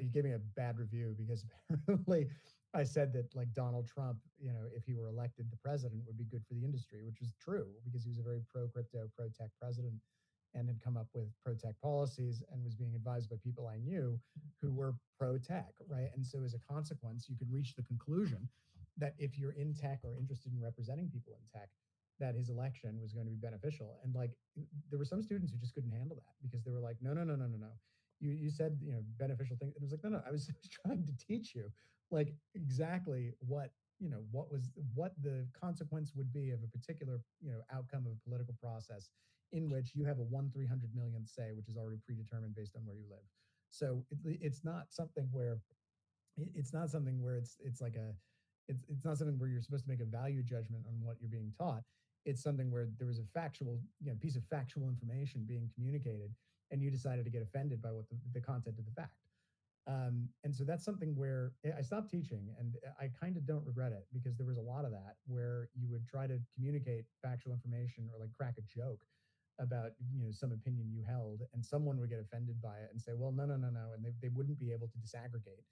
he gave me a bad review because apparently I said that like Donald Trump, if he were elected the president, would be good for the industry, which was true because he was a very pro crypto, pro tech president, and had come up with pro tech policies and was being advised by people I knew who were pro tech, right? And so as a consequence, you could reach the conclusion that if you're in tech or interested in representing people in tech, that his election was going to be beneficial. And like there were some students who just couldn't handle that because they were like, no, no, no, no, no, no. You said beneficial things. And it was like, no, no, I was trying to teach you like exactly what the consequence would be of a particular outcome of a political process in which you have a 1/300 millionth say, which is already predetermined based on where you live. So it's not something where it's not something where it's like a it's not something where you're supposed to make a value judgment on what you're being taught. It's something where there was a factual piece of factual information being communicated, and you decided to get offended by what the content of the fact. And so that's something where I stopped teaching, and I kind of don't regret it because there was a lot of that where you would try to communicate factual information or like crack a joke about some opinion you held, and someone would get offended by it and say, well, no, no, no, no, and they wouldn't be able to disaggregate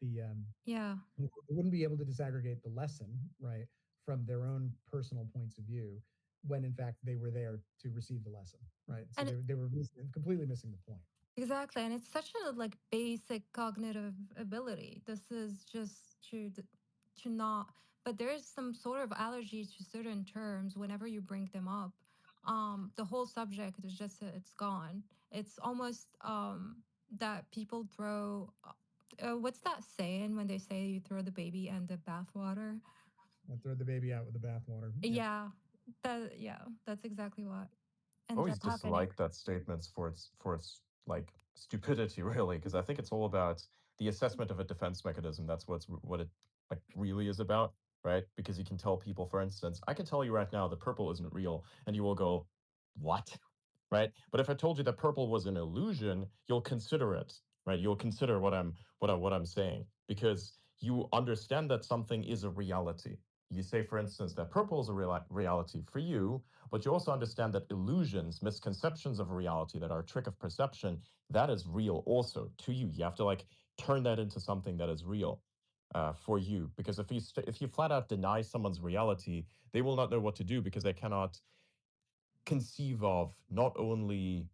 the Yeah. they wouldn't be able to disaggregate the lesson, right, from their own personal points of view when in fact they were there to receive the lesson, right? So And they were completely missing the point. exactly, and it's such a like basic cognitive ability. This is just to not, but there is some sort of allergy to certain terms whenever you bring them up. The whole subject is just it's gone. It's almost that people throw. What's that saying when they say you throw the baby and the bathwater? And throw the baby out with the bathwater. Yep. Yeah, that's exactly what ends up Always happening. dislike that statements for its like stupidity, really, because I think it's all about the assessment of a defense mechanism. That's what it like really is about, right? Because you can tell people, for instance, I can tell you right now that purple isn't real, and you will go, "What?" Right? But if I told you that purple was an illusion, you'll consider it, right? You'll consider what I'm saying, because you understand that something is a reality. You say, for instance, that purple is a reality for you, but you also understand that illusions, misconceptions of reality that are a trick of perception, that is real also to you. You have to like turn that into something that is real for you. Because if you flat out deny someone's reality, they will not know what to do, because they cannot conceive of not only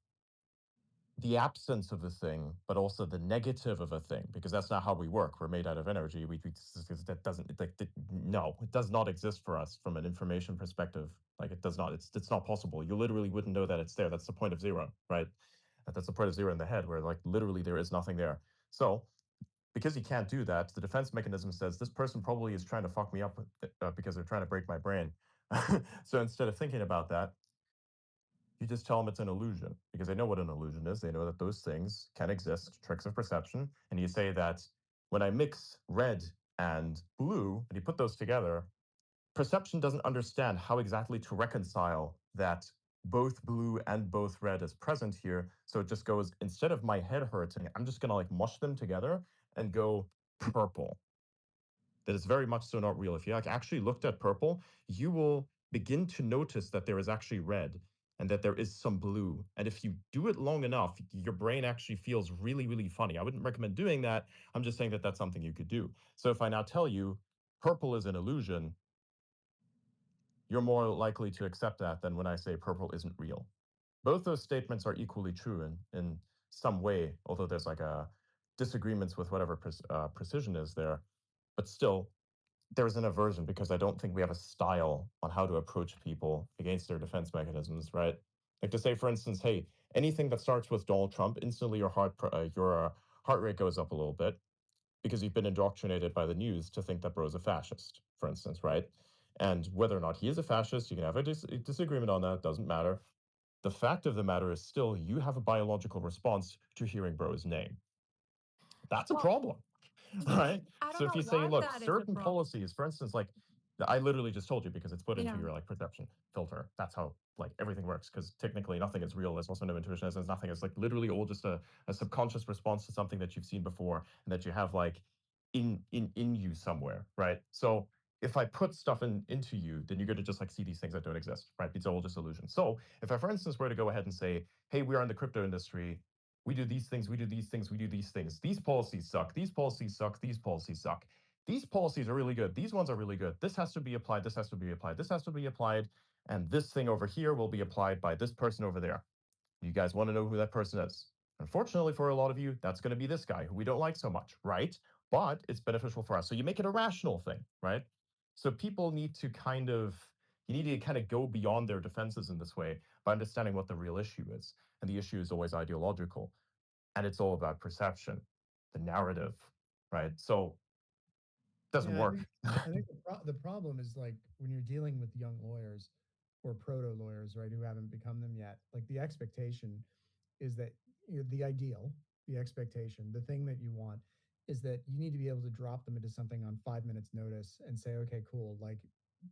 the absence of a thing, but also the negative of a thing, because that's not how we work. We're made out of energy. That doesn't like no, it does not exist for us from an information perspective. Like it does not. It's not possible. You literally wouldn't know that it's there. That's the point of zero, right? That's the point of zero in the head, where like literally there is nothing there. So because he can't do that, the defense mechanism says this person probably is trying to fuck me up because they're trying to break my brain. So instead of thinking about that, you just tell them it's an illusion because they know what an illusion is. They know that those things can exist, tricks of perception. And you say that when I mix red and blue and you put those together, perception doesn't understand how exactly to reconcile that both blue and both red is present here. So it just goes, instead of my head hurting, I'm just gonna like mush them together and go purple. That is very much so not real. If you like actually looked at purple, you will begin to notice that there is actually red and that there is some blue. And if you do it long enough, your brain actually feels really, really funny. I wouldn't recommend doing that. I'm just saying that that's something you could do. So if I now tell you purple is an illusion, you're more likely to accept that than when I say purple isn't real. Both those statements are equally true in some way, although there's like a disagreements with whatever precision is there. But still, there's an aversion because I don't think we have a style on how to approach people against their defense mechanisms, right? Like to say, for instance, hey, anything that starts with Donald Trump, instantly your heart rate goes up a little bit because you've been indoctrinated by the news to think that bro's a fascist, for instance, right? And whether or not he is a fascist, you can have a disagreement on that, doesn't matter. The fact of the matter is still you have a biological response to hearing bro's name. That's a Well, problem. yes, Right? I don't So if know you say, why look, that is a certain problem. policies, for instance, like I literally just told you because it's put into Yeah. your like perception filter. That's how like everything works. Because technically nothing is real. There's also no intuition. There's nothing. It's like literally all just a subconscious response to something that you've seen before and that you have like in you somewhere, right? So if I put stuff into you, then you're going to just like see these things that don't exist, right? It's all just illusions. So if I, for instance, were to go ahead and say, hey, we are in the crypto industry, we do these things, we do these things, we do these things. These policies suck. These policies suck. These policies suck. These policies are really good. These ones are really good. This has to be applied. This has to be applied. This has to be applied. And this thing over here will be applied by this person over there. You guys want to know who that person is. Unfortunately, for a lot of you, that's going to be this guy who we don't like so much, right? But it's beneficial for us. So you make it a rational thing, right? So people need to you need to kind of go beyond their defenses in this way by understanding what the real issue is. And the issue is always ideological. And it's all about perception, the narrative, right? So it doesn't Yeah, I work. think the problem is like when you're dealing with young lawyers or proto lawyers, right, who haven't become them yet. Like the expectation is that the ideal, the expectation, the thing that you want is that you need to be able to drop them into something on 5 minutes notice and say, okay, cool, like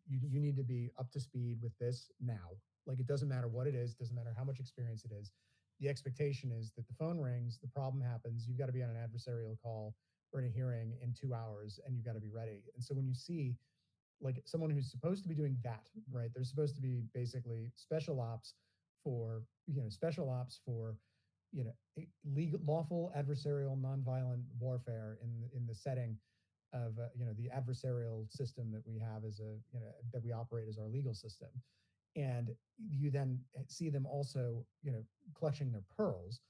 you need to be up to speed with this now. Like it doesn't matter what it is, doesn't matter how much experience it is. The expectation is that the phone rings, the problem happens, you've got to be on an adversarial call or in a hearing in 2 hours and you've got to be ready. And so when you see like someone who's supposed to be doing that, right? They're supposed to be basically special ops for, special ops for, legal, lawful, adversarial, nonviolent warfare in the setting of, the adversarial system that we have as a, that we operate as our legal system. And you then see them also, clutching their pearls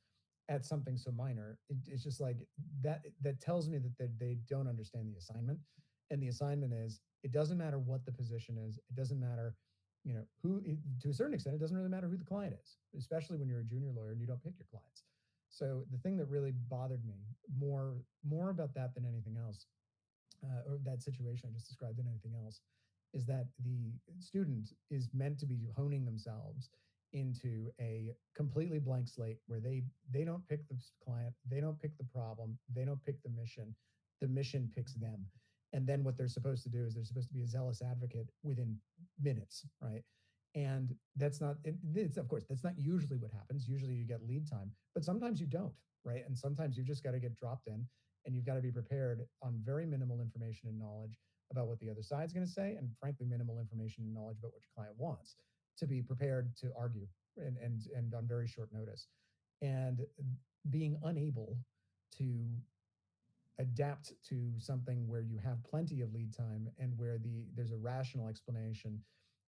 at something so minor. It's just like that tells me that they don't understand the assignment. And the assignment is it doesn't matter what the position is. It doesn't matter, who, to a certain extent, it doesn't really matter who the client is, especially when you're a junior lawyer and you don't pick your clients. So the thing that really bothered me more about that than anything else, or that situation I just described than anything else, is that the student is meant to be honing themselves into a completely blank slate where they don't pick the client, they don't pick the problem, they don't pick the mission picks them. And then what they're supposed to do is they're supposed to be a zealous advocate within minutes, right? And that's not it's of course that's not usually what happens. Usually you get lead time, but sometimes you don't, right? And sometimes you've just got to get dropped in and you've got to be prepared on very minimal information and knowledge about what the other side's going to say, and frankly, minimal information and knowledge about what your client wants to be prepared to argue and on very short notice. And being unable to adapt to something where you have plenty of lead time and where there's a rational explanation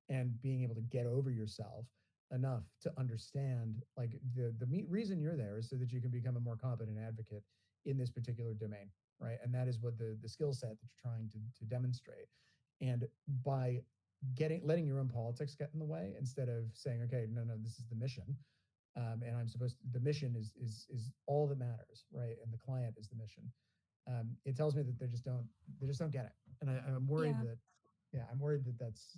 and being able to get over yourself enough to understand like the reason you're there is so that you can become a more competent advocate in this particular domain, right? And that is what the skill set that you're trying to demonstrate. And by letting your own politics get in the way instead of saying, okay, no, this is the mission, and I'm supposed to, the mission is all that matters, right? And the client is the mission. it tells me that they just don't get it, and I'm worried Yeah. that yeah, I'm worried that that's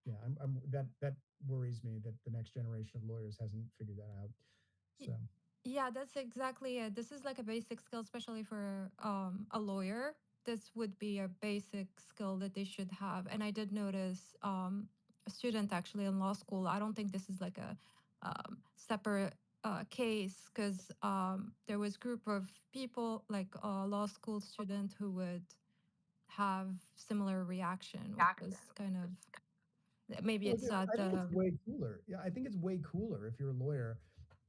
yeah, I'm that worries me that the next generation of lawyers hasn't figured that out. Y- So Yeah, that's exactly it. This is like a basic skill, especially for a lawyer. This would be a basic skill that they should have. And I did notice a student actually in law school. I don't think this is like a separate case because there was group of people like a law school student who would have similar reaction, which was kind of maybe well, it's dude, not I think it's the way cooler. Yeah, I think it's way cooler if you're a lawyer,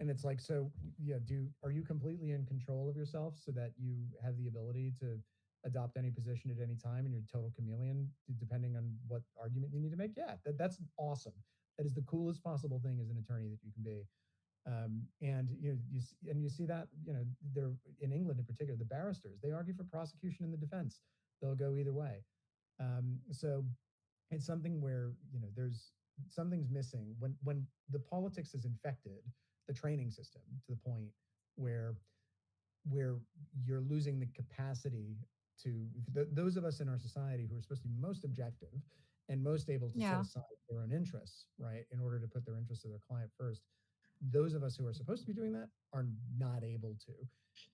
and it's like, so yeah, are you completely in control of yourself so that you have the ability to adopt any position at any time, and you're a total chameleon depending on what argument you need to make? Yeah, that's awesome. That is the coolest possible thing as an attorney that you can be. And you see that they're in England in particular, the barristers, they argue for prosecution and the defense. They'll go either way. So it's something where there's something's missing when the politics has infected the training system to the point where where you're losing the capacity to those of us in our society who are supposed to be most objective and most able to set yeah aside their own interests, right, in order to put their interests of their client first. Those of us who are supposed to be doing that are not able to.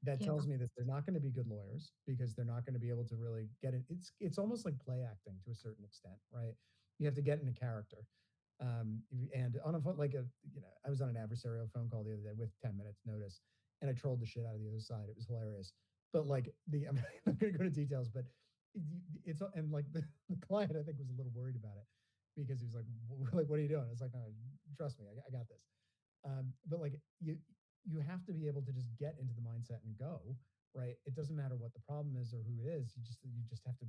That yeah tells me that they're not going to be good lawyers because they're not going to be able to really get it. It's almost like play acting to a certain extent, right? You have to get into character. And on a phone, like I was on an adversarial phone call the other day with 10 minutes notice, and I trolled the shit out of the other side. It was hilarious. But like I'm not going to go to details, but it's and like the client I think was a little worried about it because he was like, like, what are you doing? I was like, no, trust me, I got this. But like you have to be able to just get into the mindset and go, right? It doesn't matter what the problem is or who it is. You just have to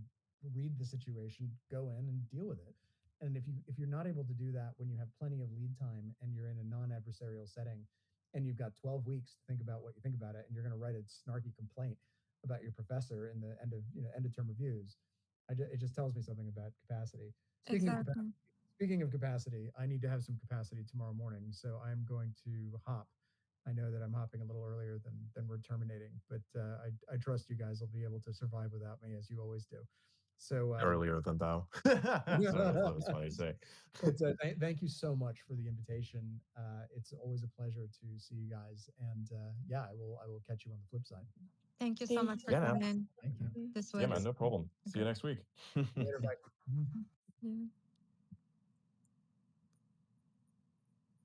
read the situation, go in and deal with it. And if you're not able to do that when you have plenty of lead time and you're in a non-adversarial setting and you've got 12 weeks to think about what you think about it and you're going to write a snarky complaint about your professor in the end of term reviews, it just tells me something about capacity. Speaking of capacity, exactly. Speaking of capacity, I need to have some capacity tomorrow morning, so I'm going to hop. I know that I'm hopping a little earlier than we're terminating, but I trust you guys will be able to survive without me as you always do. So Earlier than thou. Sorry, that was funny to say. but thank you so much for the invitation. It's always a pleasure to see you guys, and yeah, I will catch you on the flip side. Thank you so Thank much for Yeah, you. man. coming. Thank you. This Yeah, was man, no problem. a See you good next week. Later, bye. yeah.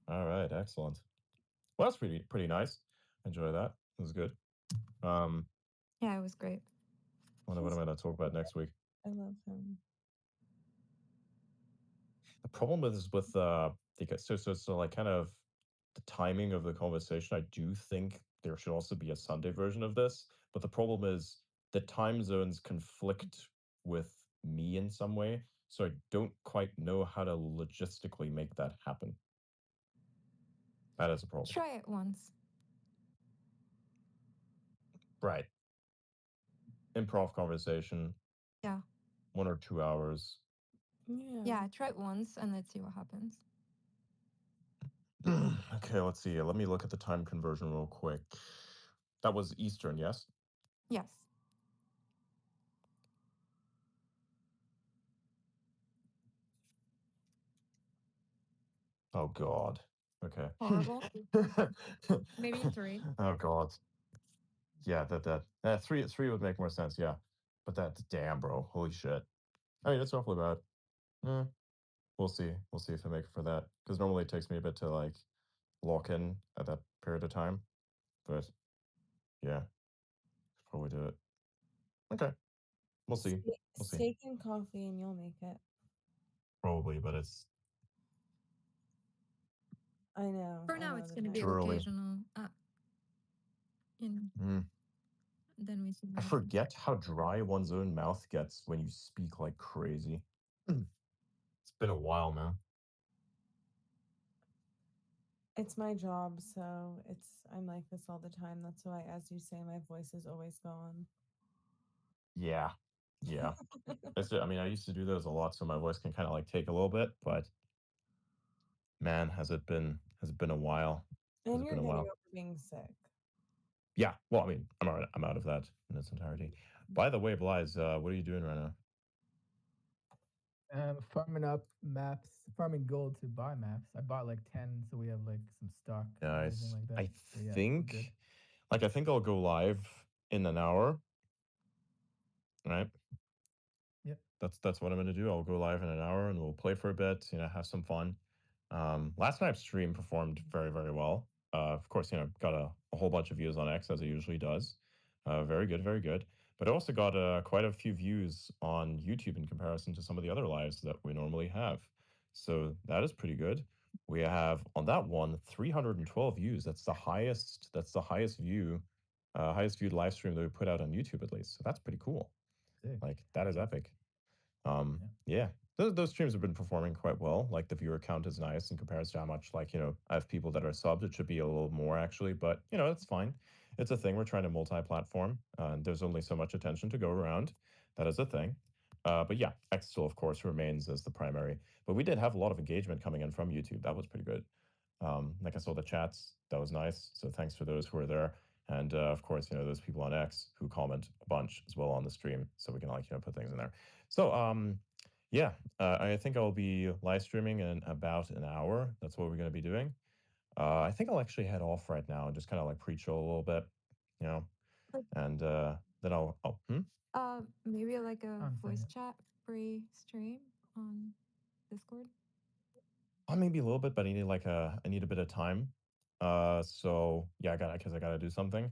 All right, excellent. Well, that's pretty nice. Enjoy that. It was good. Um, Yeah, it was great. what am I going to talk about next week? I love him. The problem is with so like kind of the timing of the conversation. I do think there should also be a Sunday version of this, but the problem is the time zones conflict with me in some way, so I don't quite know how to logistically make that happen. That is a problem. Try it once. Right. Improv conversation, Yeah. 1 or 2 hours. Yeah. Yeah, try it once and let's see what happens. Okay, let's see. Let me look at the time conversion real quick. That was Eastern, yes? Yes. Oh God. Okay. Horrible. Maybe 3. Oh God. Yeah, three would make more sense. Yeah, but that damn bro, holy shit. I mean, it's roughly about. Eh, we'll see. We'll see if I make it for that because normally it takes me a bit to like lock in at that period of time. But yeah, probably do it. Okay, we'll see. We'll see. Steak and coffee, and you'll make it. Probably, but it's I know. For I now, know it's the going to time. be too early. occasional. You know, Mm. then we see I what happens. forget how dry one's own mouth gets when you speak like crazy. It's been a while, man. It's my job, so I'm like this all the time. That's why, as you say, my voice is always gone. Yeah, yeah. I mean, I used to do those a lot, so my voice can kind of like take a little bit, but man, has it been a while? Has And it you're been a getting while? over being sick. Yeah. Well, I mean, I'm out of that in its entirety. By the way, Blythe, what are you doing right now? Farming up maps, farming gold to buy maps. I bought like 10, so we have like some stock and everything Nice. like that. I So yeah, we're good. think, I think I'll go live in an hour. Right. Yep. That's what I'm gonna do. I'll go live in an hour and we'll play for a bit. Have some fun. Last night's stream performed very, very well. Of course, got a whole bunch of views on X as it usually does. Very good, very good. But I also got quite a few views on YouTube in comparison to some of the other lives that we normally have. So that is pretty good. We have on that one 312 views. That's the highest. That's the highest highest viewed live stream that we put out on YouTube at least. So that's pretty cool. Sick. Like that is epic. Yeah. Yeah, those streams have been performing quite well. Like the viewer count is nice in comparison to how much I have people that are subs. It should be a little more actually, but it's fine. It's a thing. We're trying to multi-platform, and there's only so much attention to go around. That is a thing. But yeah, X still of course remains as the primary. But we did have a lot of engagement coming in from YouTube. That was pretty good. Like I saw the chats. That was nice. So thanks for those who are there. And of course, those people on X who comment a bunch as well on the stream, so we can put things in there. So yeah, I think I'll be live streaming in about an hour. That's what we're going to be doing. I think I'll actually head off right now and just kind of like pre-chill a little bit, you know, Like, and then I'll. Oh, maybe like a I'm voice saying. chat pre-stream on Discord. Maybe a little bit, but I need a bit of time. So yeah, because I gotta do something.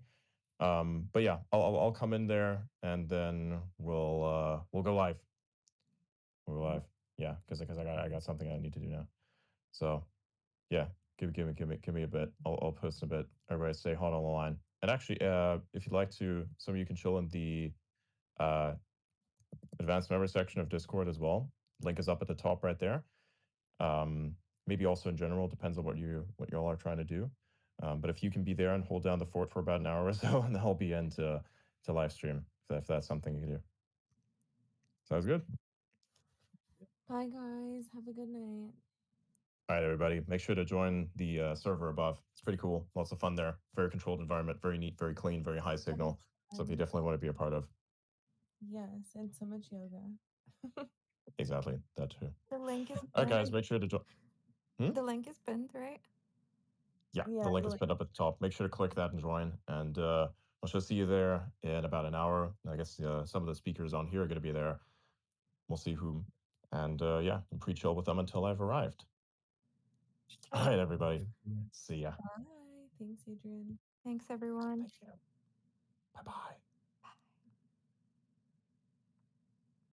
But yeah, I'll come in there and then we'll go live. We'll go live. Yeah, because I got something I need to do now. So yeah, give me a bit. I'll post a bit. Everybody stay hot on the line. And actually, if you'd like to, some of you can chill in the uh, advanced member section of Discord as well. Link is up at the top right there. Maybe also in general, depends on what you all are trying to do. But if you can be there and hold down the fort for about an hour or so, and then I'll be in to live stream if that's something you can do. Sounds good. Bye, guys. Have a good night. All right, everybody, make sure to join the server above. It's pretty cool. Lots of fun there. Very controlled environment, very neat, very clean, very high signal. Something you definitely want to be a part of. Yes, and so much yoga. Exactly, that too. The link is All right, pinned. guys, make sure to join. The link is pinned, right? Yeah, Yeah, the link the is pinned up at the top. Make sure to click that and join. And I shall see you there in about an hour. I guess some of the speakers on here are going to be there. We'll see whom. And yeah, pre-chill with them until I've arrived. All right, everybody. See ya. Bye. Thanks, Adrian. Thanks, everyone. Bye bye.